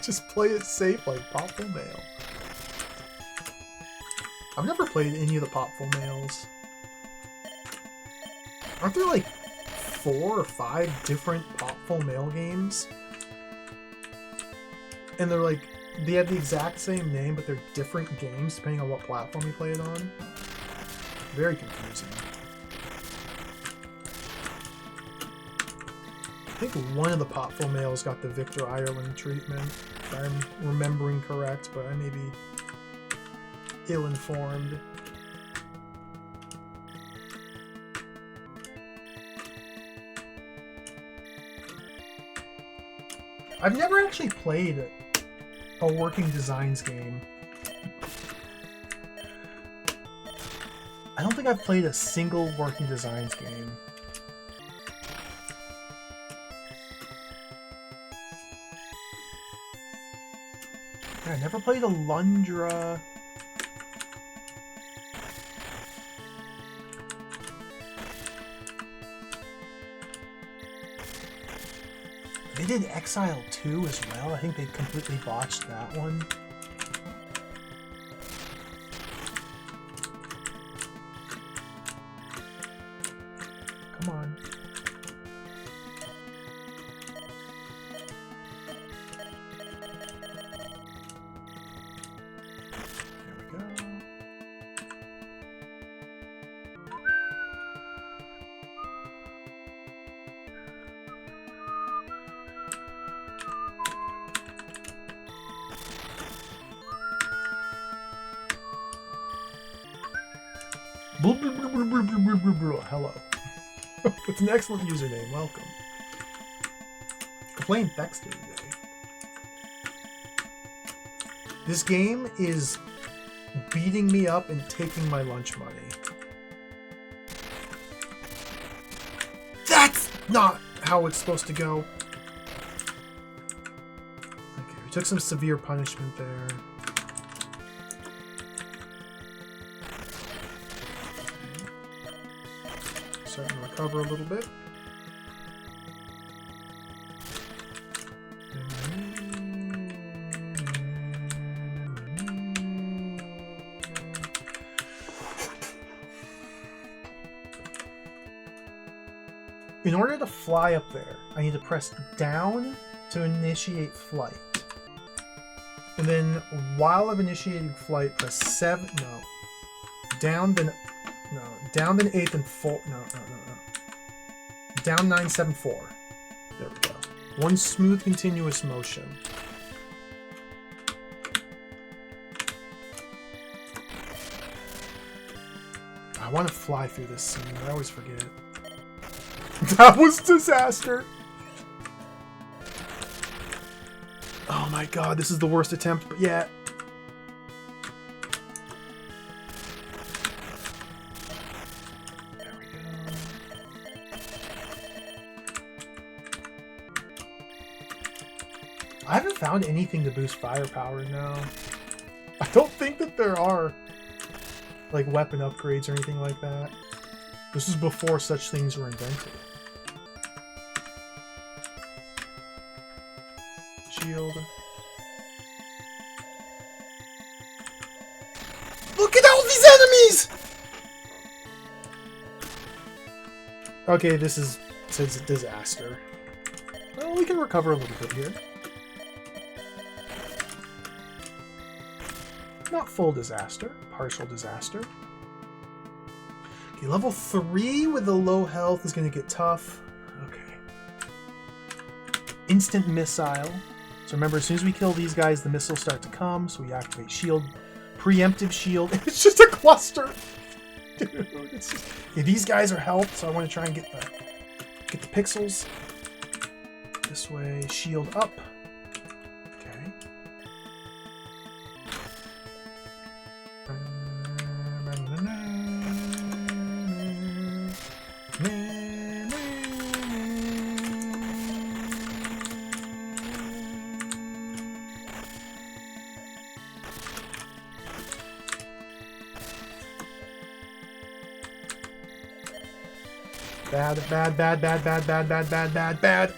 Just play it safe like Popful Mail. I've never played any of the Popful Mails. Aren't there like 4 or 5 different Popful Mail games? And they're like, they have the exact same name, but they're different games depending on what platform you play it on. Very confusing. I think one of the Popful Mails got the Victor Ireland treatment, if I'm remembering correct, but I may be ill-informed. I've never actually played a Working Designs game. I don't think I've played a single Working Designs game. I never played a Lundra. They did Exile 2 as well. I think they completely botched that one. Come on. There we go. Hello. It's an excellent username. Welcome. I'm playing Thexder today. This game is beating me up and taking my lunch money. That's not how it's supposed to go. Okay, we took some severe punishment there. Starting to recover a little bit. In order to fly up there, I need to press down to initiate flight. And then while I'm initiating flight, press 7, no. Down, then, no. Down, then 8, then 4, no. Down 9, 7, 4. There we go. One smooth, continuous motion. I want to fly through this scene, but I always forget. That was disaster! Oh my god, this is the worst attempt, but yeah. There we go. I haven't found anything to boost firepower now. I don't think that there are like weapon upgrades or anything like that. This is before such things were invented. Shield. Look at all these enemies! Okay, this is a disaster. Well, we can recover a little bit here. Not full disaster, partial disaster. Okay, level 3 with the low health is going to get tough. Okay. Instant missile. So remember, as soon as we kill these guys, the missiles start to come, so we activate shield preemptive shield. It's just a cluster. Dude, it's just... Okay, these guys are health, so I want to try and get the pixels. This way, shield up. Okay. Bad, bad, bad, bad, bad, bad, bad, bad, bad, bad.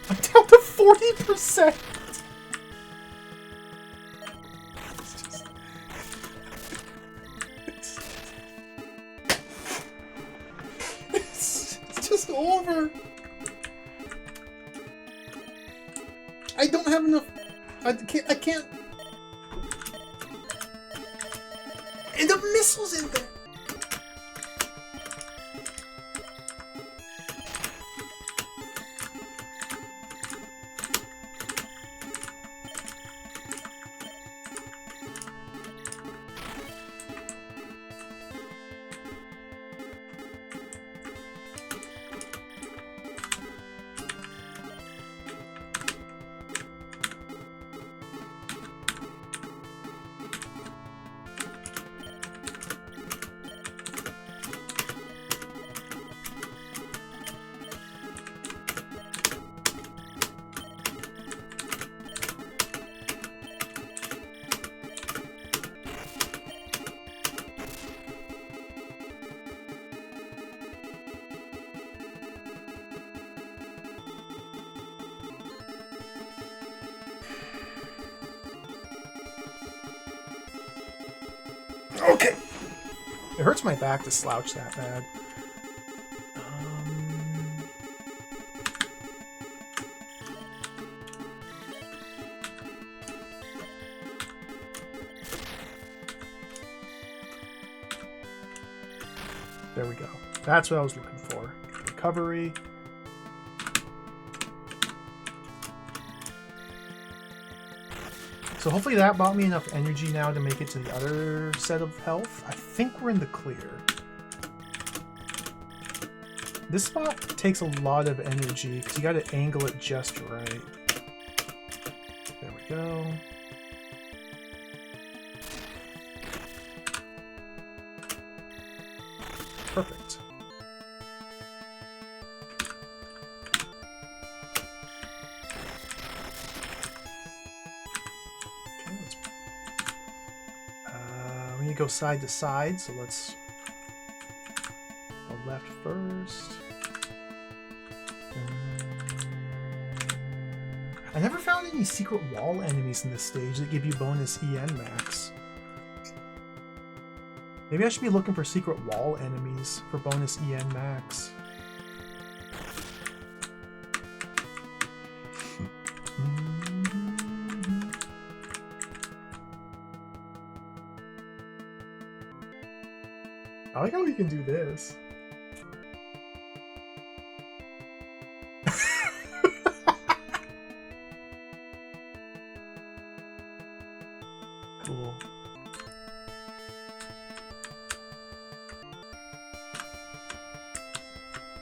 I'm down to 40%. It's just over. I don't have enough. I can't. And the missile's in there. Okay. It hurts my back to slouch that bad. There we go. That's what I was looking for. Recovery. So hopefully that bought me enough energy now to make it to the other set of health. I think we're in the clear. This spot takes a lot of energy because you got to angle it just right. There we go. Perfect. We need to go side to side, so let's go left first. I never found any secret wall enemies in this stage that give you bonus EN max. Maybe I should be looking for secret wall enemies for bonus EN max. I like how we can do this. Cool.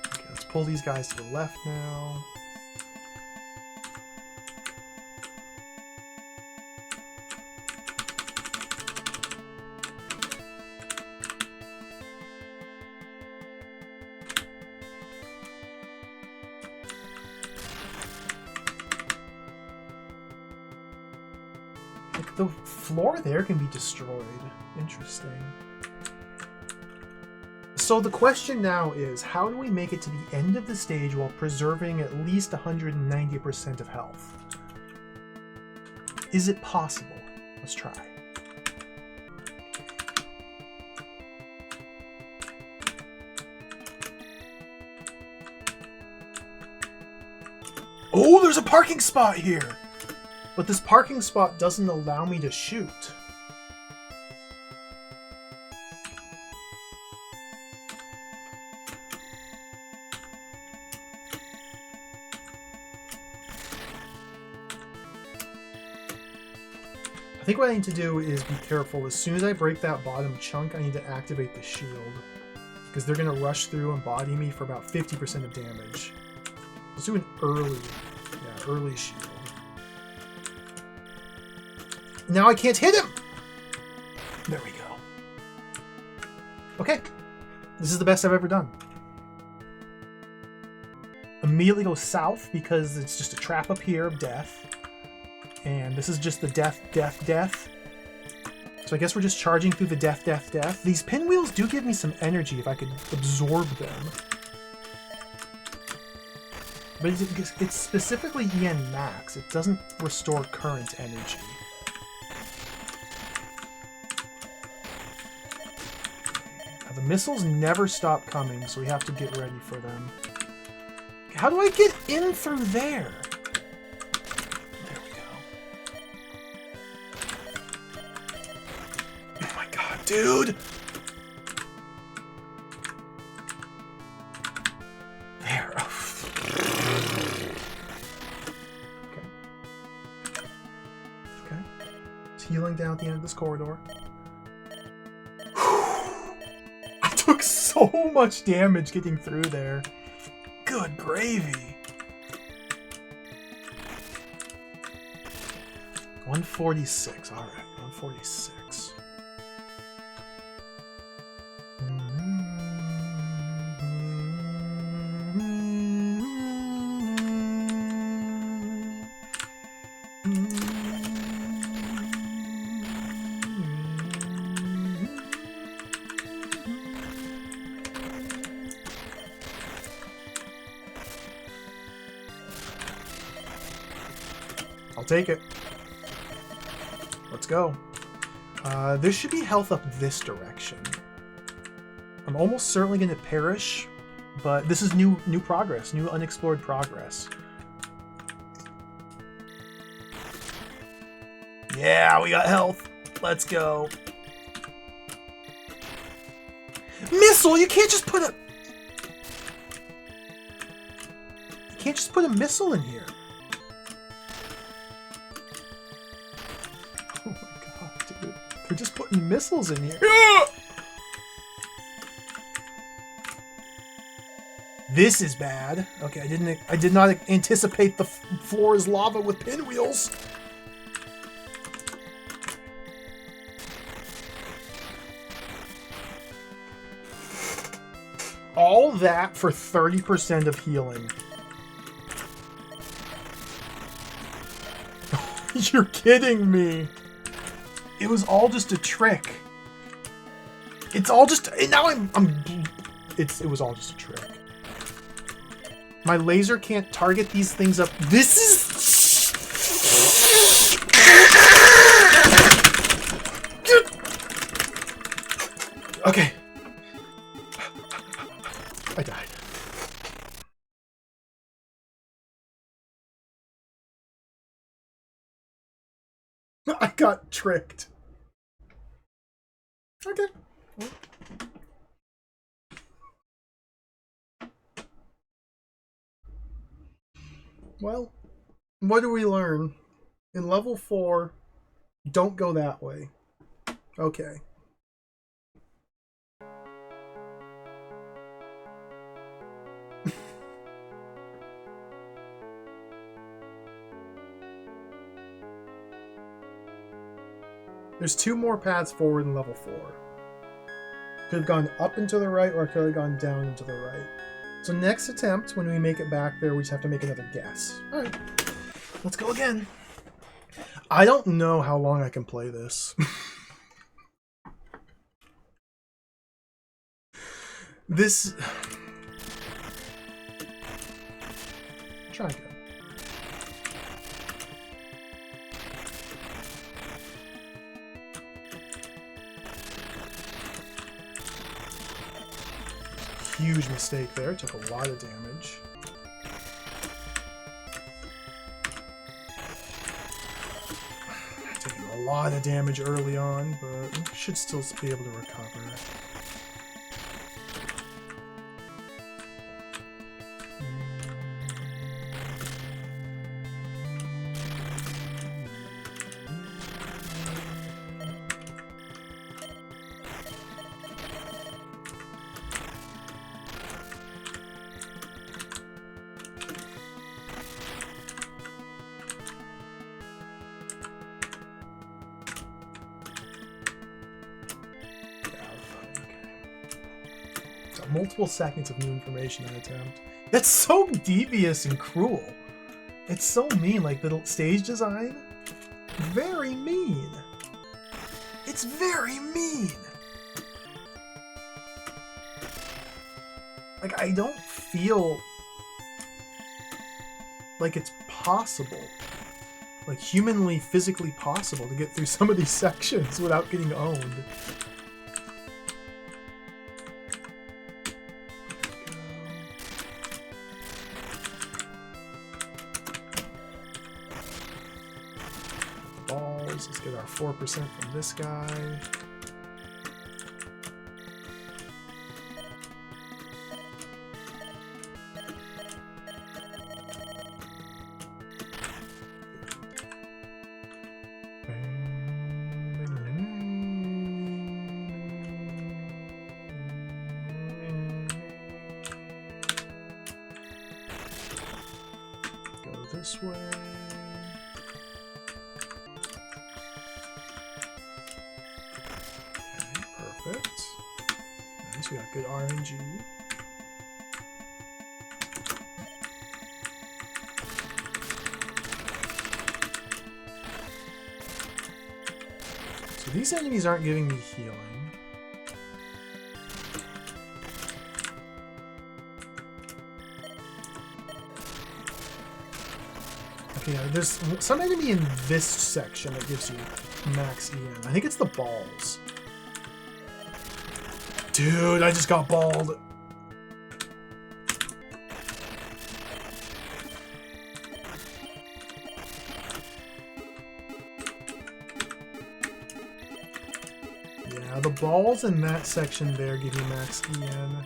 Okay, let's pull these guys to the left now. The floor there can be destroyed. Interesting. So the question now is, how do we make it to the end of the stage while preserving at least 190% of health? Is it possible? Let's try. Oh, there's a parking spot here! But this parking spot doesn't allow me to shoot. I think what I need to do is be careful. As soon as I break that bottom chunk, I need to activate the shield. Because they're going to rush through and body me for about 50% of damage. Let's do an early shield. Now I can't hit him! There we go. Okay. This is the best I've ever done. Immediately go south because it's just a trap up here of death. And this is just the death, death, death. So I guess we're just charging through the death, death, death. These pinwheels do give me some energy if I could absorb them. But it's specifically EN max. It doesn't restore current energy. Now, the missiles never stop coming, so we have to get ready for them. How do I get in through there? There we go. Oh my god, dude! There. Okay. Okay. It's healing down at the end of this corridor. I took so much damage getting through there. Good gravy. 146. All right, 146. I'll take it. Let's go. There should be health up this direction. I'm almost certainly going to perish, but this is new progress, new unexplored progress. Yeah, we got health. Let's go. Missile! You can't just put a... You can't just put a missile in here. Oh my god, dude. They're just putting missiles in here. This is bad. Okay, I did not anticipate the floor is lava with pinwheels. All that for 30% of healing. You're kidding me. It was all just a trick. It's all just... Now it was all just a trick. My laser can't target these things up. This is... Okay. I died. I got tricked. Okay. Well, what do we learn? In level 4, don't go that way. Okay. There's 2 more paths forward in level 4. Could have gone up and to the right, or could have gone down and to the right. So next attempt, when we make it back there, we just have to make another guess. Alright, let's go again. I don't know how long I can play this. This... Try again. Huge mistake there. Took a lot of damage. Taking a lot of damage early on, but we should still be able to recover. multiple seconds of new information I attempt. That's so devious and cruel. It's so mean, like the stage design. Very mean. It's very mean. Like, I don't feel like it's possible, like humanly, physically possible to get through some of these sections without getting owned. Balls, let's get our 4% from this guy. This way. Okay, perfect. Nice, we got good RNG. So these enemies aren't giving me healing. Okay, there's some enemy in this section that gives you max EM. I think it's the balls. Dude, I just got balled. Yeah, the balls in that section there give you max EM.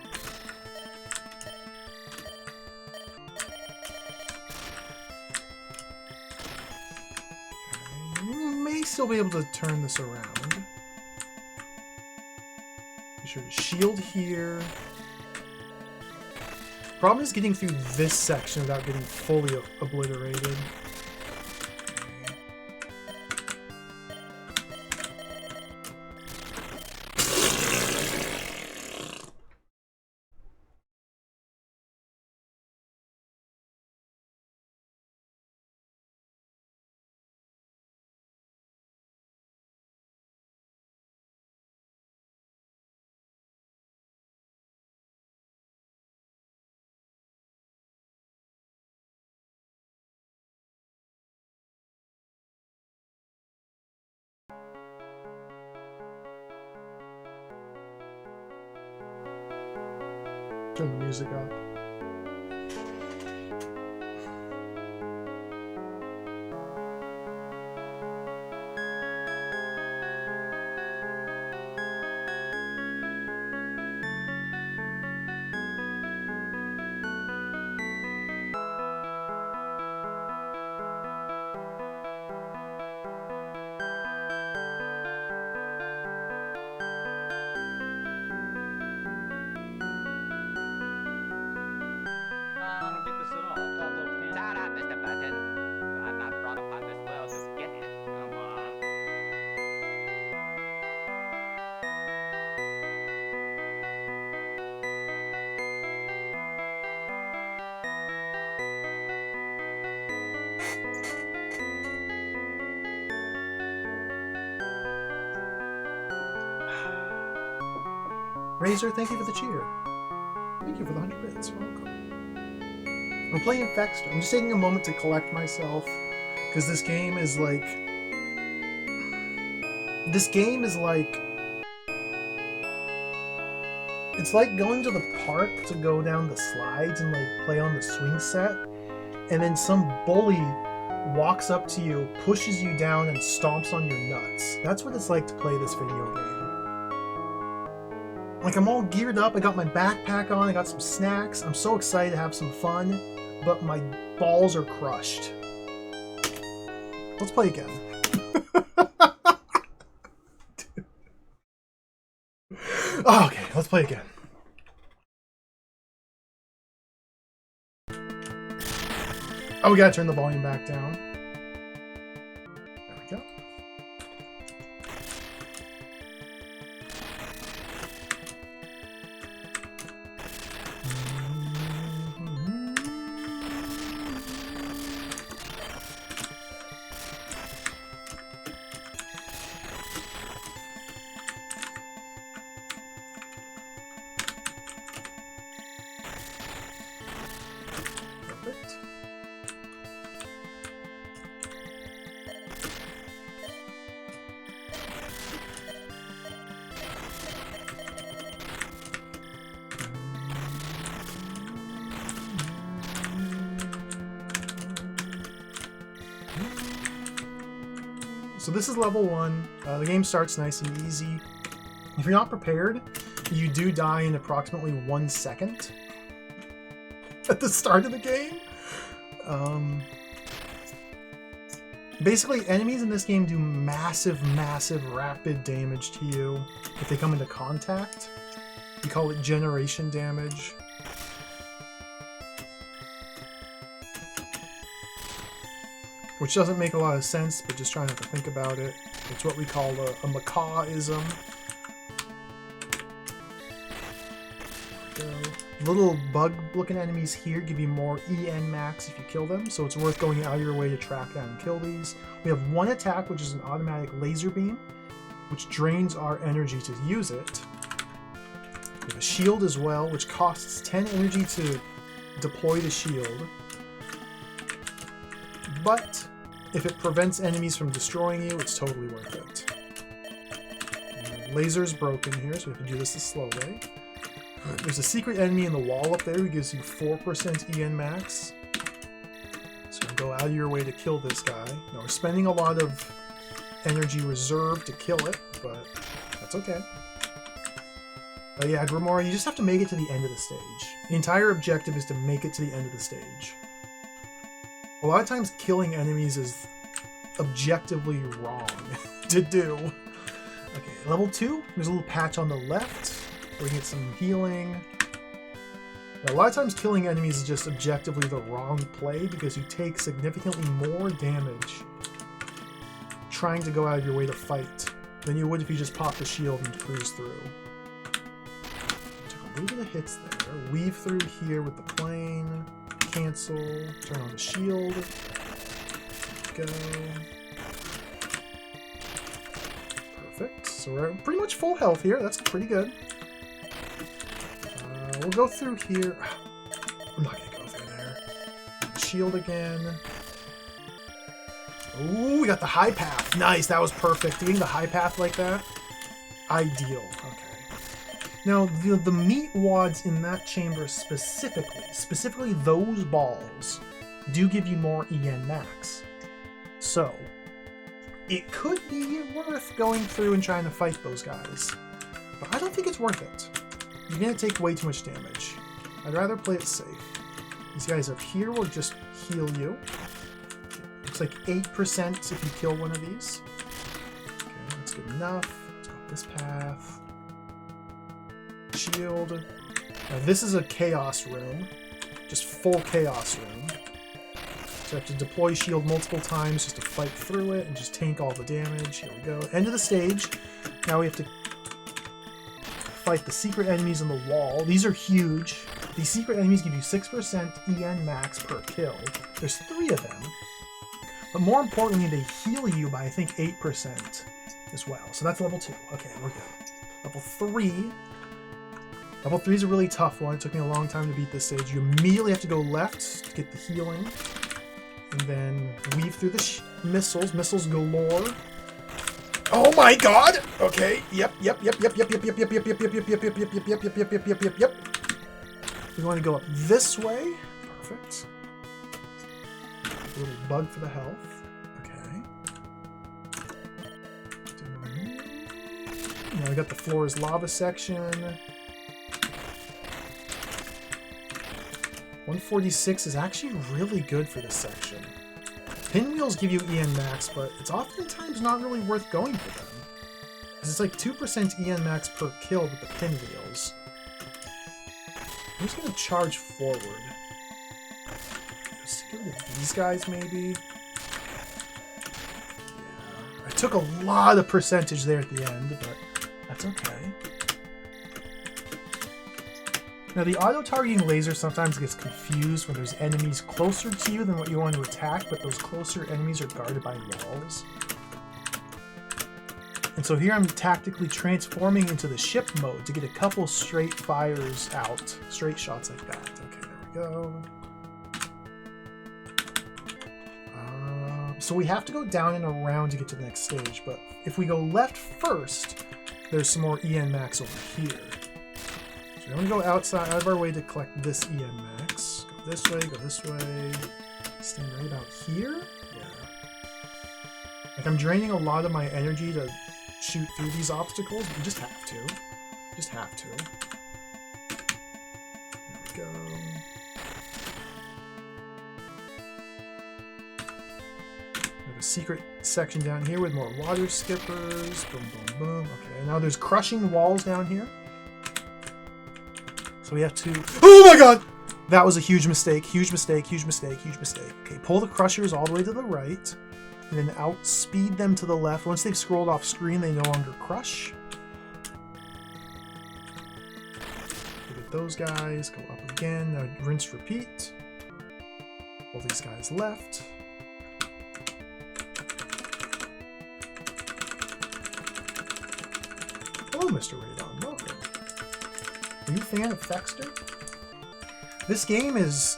Still be able to turn this around. Be sure to shield here. Problem is getting through this section without getting fully obliterated. Turn the music up. Razor, thank you for the cheer. Thank you for the 100 bits. Welcome. I'm playing Thexder. I'm just taking a moment to collect myself, because this game is like... It's like going to the park to go down the slides and like play on the swing set, and then some bully walks up to you, pushes you down, and stomps on your nuts. That's what it's like to play this video game. Like, I'm all geared up, I got my backpack on, I got some snacks, I'm so excited to have some fun, but my balls are crushed. Let's play again. Oh, okay, let's play again. Oh, we gotta turn the volume back down. There we go. So this is level 1. The game starts nice and easy. If you're not prepared, you do die in approximately 1 second at the start of the game. Basically, enemies in this game do massive, rapid damage to you if they come into contact. We call it generation damage. Which doesn't make a lot of sense, but just try not to think about it. It's what we call a macaw-ism. Little bug-looking enemies here give you more EN max if you kill them, so it's worth going out of your way to track down and kill these. We have one attack, which is an automatic laser beam, which drains our energy to use it. We have a shield as well, which costs 10 energy to deploy the shield. But if it prevents enemies from destroying you, it's totally worth it. Laser's broken here, so we have to do this the slow way. There's a secret enemy in the wall up there who gives you 4% EN max. So go out of your way to kill this guy. Now we're spending a lot of energy reserved to kill it, but that's okay. Yeah, Grimoire, you just have to make it to the end of the stage. The entire objective is to make it to the end of the stage. A lot of times killing enemies is objectively wrong to do. Okay, level 2, there's a little patch on the left where we get some healing. Now, a lot of times killing enemies is just objectively the wrong play because you take significantly more damage trying to go out of your way to fight than you would if you just pop the shield and cruise through. Took a little bit of hits there. Weave through here with the plane. Cancel. Turn on the shield. Go. Perfect. So we're pretty much full health here. That's pretty good. We'll go through here. I'm not going to go through there. Shield again. Ooh, we got the high path. Nice. That was perfect. Getting the high path like that. Ideal. Okay. Now, the meat wads in that chamber specifically those balls, do give you more EN max. So, it could be worth going through and trying to fight those guys. But I don't think it's worth it. You're going to take way too much damage. I'd rather play it safe. These guys up here will just heal you. Looks like 8% if you kill one of these. Okay, that's good enough. Let's go up this path. Shield. Now this is a chaos room. Just full chaos room. So I have to deploy shield multiple times just to fight through it and just tank all the damage. Here we go. End of the stage. Now we have to fight the secret enemies on the wall. These are huge. These secret enemies give you 6% EN max per kill. There's 3 of them. But more importantly, they heal you by, I think, 8% as well. So that's level 2. Okay, we're good. Level 3. Level 3 is a really tough one. It took me a long time to beat this stage. You immediately have to go left to get the healing. And then weave through the missiles. Missiles galore. Oh my god! Okay, yep. We want to go up this way. Perfect. A little bug for the health. Okay. Now we got the floor is lava section. 146 is actually really good for this section. Pinwheels give you EN max, but it's oftentimes not really worth going for them. Because it's like 2% EN max per kill with the pinwheels. I'm just going to charge forward. Just get rid of these guys, maybe. Yeah, I took a lot of percentage there at the end, but that's okay. Now, the auto-targeting laser sometimes gets confused when there's enemies closer to you than what you want to attack, but those closer enemies are guarded by walls. And so here I'm tactically transforming into the ship mode to get a couple straight fires out. Straight shots like that. Okay, there we go. So we have to go down and around to get to the next stage, but if we go left first, there's some more EN max over here. So I'm going to go out of our way to collect this EN max. Go this way, stand right about here. Yeah. I I'm draining a lot of my energy to shoot through these obstacles, but you just have to. Just have to. There we go. We have a secret section down here with more water skippers. Boom, boom, boom. Okay, now there's crushing walls down here. So we have to... Oh my god! That was a huge mistake. Huge mistake, huge mistake, huge mistake. Okay, pull the crushers all the way to the right. And then outspeed them to the left. Once they've scrolled off screen, they no longer crush. Look at those guys. Go up again. Now rinse, repeat. Pull these guys left. Hello, Mr. Radon. Welcome. Are you a fan of Thexder? This game is...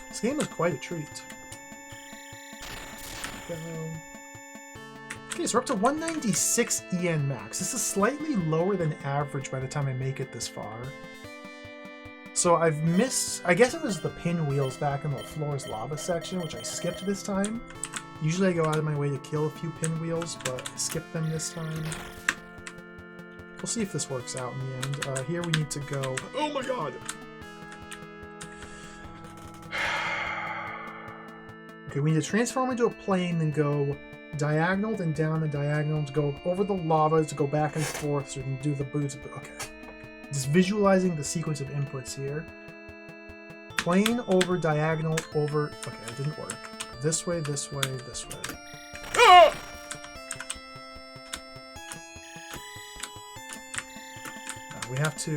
This game is quite a treat. Okay, so we're up to 196 EN max. This is slightly lower than average by the time I make it this far. So I've missed... I guess it was the pinwheels back in the floor's lava section, which I skipped this time. Usually I go out of my way to kill a few pinwheels, but I skipped them this time. We'll see if this works out in the end. Here we need to go... Oh my god! Okay, we need to transform into a plane, then go diagonal, then down the diagonal, to go over the lava, to go back and forth, so we can do the boots. Okay. Just visualizing the sequence of inputs here. Plane, over, diagonal, over... Okay, it didn't work. This way, this way, this way. Ah! We have to...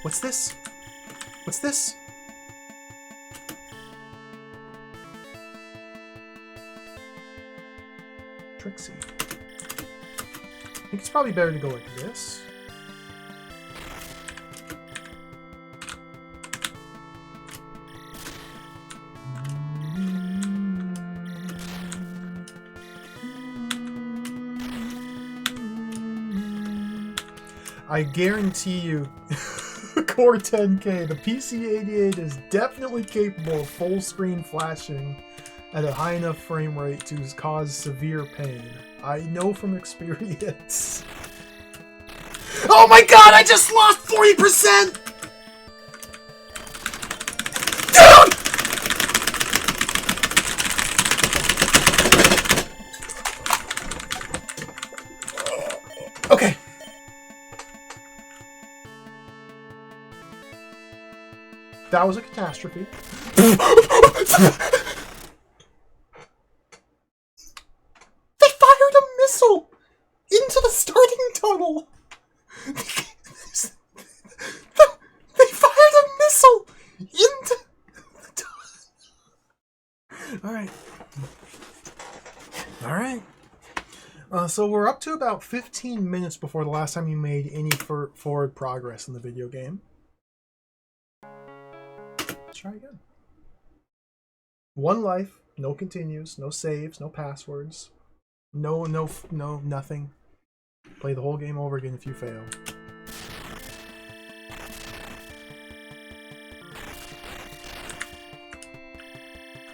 What's this? What's this? Trixie. I think it's probably better to go like this. I guarantee you, Core 10K, the PC88 is definitely capable of full screen flashing at a high enough frame rate to cause severe pain. I know from experience. Oh my god, I just lost 40%! Dude! Okay. That was a catastrophe. They fired a missile into the starting tunnel. They fired a missile into the tunnel. All right. All right. So we're up to about 15 minutes before the last time you made any forward progress in the video game. Let's try again. One life, no continues, no saves, no passwords, no, nothing. Play the whole game over again if you fail.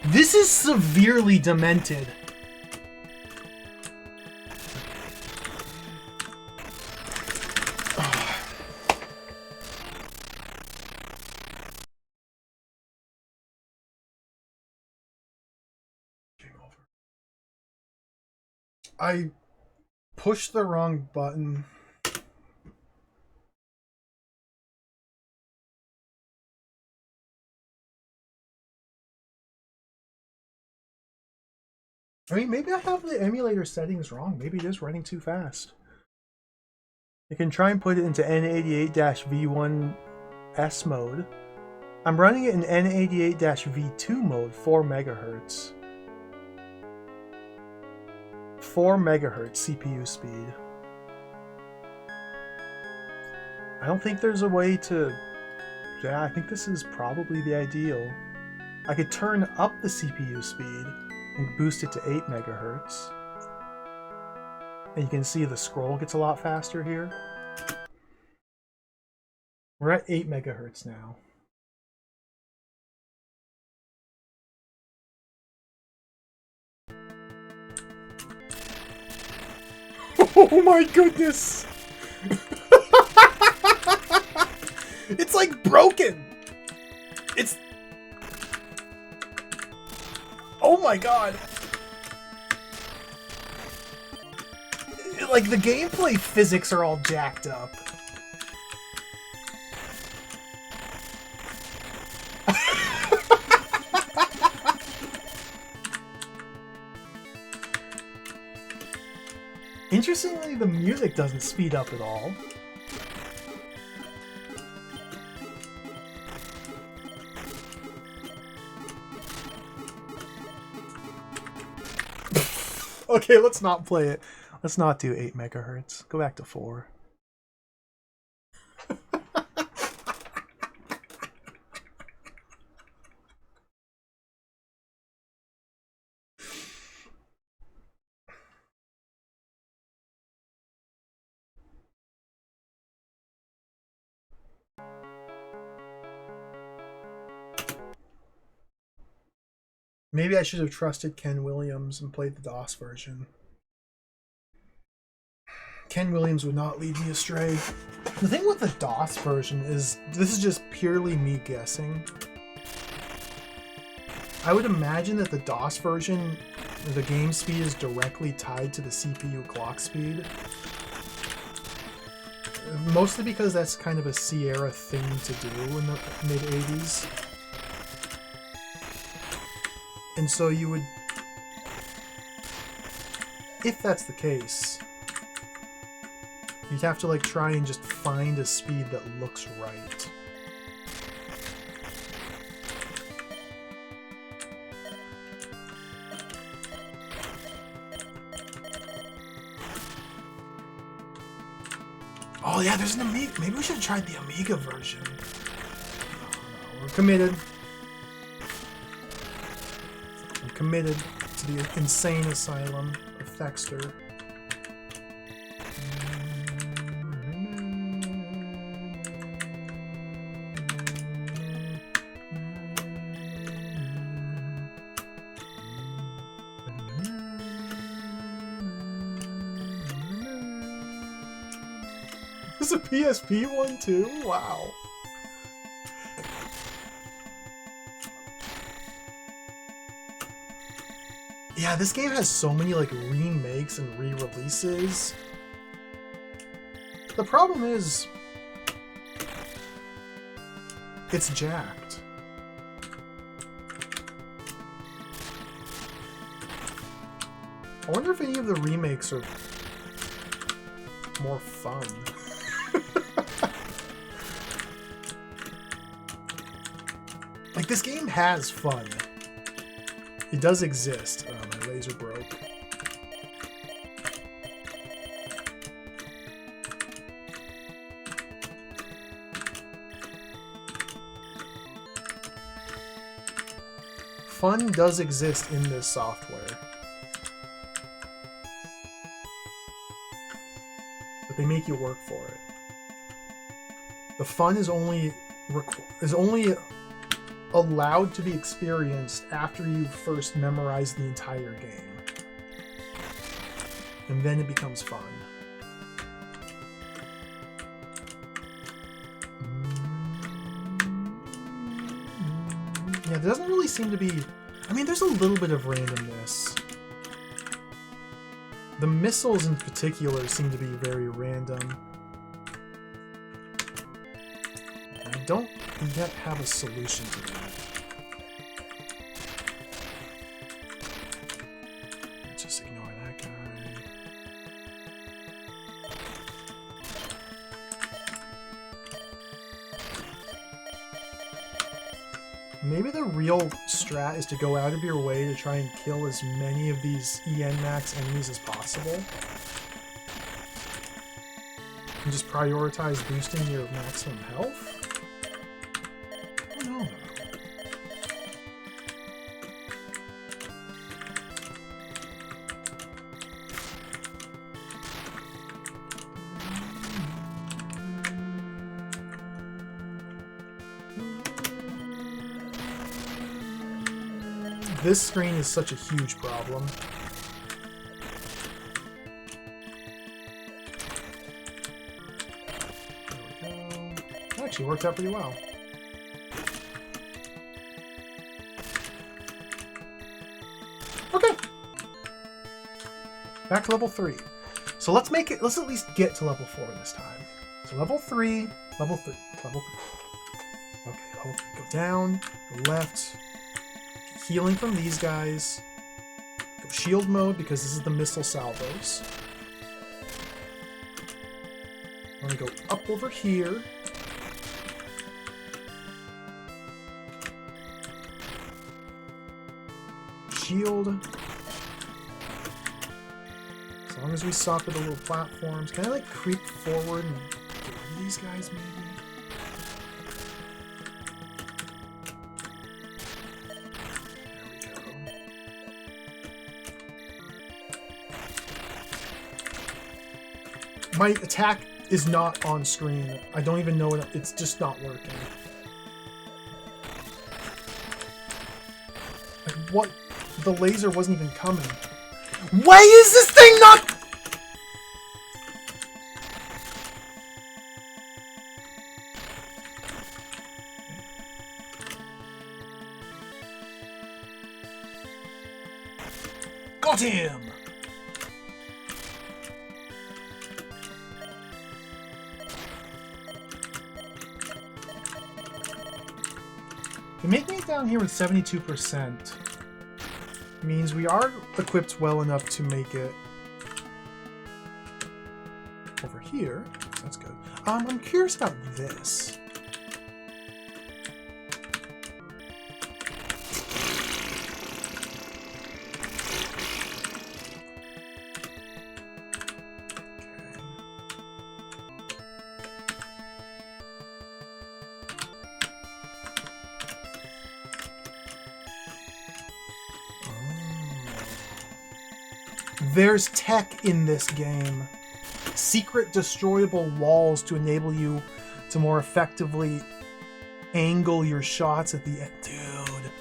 This is severely demented. I pushed the wrong button. I mean, maybe I have the emulator settings wrong. Maybe it is running too fast. You can try and put it into N88-V1S mode. I'm running it in N88-V2 mode, 4 megahertz. 4 megahertz CPU speed. I don't think there's a way to... Yeah, I think this is probably the ideal. I could turn up the CPU speed and boost it to 8 megahertz. And you can see the scroll gets a lot faster here. We're at 8 megahertz now. Oh my goodness! It's like broken! It's... Oh my god! Like, the gameplay physics are all jacked up. Interestingly, the music doesn't speed up at all. Okay, let's not play it. Let's not do 8 megahertz. Go back to 4. Maybe I should have trusted Ken Williams and played the DOS version. Ken Williams would not lead me astray. The thing with the DOS version is, this is just purely me guessing. I would imagine that the DOS version, the game speed is directly tied to the CPU clock speed. Mostly because that's kind of a Sierra thing to do in the mid-80s. And so you would... If that's the case, you'd have to like try and just find a speed that looks right. Oh yeah, there's an Amiga. Maybe we should have tried the Amiga version. No, we're committed. I'm committed to the insane asylum of Thexder. There's a PSP one too? Wow. Yeah, this game has so many like remakes and re-releases. The problem is, it's jacked. I wonder if any of the remakes are more fun. Like, this game has fun. It does exist. Oh, my laser broke. Fun does exist in this software. But they make you work for it. The fun is only allowed to be experienced after you've first memorized the entire game. And then it becomes fun. Yeah, there doesn't really seem to be... I mean, there's a little bit of randomness. The missiles in particular seem to be very random. I don't yet have a solution to that. Let's just ignore that guy. Maybe the real strat is to go out of your way to try and kill as many of these EN max enemies as possible. And just prioritize boosting your maximum health? I don't know. This screen is such a huge problem. actually worked out pretty well. Okay. Back to level 3. So let's make it, let's at least get to level 4 this time. So level 3, level 3, level 3. Okay, level 3. Go down, go left. Healing from these guys. Go shield mode because this is the missile salvos. I'm gonna go up over here. Shield. As long as we stop at the little platforms. Can I like creep forward and get rid of these guys maybe? My attack is not on screen. I don't even know it. It's just not working. Like, what? The laser wasn't even coming. Why is this thing not... Got him! Okay, making it down here with 72% means we are equipped well enough to make it over here. So that's good. I'm curious about this. There's tech in this game. Secret destroyable walls to enable you to more effectively angle your shots at the end. Dude.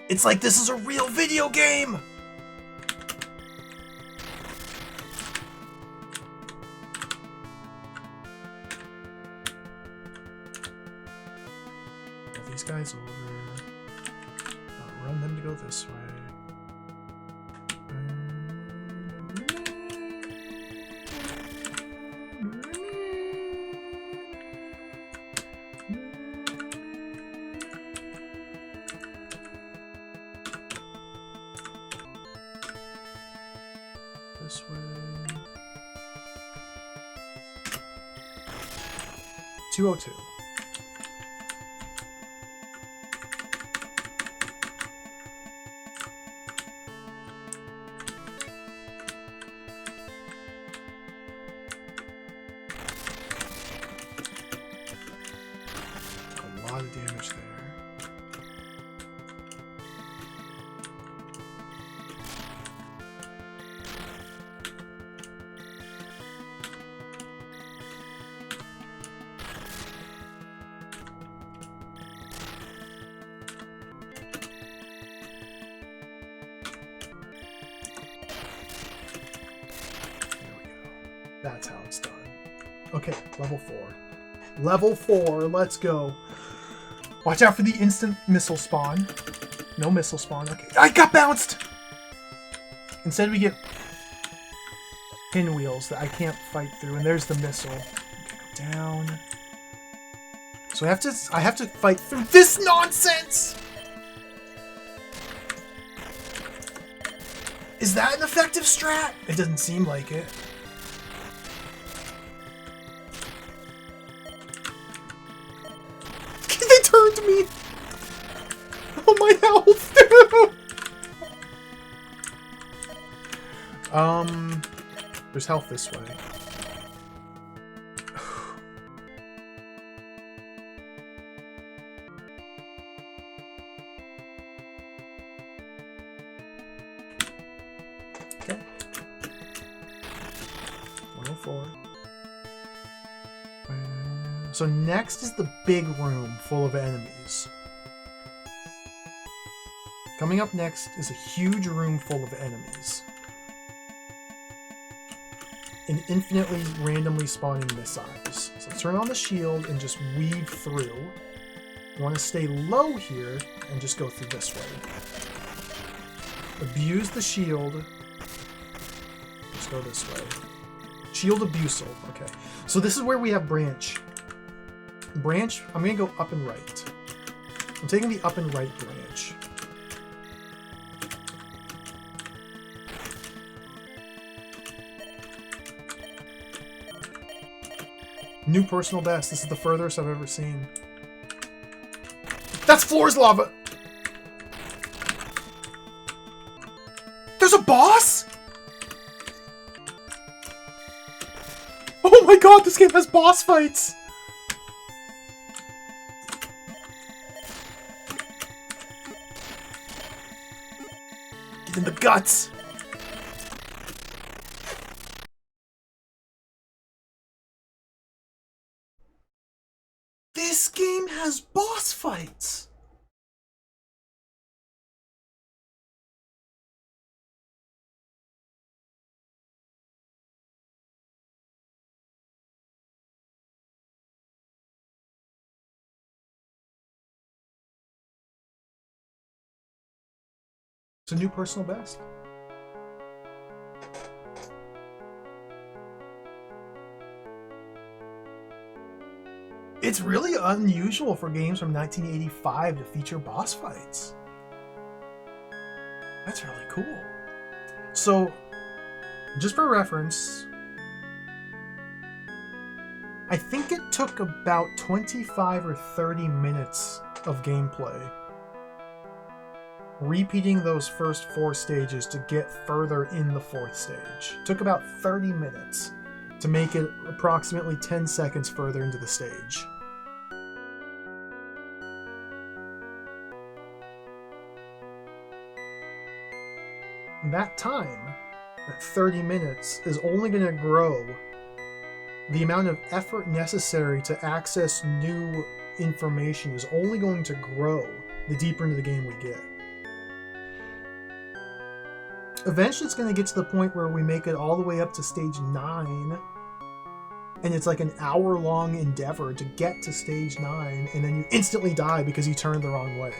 It's like this is a real video game! Pull these guys over. I'll run them to go this way. This way. 202. A lot of damage there. That's how it's done. Okay, level 4. Level 4, let's go. Watch out for the instant missile spawn. No missile spawn. Okay, I got bounced! Instead we get pinwheels that I can't fight through, and there's the missile. Okay, go down. So I have to fight through this nonsense! Is that an effective strat? It doesn't seem like it. Turned me. Oh, my health. There's health this way. Okay. 104. So next is the big room full of enemies. Coming up next is a huge room full of enemies. and infinitely randomly spawning missiles. So turn on the shield and just weave through. You want to stay low here and just go through this way. Abuse the shield. Let's go this way. Shield abusal. Okay. So this is where we have branch. Branch, I'm going to go up and right. I'm taking the up and right branch. New personal best. This is the furthest I've ever seen. That's floor's lava! There's a boss?! Oh my god, this game has boss fights! Get in the guts! This game has boss fights! It's a new personal best. It's really unusual for games from 1985 to feature boss fights. That's really cool. So, just for reference, I think it took about 25 or 30 minutes of gameplay repeating those first 4 stages to get further in the 4th stage. It took about 30 minutes to make it approximately 10 seconds further into the stage. And that time, that 30 minutes, is only going to grow. The amount of effort necessary to access new information is only going to grow the deeper into the game we get. Eventually it's going to get to the point where we make it all the way up to stage 9, and it's like an hour-long endeavor to get to stage 9, and then you instantly die because you turned the wrong way.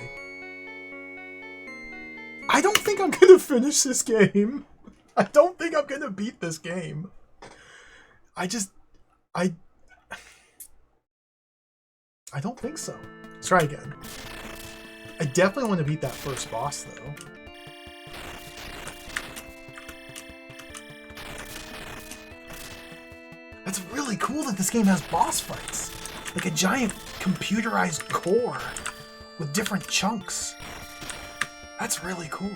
I don't think I'm going to finish this game. I don't think I'm going to beat this game. I don't think so. Let's try again. I definitely want to beat that first boss, though. That's really cool that this game has boss fights. Like a giant computerized core with different chunks. That's really cool.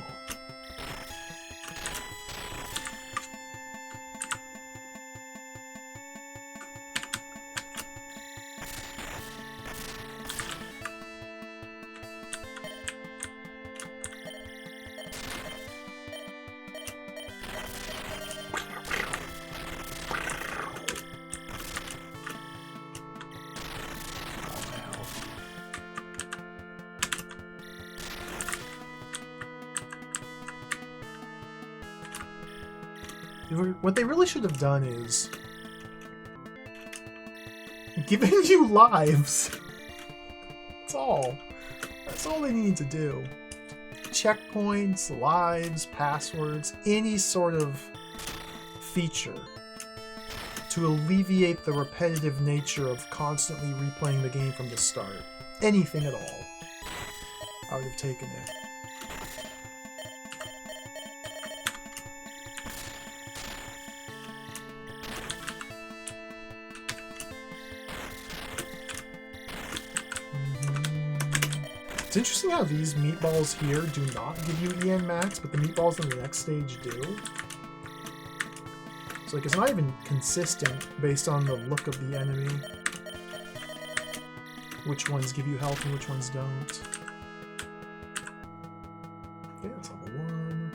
What they really should have done is given you lives. That's all. That's all they need to do. Checkpoints, lives, passwords, any sort of feature to alleviate the repetitive nature of constantly replaying the game from the start. Anything at all. I would have taken it. It's interesting how these meatballs here do not give you EN Max, but the meatballs in the next stage do. So like, it's not even consistent based on the look of the enemy. Which ones give you health and which ones don't. Okay, that's level 1.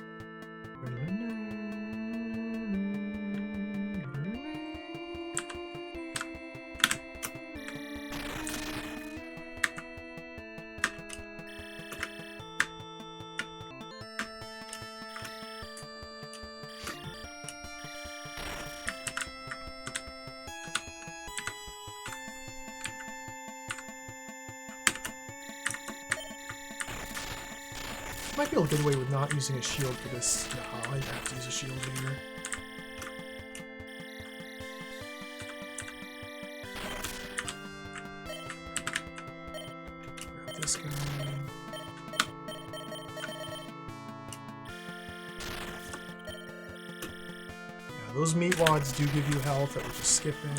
Might be able to get away with not using a shield for this. No, I have to use a shield here. Grab this guy. Yeah, those meat wads do give you health that we're just skipping.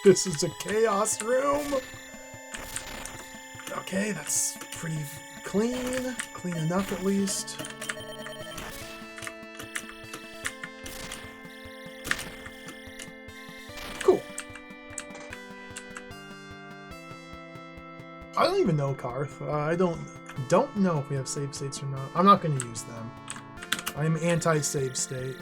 This is a chaos room. Okay, that's pretty clean. Clean enough at least. Cool. I don't even know, Karth. I don't know if we have save states or not. I'm not going to use them. I'm anti-save state.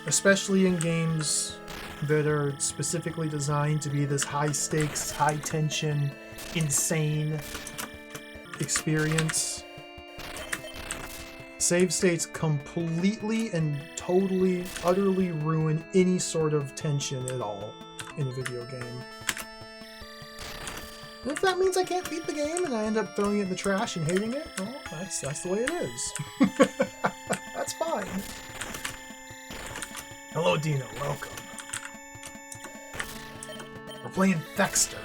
Especially in games that are specifically designed to be this high-stakes, high-tension, insane experience. Save states completely and totally, utterly ruin any sort of tension at all in a video game. And if that means I can't beat the game and I end up throwing it in the trash and hating it, well, that's the way it is. That's fine. Hello, Dino. Welcome. We're playing Thexder.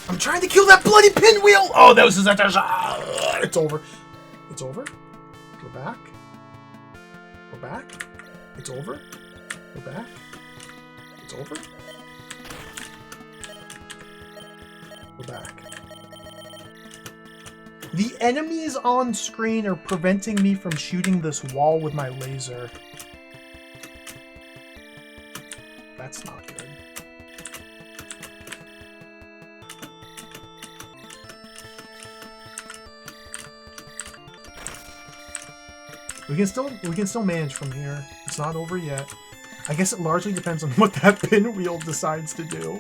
I'm trying to kill that bloody pinwheel! Oh, that was his It's over. It's over. Go back. Go back. It's over. Go back. It's over. Go back. The enemies on screen are preventing me from shooting this wall with my laser. That's not good. We can still manage from here. It's not over yet. I guess it largely depends on what that pinwheel decides to do.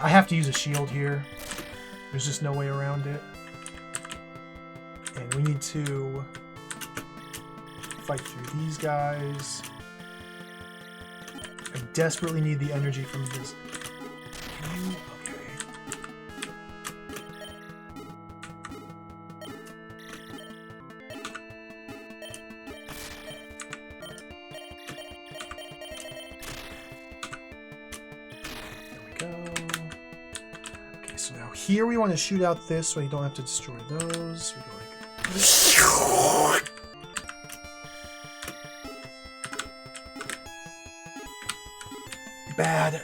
I have to use a shield here. There's just no way around it. And we need to fight through these guys. I desperately need the energy from this. Okay. 'Kay, so now here we want to shoot out this so you don't have to destroy those. We go like this. Bad.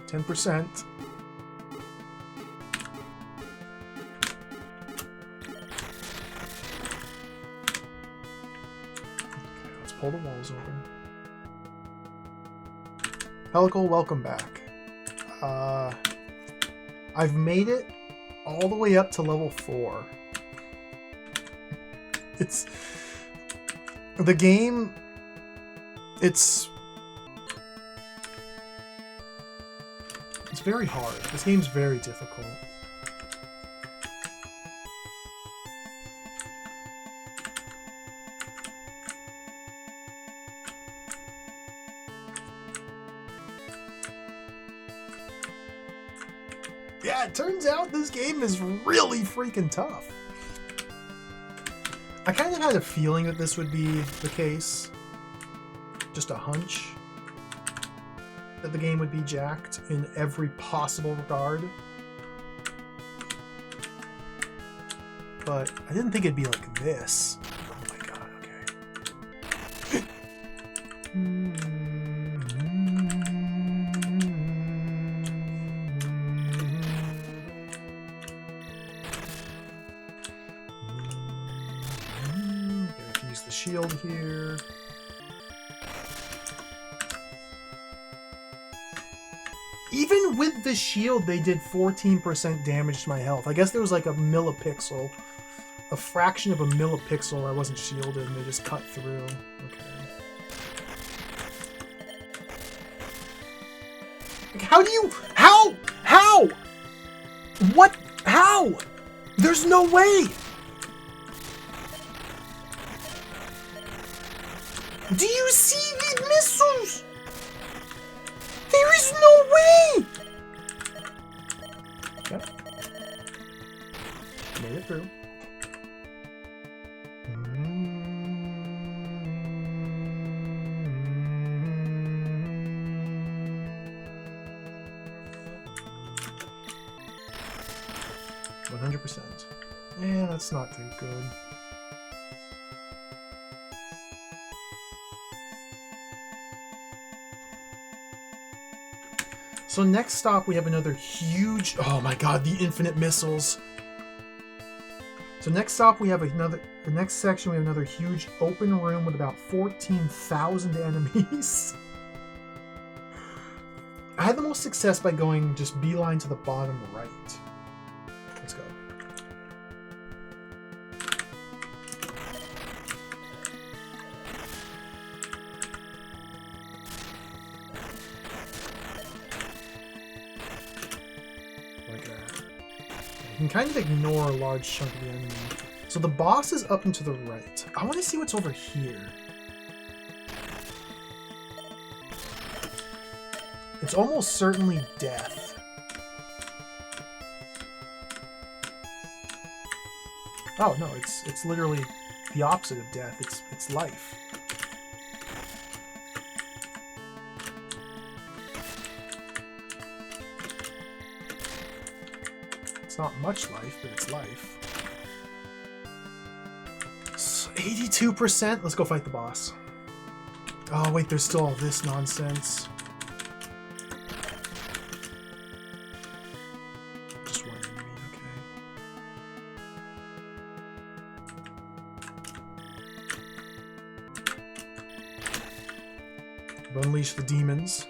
10%. Okay, let's pull the walls over. Helical, welcome back. I've made it all the way up to level 4. It's... The game... It's very hard. This game's very difficult. Yeah, it turns out this game is really freaking tough. I kind of had a feeling that this would be the case. Just a hunch. That the game would be jacked in every possible regard. but I didn't think it'd be like this. Oh my god, okay. 'Can use the shield here. Even with the shield, they did 14% damage to my health. I guess there was like a millipixel, a fraction of a millipixel where I wasn't shielded, and they just cut through. Okay. Like, how do you... How? How? What? How? There's no way! Do you see these missiles? There is no way! Okay. Made it through. 100%. Yeah, that's not too good. So next stop, we have another huge... Oh my god, the infinite missiles. So next stop, we have another... The next section, we have another huge open room with about 14,000 enemies. I had the most success by going just beeline to the bottom right. Let's go. Like that. You can kind of ignore a large chunk of the enemy. So the boss is up and to the right. I want to see what's over here. It's almost certainly death. Oh no, it's literally the opposite of death. It's life. It's not much life, but it's life. 82%. Let's go fight the boss. Oh wait, there's still all this nonsense. Just one enemy, okay. Unleash the demons.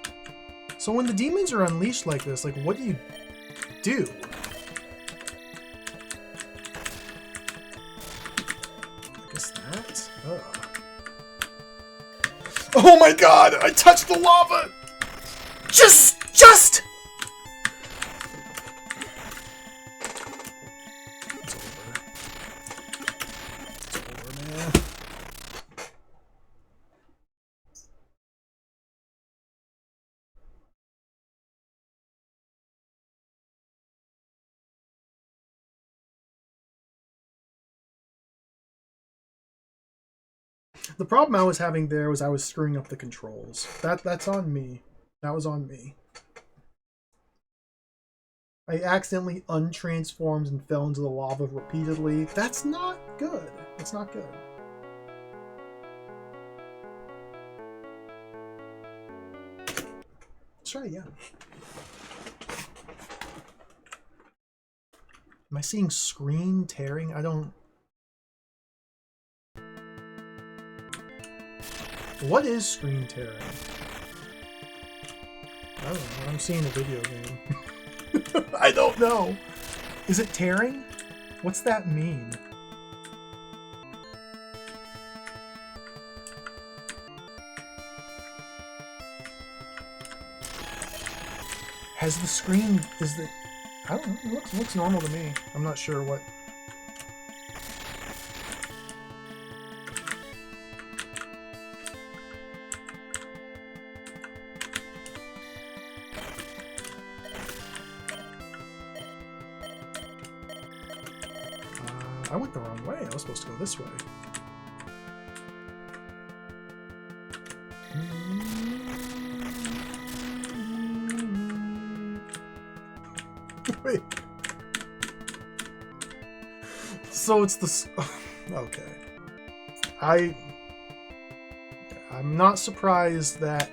So when the demons are unleashed like this, like what do you do? Oh my god! I touched the lava! Just! It's over. It's over, man. The problem I was having there was I was screwing up the controls. That's on me. That was on me. I accidentally untransformed and fell into the lava repeatedly. That's not good. That's not good. Let's try again. Am I seeing screen tearing? I don't... What is screen tearing? I don't know. I'm seeing a video game. I don't know. Is it tearing? What's that mean? Has the screen... Is the... I don't know. It looks normal to me. I'm not sure what... I went the wrong way. I was supposed to go this way. Wait. So it's the... Okay. I'm not surprised that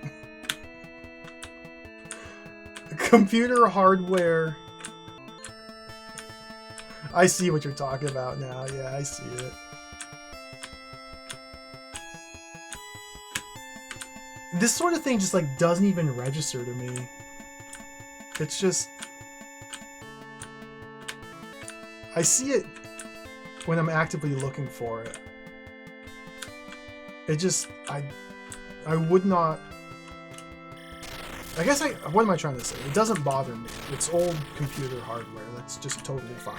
computer hardware... I see what you're talking about now. Yeah, I see it. This sort of thing just like doesn't even register to me. It's just... I see it when I'm actively looking for it. It just... I would not... I guess what am I trying to say? It doesn't bother me. It's old computer hardware. That's just totally fine.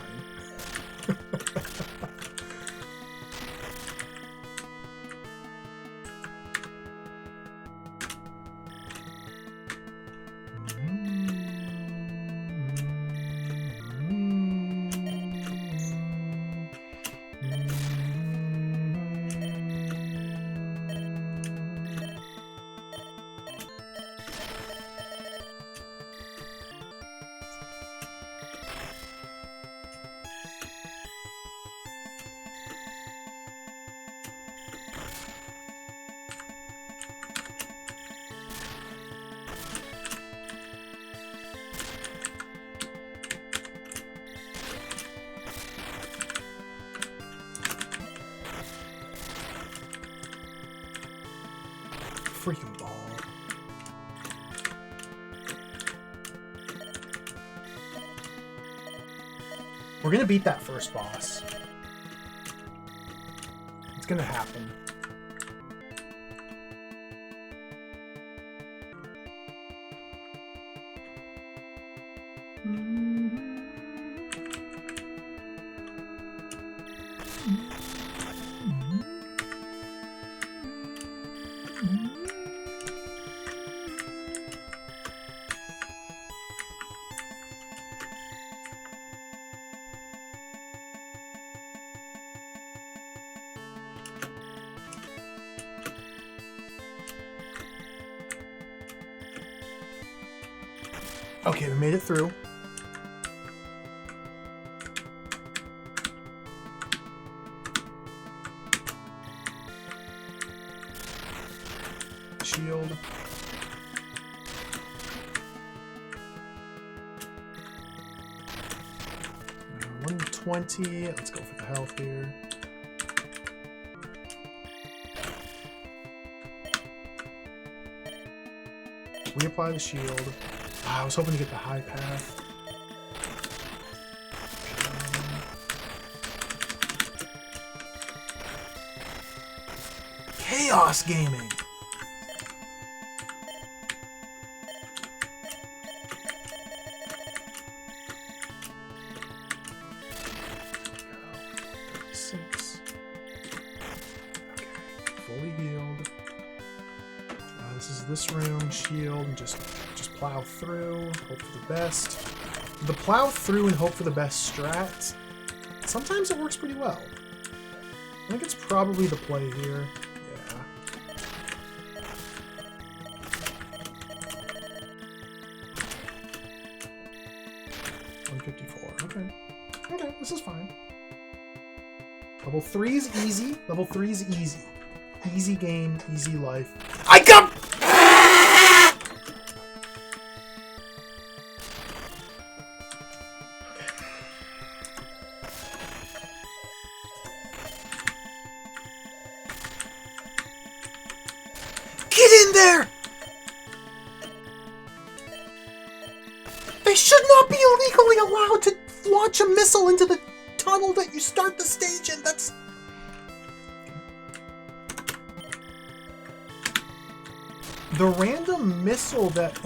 Freaking ball. We're gonna beat that first boss. It's gonna happen. Okay, we made it through. Shield. Uh, 120. Let's go for the health here. Reapply the shield. I was hoping to get the high path. Chaos Gaming! This room, shield, and just plow through, hope for the best. The plow through and hope for the best strat, sometimes it works pretty well. I think it's probably the play here. Yeah. $154. Okay. Okay, this is fine. Level 3 is easy. Level 3 is easy. Easy game, easy life. I got... allowed to launch a missile into the tunnel that you start the stage in. That's... The random missile that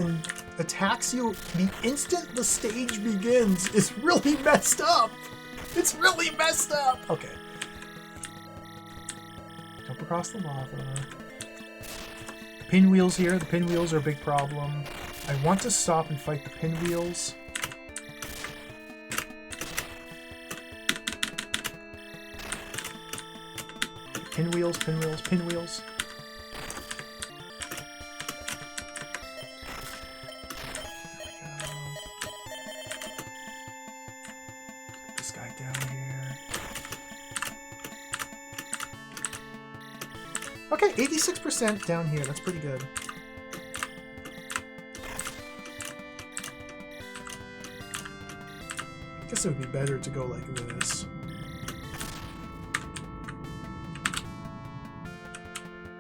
attacks you the instant the stage begins is really messed up. It's really messed up. Okay. Jump across the lava. Pinwheels here. The pinwheels are a big problem. I want to stop and fight the pinwheels. Pinwheels, pinwheels, pinwheels. This guy down here. Okay, 86% down here. That's pretty good. I guess it would be better to go like this.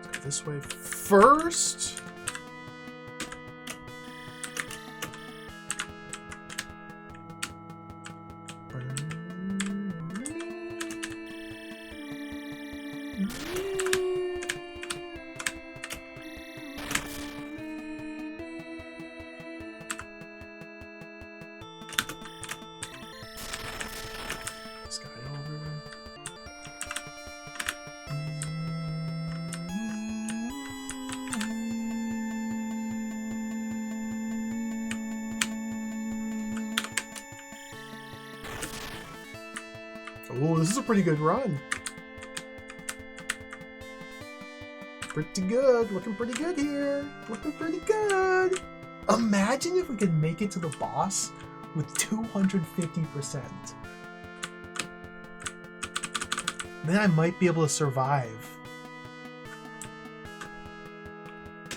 Let's go this way first. This guy over. Oh, this is a pretty good run. Pretty good. Looking pretty good here. Looking pretty good. Imagine if we could make it to the boss with 250%. Then I might be able to survive.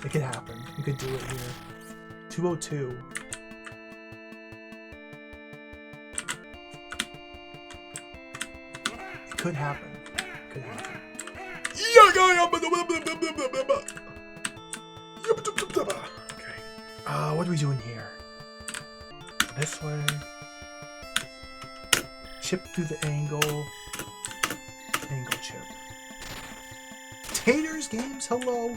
It could happen. We could do it here. 202. It could happen. Could happen. Okay. What are we doing here? This way. Chip through the angle. Angle chip. Taters Games, hello.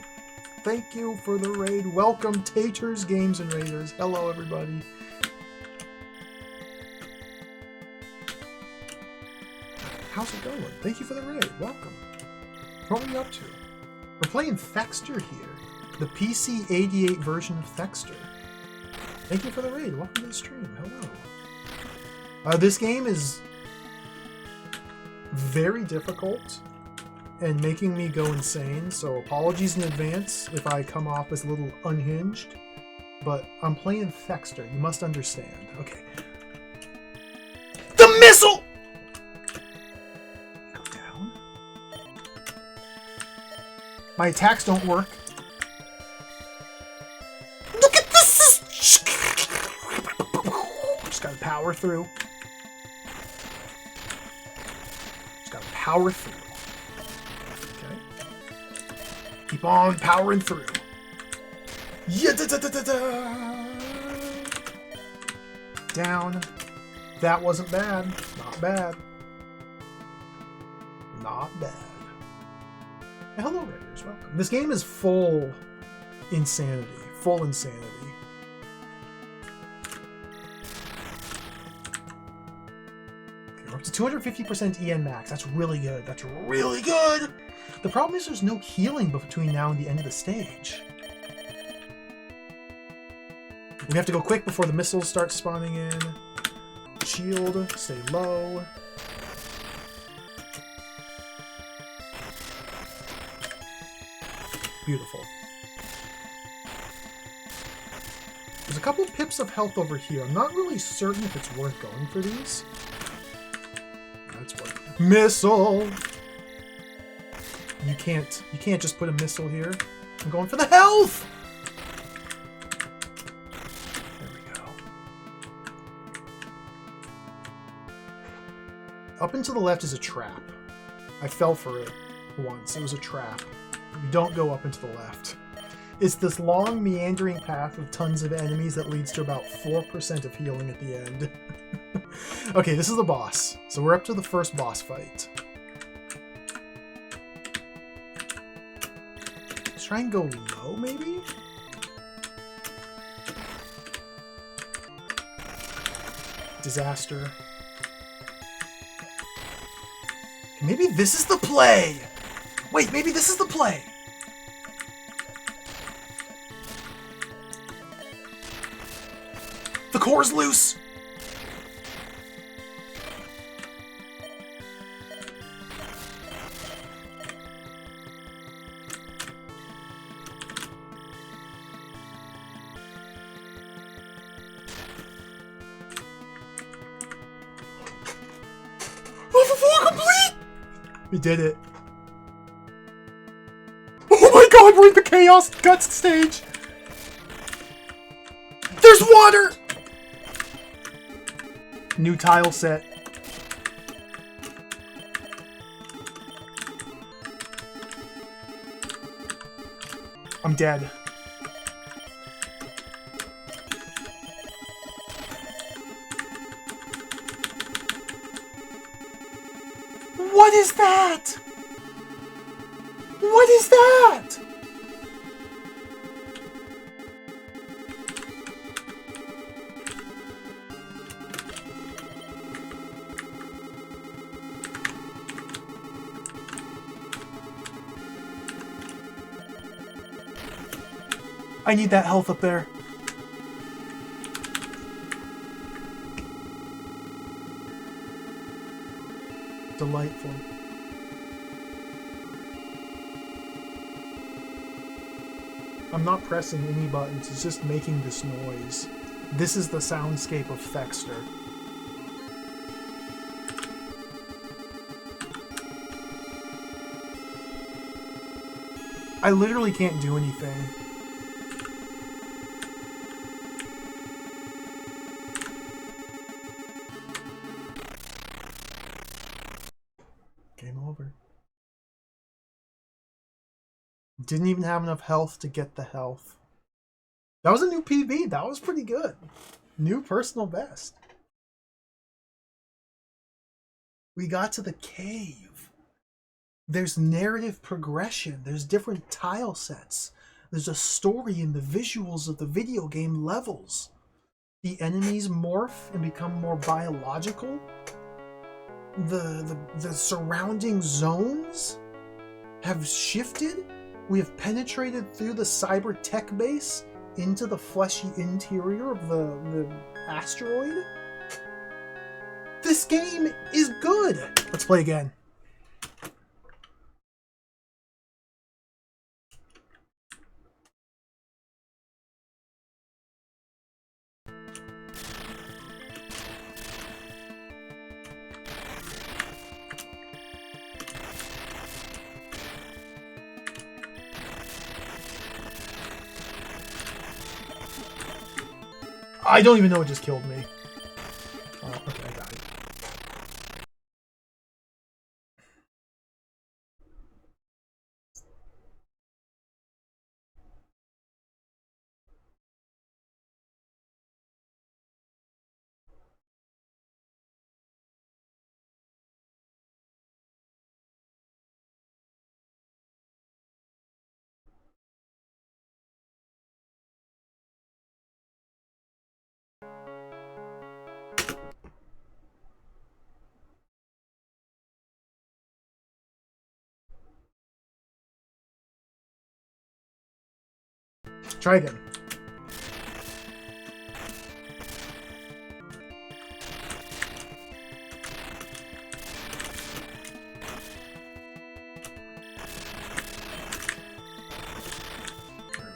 Thank you for the raid. Welcome, Taters Games and Raiders. Hello, everybody. How's it going? Thank you for the raid. Welcome. What are we up to? We're playing Thexder here. The PC 88 version of Thexder. Thank you for the raid. Welcome to the stream. Hello. This game is very difficult and making me go insane, so apologies in advance if I come off as a little unhinged, but I'm playing Thexder. You must understand. Okay. The missile! Go down. My attacks don't work. Look at this! Just gotta power through. Power through. Okay. Keep on powering through. Yeah, da, da, da, da, da. Down. That wasn't bad. Not bad. Not bad. Hey, hello, Raiders. Welcome. This game is full insanity. Full insanity. We're up to 250% EN max. That's really good. That's really good! The problem is there's no healing between now and the end of the stage. We have to go quick before the missiles start spawning in. Shield, stay low. Beautiful. There's a couple pips of health over here. I'm not really certain if it's worth going for these. That's what. Missile! You can't just put a missile here. I'm going for the health! There we go. Up and to the left is a trap. I fell for it once. It was a trap. You don't go up and to the left. It's this long, meandering path with tons of enemies that leads to about 4% of healing at the end. Okay, this is the boss. So we're up to the first boss fight. Let's try and go low, maybe? Disaster. Maybe this is the play! Wait, maybe this is the play! The core's loose! Level 4 complete! We did it. god, we're in the Chaos Guts stage! There's water! New tile set. I'm dead. What is that? What is that? I need that health up there. Delightful. I'm not pressing any buttons, it's just making this noise. This is the soundscape of Thexder. I literally can't do anything. Game over. Didn't even have enough health to get the health. That was a new PB. That was pretty good. New personal best. We got to the cave. There's narrative progression. There's different tile sets. There's a story in the visuals of the video game levels. The enemies morph and become more biological. The surrounding zones have shifted. We have penetrated through the cyber tech base into the fleshy interior of the asteroid. This game is good. Let's play again. I don't even know what just killed me. Oh, okay, I got it. Try again.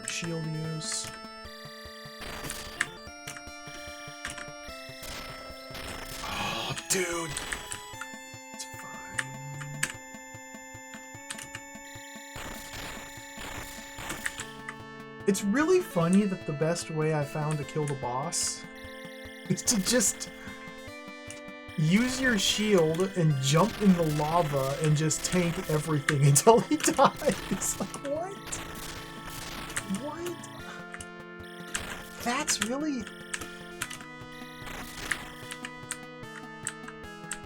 Shield use. Oh, dude. It's fine. It's really funny that the best way I found to kill the boss is to just use your shield and jump in the lava and just tank everything until he dies. Like, what? What? That's really...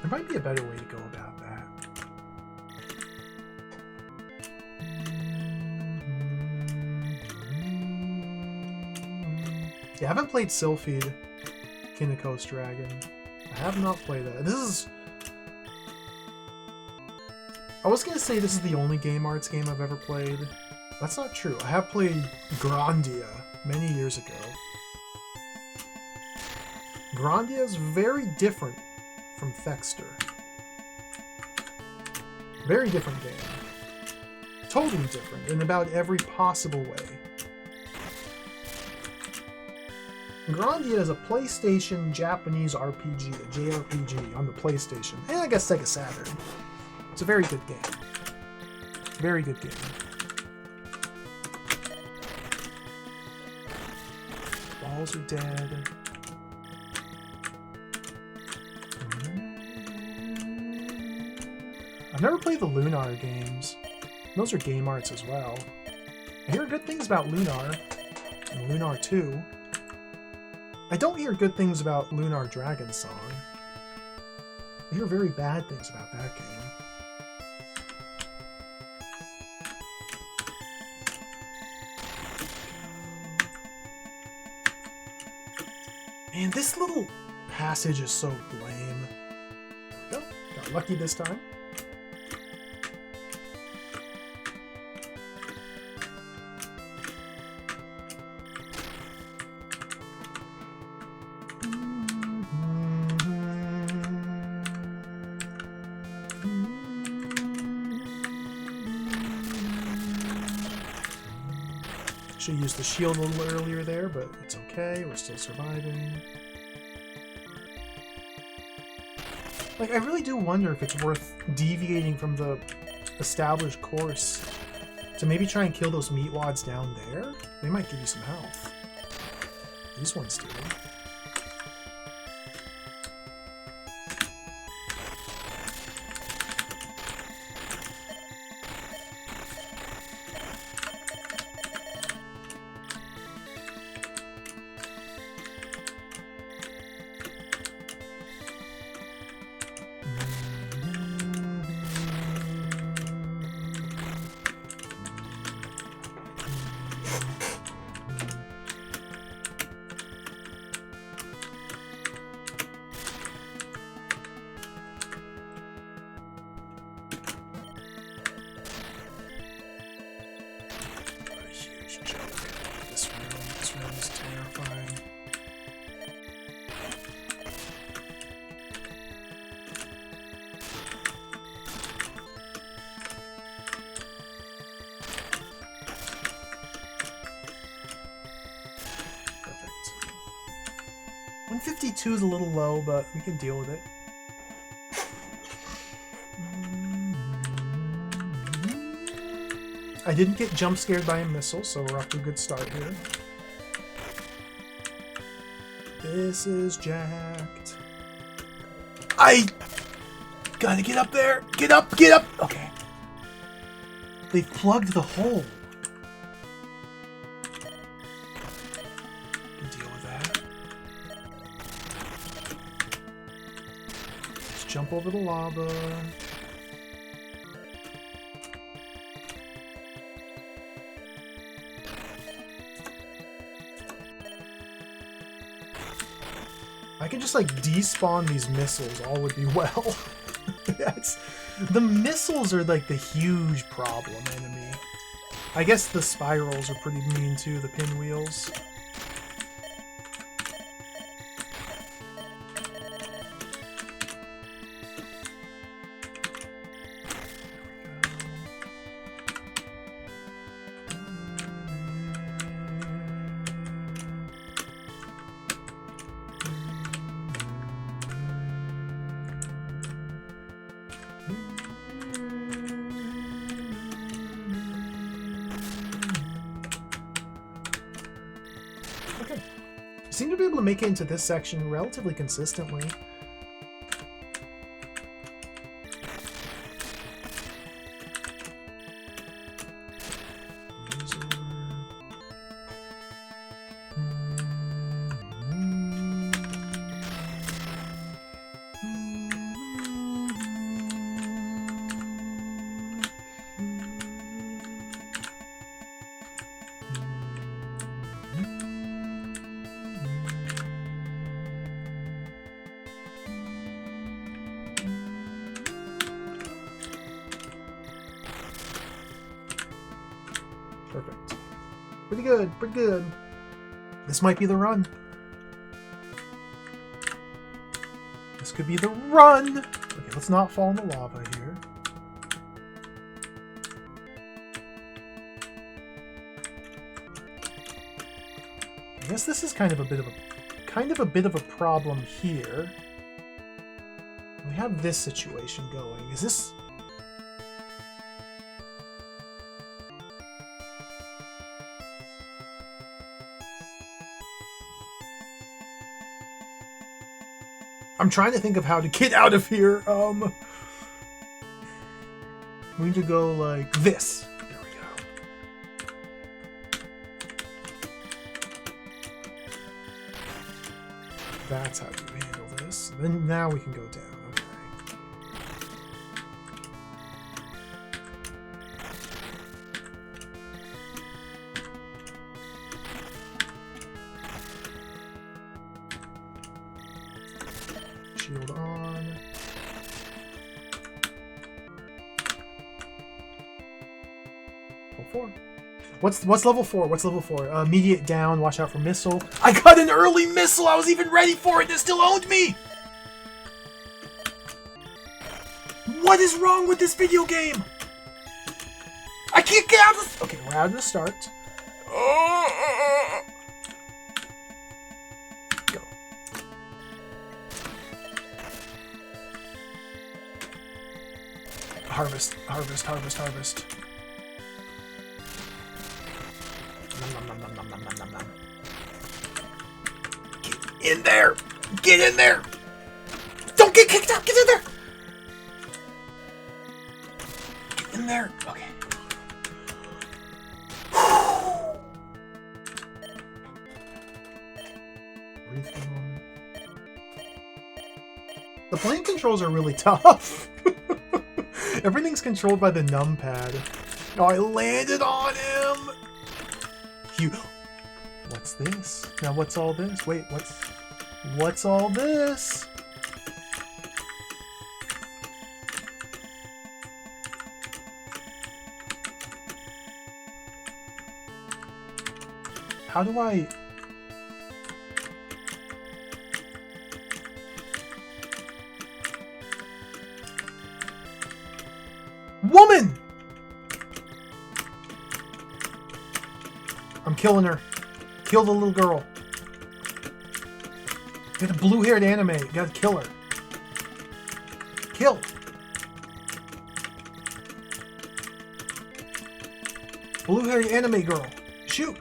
There might be a better way to go about that. Yeah, I haven't played Sylphid, Kinnikos Dragon. I have not played that. This is... I was gonna say this is the only Game Arts game I've ever played. That's not true. I have played Grandia many years ago. Grandia is very different from Thexder. Very different game. Totally different in about every possible way. Grandia is a PlayStation Japanese RPG, a JRPG on the PlayStation, and I guess Sega Saturn. It's a very good game. Very good game. walls are dead. I've never played the Lunar games. Those are game arts as well. I hear good things about Lunar and Lunar 2. I don't hear good things about Lunar Dragon Song. I hear very bad things about that game. Man, this little passage is so lame. There we go. Got lucky this time. Should have used the shield a little earlier there, but it's okay. We're still surviving. Like, I really do wonder if it's worth deviating from the established course to maybe try and kill those meat wads down there. They might give you some health. These ones do. $152 is a little low, but we can deal with it. I didn't get jump scared by a missile, so we're off to a good start here. This is jacked. I gotta get up there. Get up, get up. Okay. They've plugged the hole. Jump over the lava. I can just like despawn these missiles, all would be well. The missiles are like the huge problem enemy. I guess the spirals are pretty mean too, the pinwheels. Seem to be able to make it into this section relatively consistently. Perfect. Pretty good, pretty good. This might be the run. This could be the run! Okay, let's not fall in the lava here. I guess this is kind of a bit of a problem here. We have this situation going. Is this... I'm trying to think of how to get out of here. We need to go like this. There we go. That's how you handle this. Then now we can go down. Okay. Shield on. Level 4. What's level 4? What's level 4? Immediate down, watch out for missile. I got an early missile! I was even ready for it! It still owned me! What is wrong with this video game? I can't get out of this! Okay, we're out of the start. Go. Harvest, harvest, harvest, harvest. Nom, nom, nom, nom, nom, nom, nom, nom. Get in there! Get in there! Don't get kicked out! Get in there! Get in there! Okay. Breathe for a moment. The playing controls are really tough. Everything's controlled by the numpad. Oh, I landed on him! What's this? Now what's all this? Wait, what's all this? How do I... Woman! I'm killing her. Kill the little girl. Get a blue-haired anime. You gotta kill her. Kill. Blue-haired anime girl. Shoot.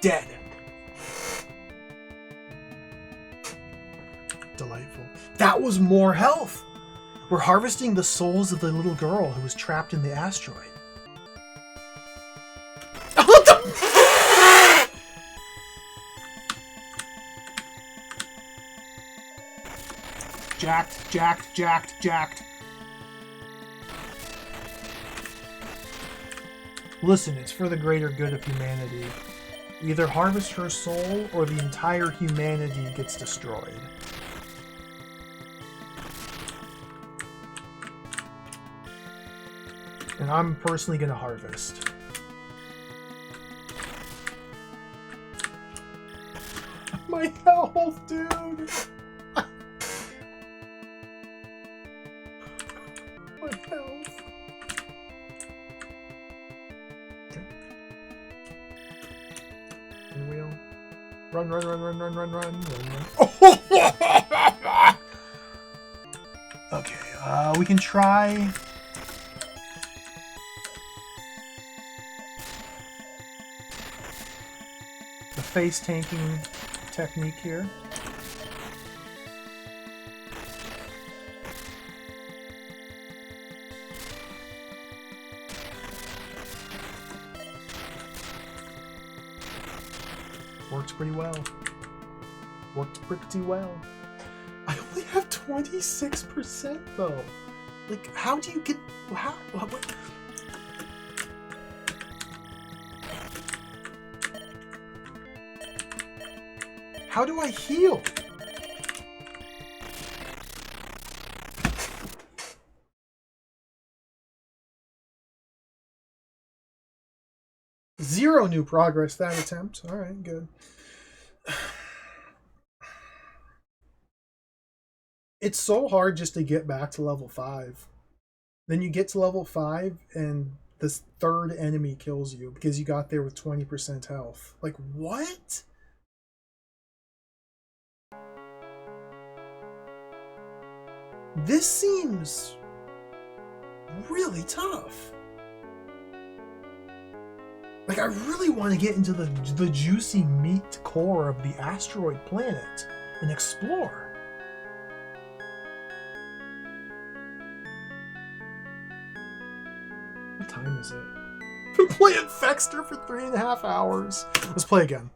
Dead. Delightful. That was more health. We're harvesting the souls of the little girl who was trapped in the asteroid. What the? Jacked, jacked, jacked, jacked. Listen, it's for the greater good of humanity. We either harvest her soul or the entire humanity gets destroyed. And I'm personally gonna harvest. My health, dude! My health. Okay. Pinwheel. Run, run, run, run, run, run, run, run, run. Okay, we can try... the face tanking technique here. Works pretty well. Worked pretty well. I only have 26% though. Like, how do you get... how... what? How do I heal? Zero new progress that attempt. All right, good. It's so hard just to get back to level 5. Then you get to level 5 and this third enemy kills you because you got there with 20% health. Like, what? This seems really tough. Like, I really want to get into the juicy meat core of the asteroid planet. and explore. What time is it? Been playing Thexder for 3.5 hours. Let's play again.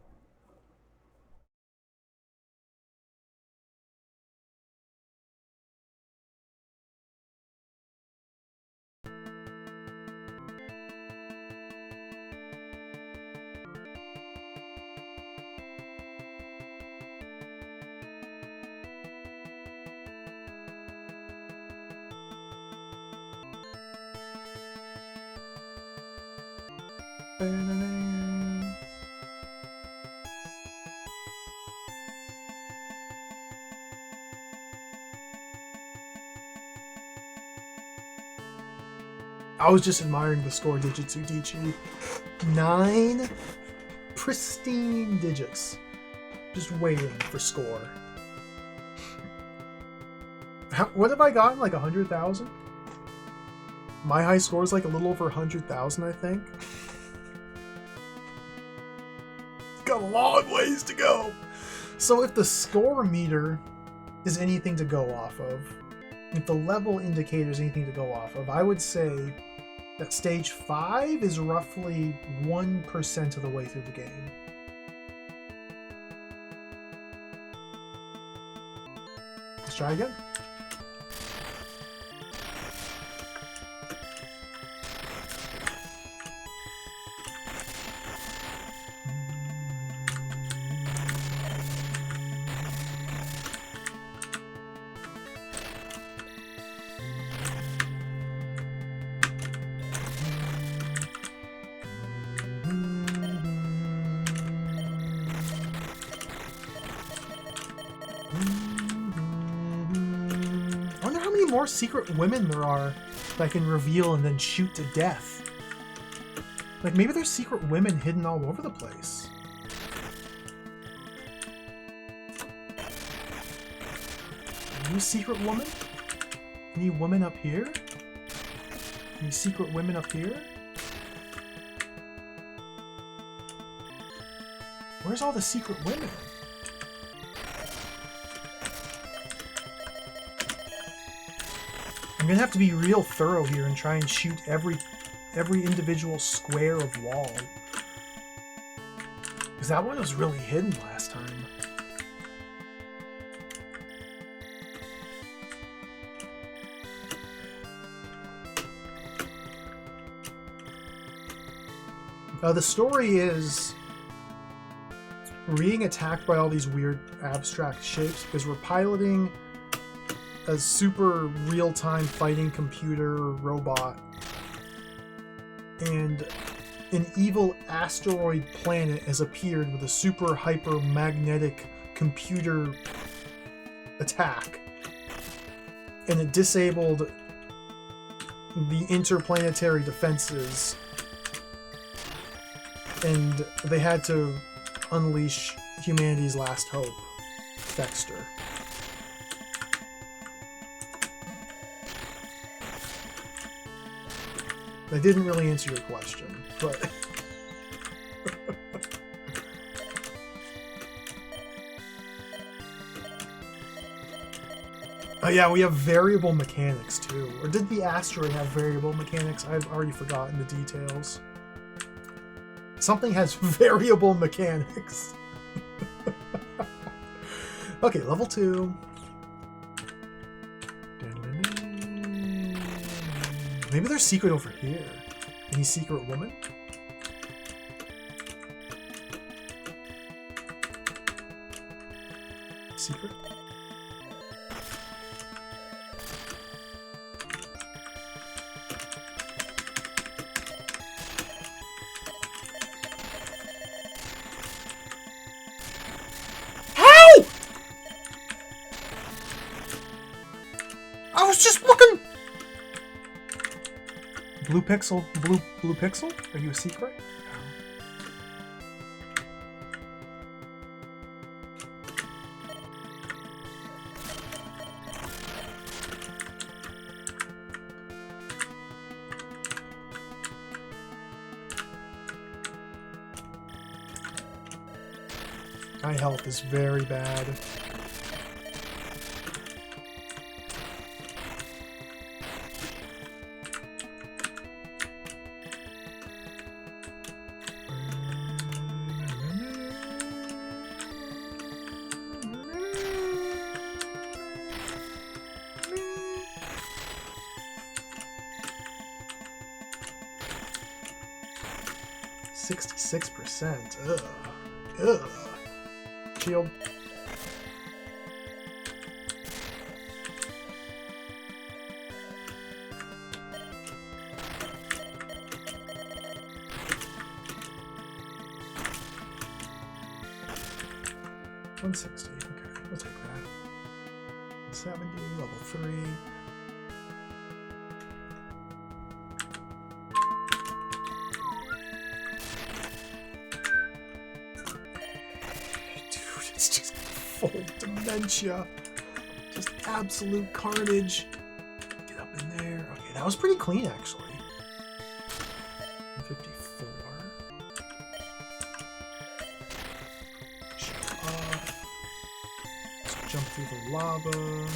I was just admiring the score digits, Udichi. 9 pristine digits. Just waiting for score. What have I gotten? Like 100,000? My high score is like a little over 100,000, I think. Got a long ways to go. So if the score meter is anything to go off of, if the level indicator is anything to go off of, I would say that stage 5 is roughly 1% of the way through the game. Let's try again. More secret women there are that I can reveal and then shoot to death. Like, maybe there's secret women hidden all over the place. Any secret woman? Any woman up here? Any secret women up here? Where's all the secret women? I'm gonna have to be real thorough here and try and shoot every individual square of wall. Because that one was really hidden last time. The story is we're being attacked by all these weird abstract shapes because we're piloting a super real-time fighting computer robot, and an evil asteroid planet has appeared with a super hyper magnetic computer attack, and it disabled the interplanetary defenses, and they had to unleash humanity's last hope, Thexder. I didn't really answer your question, but... Oh yeah, we have variable mechanics too. Or did the asteroid have variable mechanics? I've already forgotten the details. Something has variable mechanics. Okay, level 2. Maybe there's secret over here. Any secret woman? Secret? How? I was just looking. Blue pixel? Blue pixel? Are you a secret? My health is very bad. 66%. Ugh. Ugh. Shield. $160. Okay, we'll take that. 70, level 3. Dude, it's just full dementia. Just absolute carnage. Get up in there. Okay, that was pretty clean actually. 54. Jump through the lava.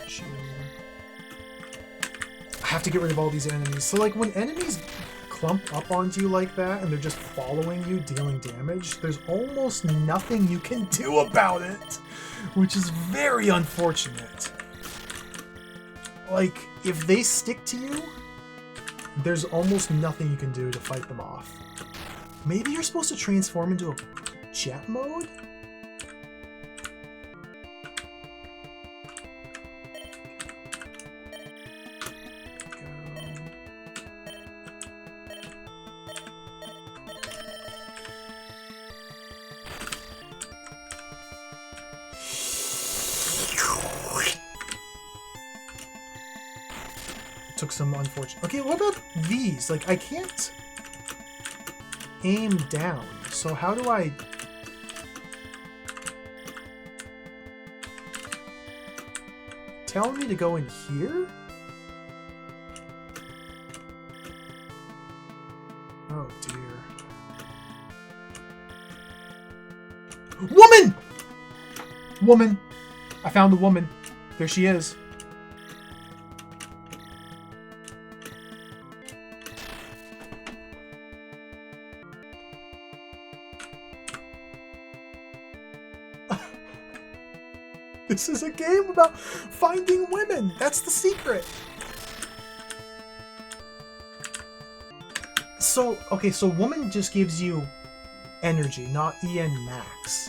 Shield. I have to get rid of all these enemies. So like when enemies clump up onto you like that and they're just following you, dealing damage, there's almost nothing you can do about it, which is very unfortunate. Like if they stick to you, there's almost nothing you can do to fight them off. Maybe you're supposed to transform into a jet mode? Took some unfortunate... Okay, what about these? Like, I can't aim down. So how do I... Telling me to go in here? Oh, dear. Woman! Woman! I found the woman. There she is. This is a game about finding women. That's the secret. So, okay, so woman just gives you energy, not EN max.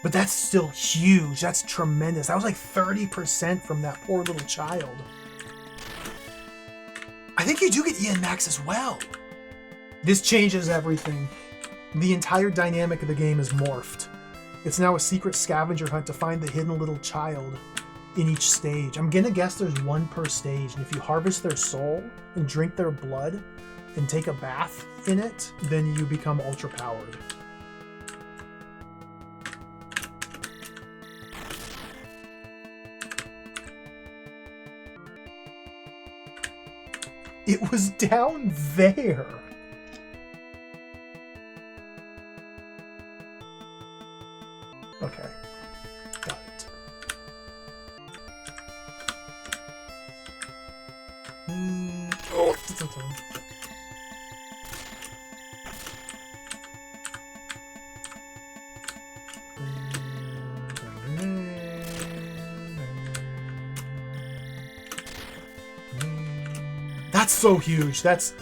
But that's still huge. That's tremendous. That was like 30% from that poor little child. I think you do get EN max as well. This changes everything. The entire dynamic of the game is morphed. It's now a secret scavenger hunt to find the hidden little child in each stage. I'm gonna guess there's one per stage, and if you harvest their soul and drink their blood and take a bath in it, then you become ultra powered. It was down there. Okay, got it. Oh, that's so huge. That's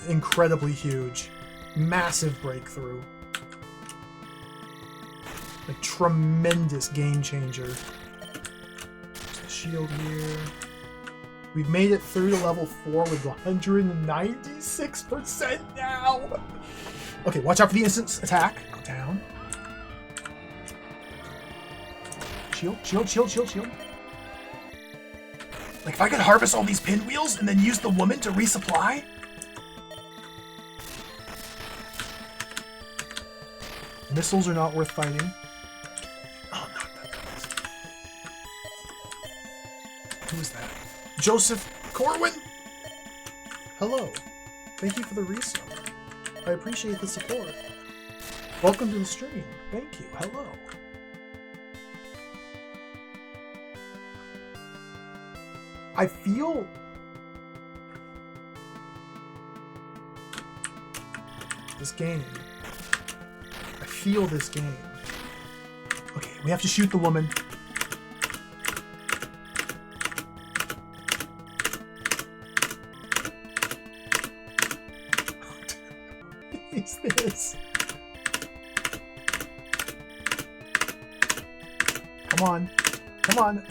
incredibly huge. Massive breakthrough. A tremendous game changer. Shield here. We've made it through to level 4 with 196% now. Okay, watch out for the instant attack. Go down. Shield, shield, shield, shield, shield. Like if I could harvest all these pinwheels and then use the woman to resupply. Missiles are not worth fighting. Who is that? Joseph Corwin? Hello. Thank you for the resub. I appreciate the support. Welcome to the stream. Thank you. Hello. I feel... this game. I feel this game. Okay, we have to shoot the woman. Come on. Come on.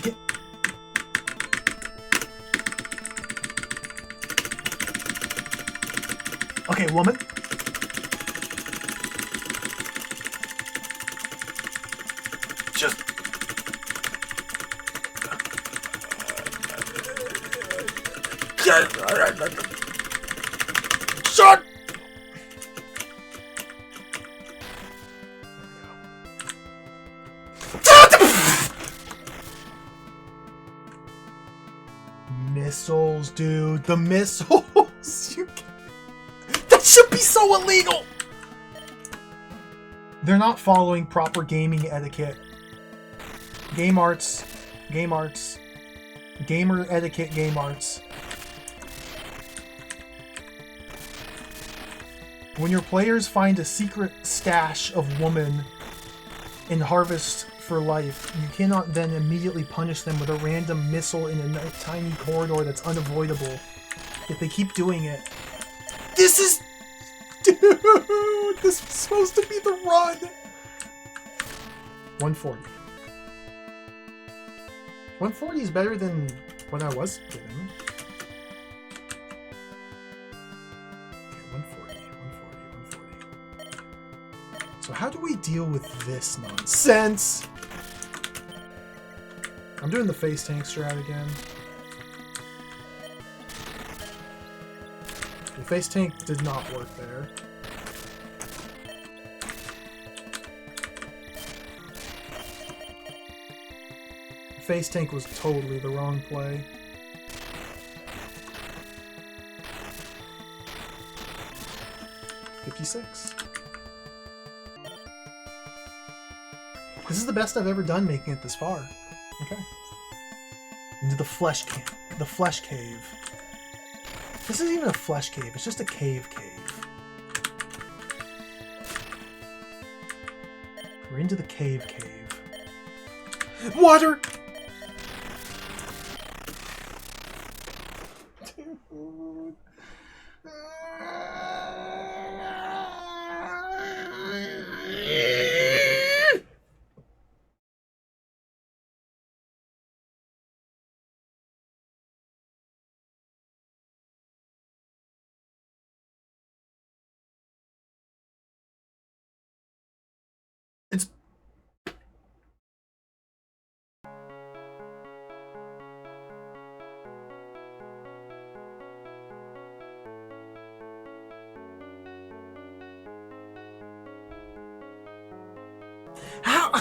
Get. Okay, woman. Just. Shut. Missiles, dude. The missiles. That should be so illegal. They're not following proper gaming etiquette. Game arts. Game arts. Gamer etiquette, game arts. When your players find a secret stash of woman in Harvest for Life, you cannot then immediately punish them with a random missile in a tiny corridor that's unavoidable. If they keep doing it. This is... Dude, this was supposed to be the run! 140. 140 is better than what I was getting. So how do we deal with this nonsense? I'm doing the face tank strat again. The face tank did not work there. The face tank was totally the wrong play. $56. This is the best I've ever done making it this far. Okay. Into the flesh cave. The flesh cave. This isn't even a flesh cave, it's just a cave. We're into the cave. Water! Dude. It's... How?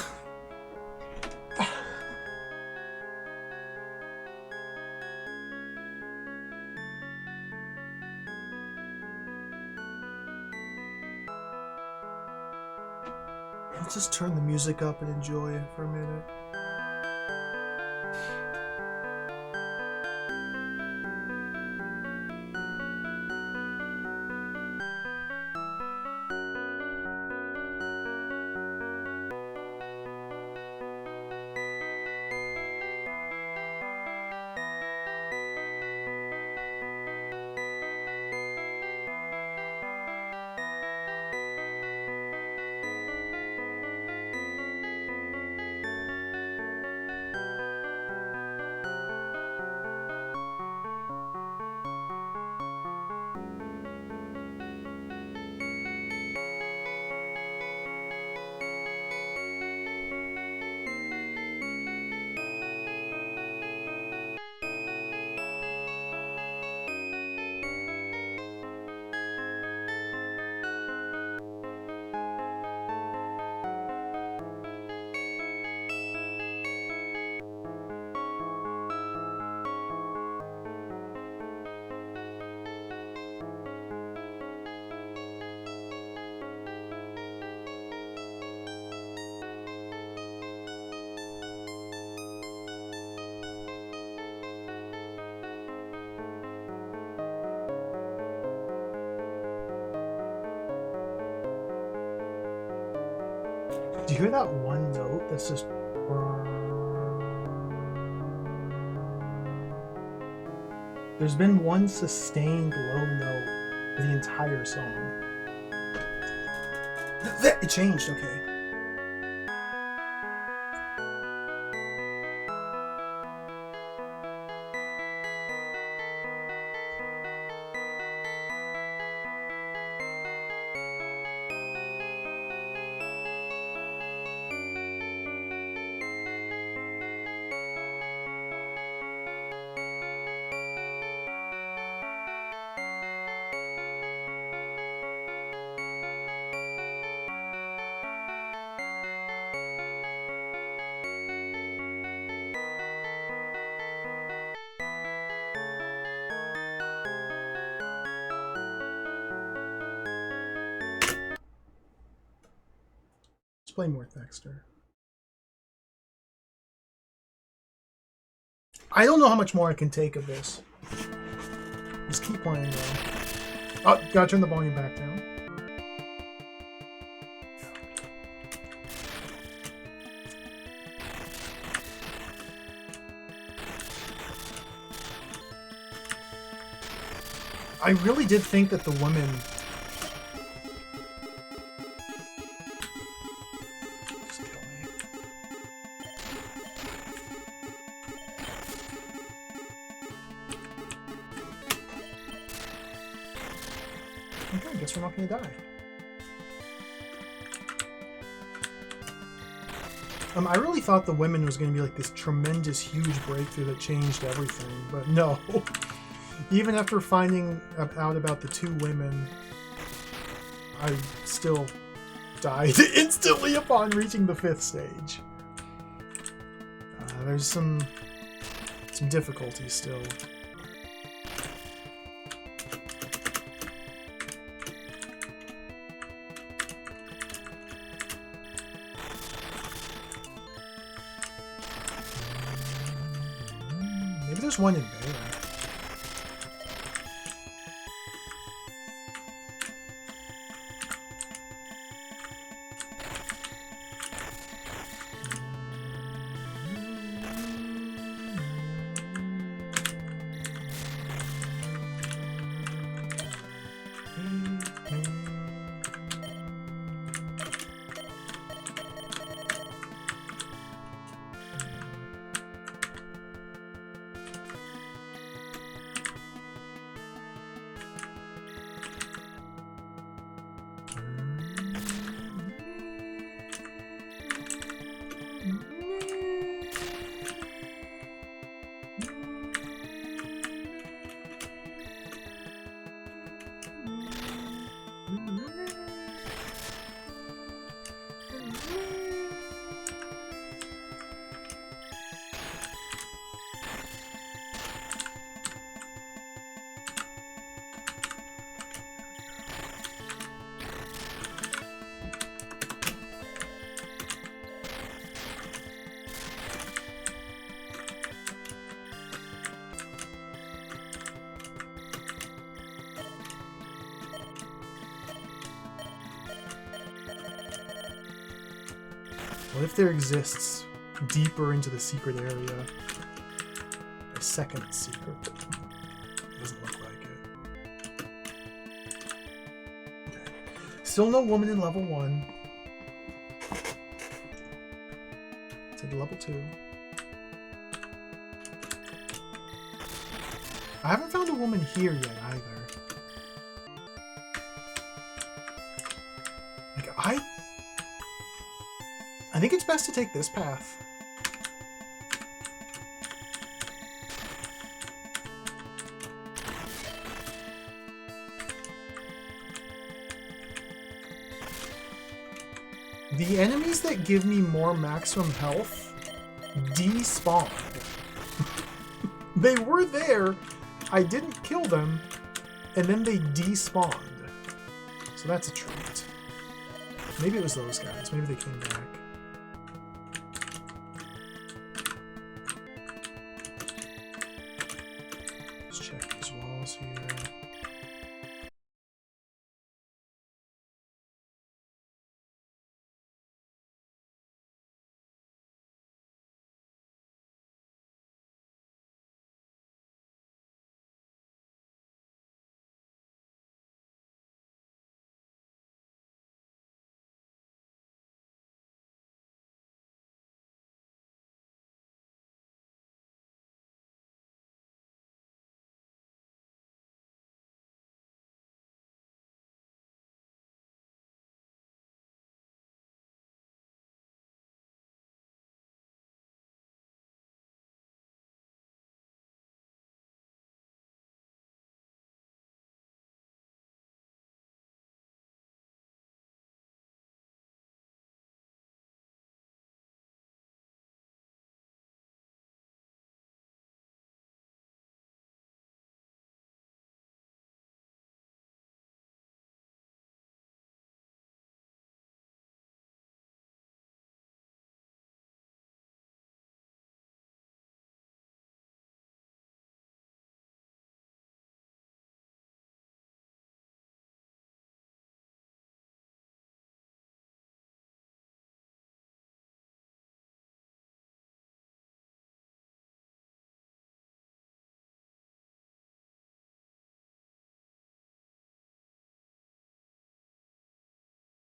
Let's just turn the music up and enjoy it for a minute. Do you hear that one note that's just... There's been one sustained low note for the entire song. It changed, okay. play more Thexder. I don't know how much more I can take of this. Just keep playing though. Oh, gotta turn the volume back down. I really did think that the women... Just kill me. Okay, I guess we're not gonna die. I really thought the women was gonna be like this tremendous, huge breakthrough that changed everything, but no. Even after finding out about the 2 women, I still died instantly upon reaching the 5th stage. There's some difficulties still. Maybe there's one in there. What if there exists, deeper into the secret area, a second secret? Doesn't look like it. Okay. Still no woman in level 1. Take level 2. I haven't found a woman here yet either. Like, I think it's best to take this path. The enemies that give me more maximum health despawned. They were there, I didn't kill them, and then they despawned. So that's a treat. Maybe it was those guys, maybe they came back.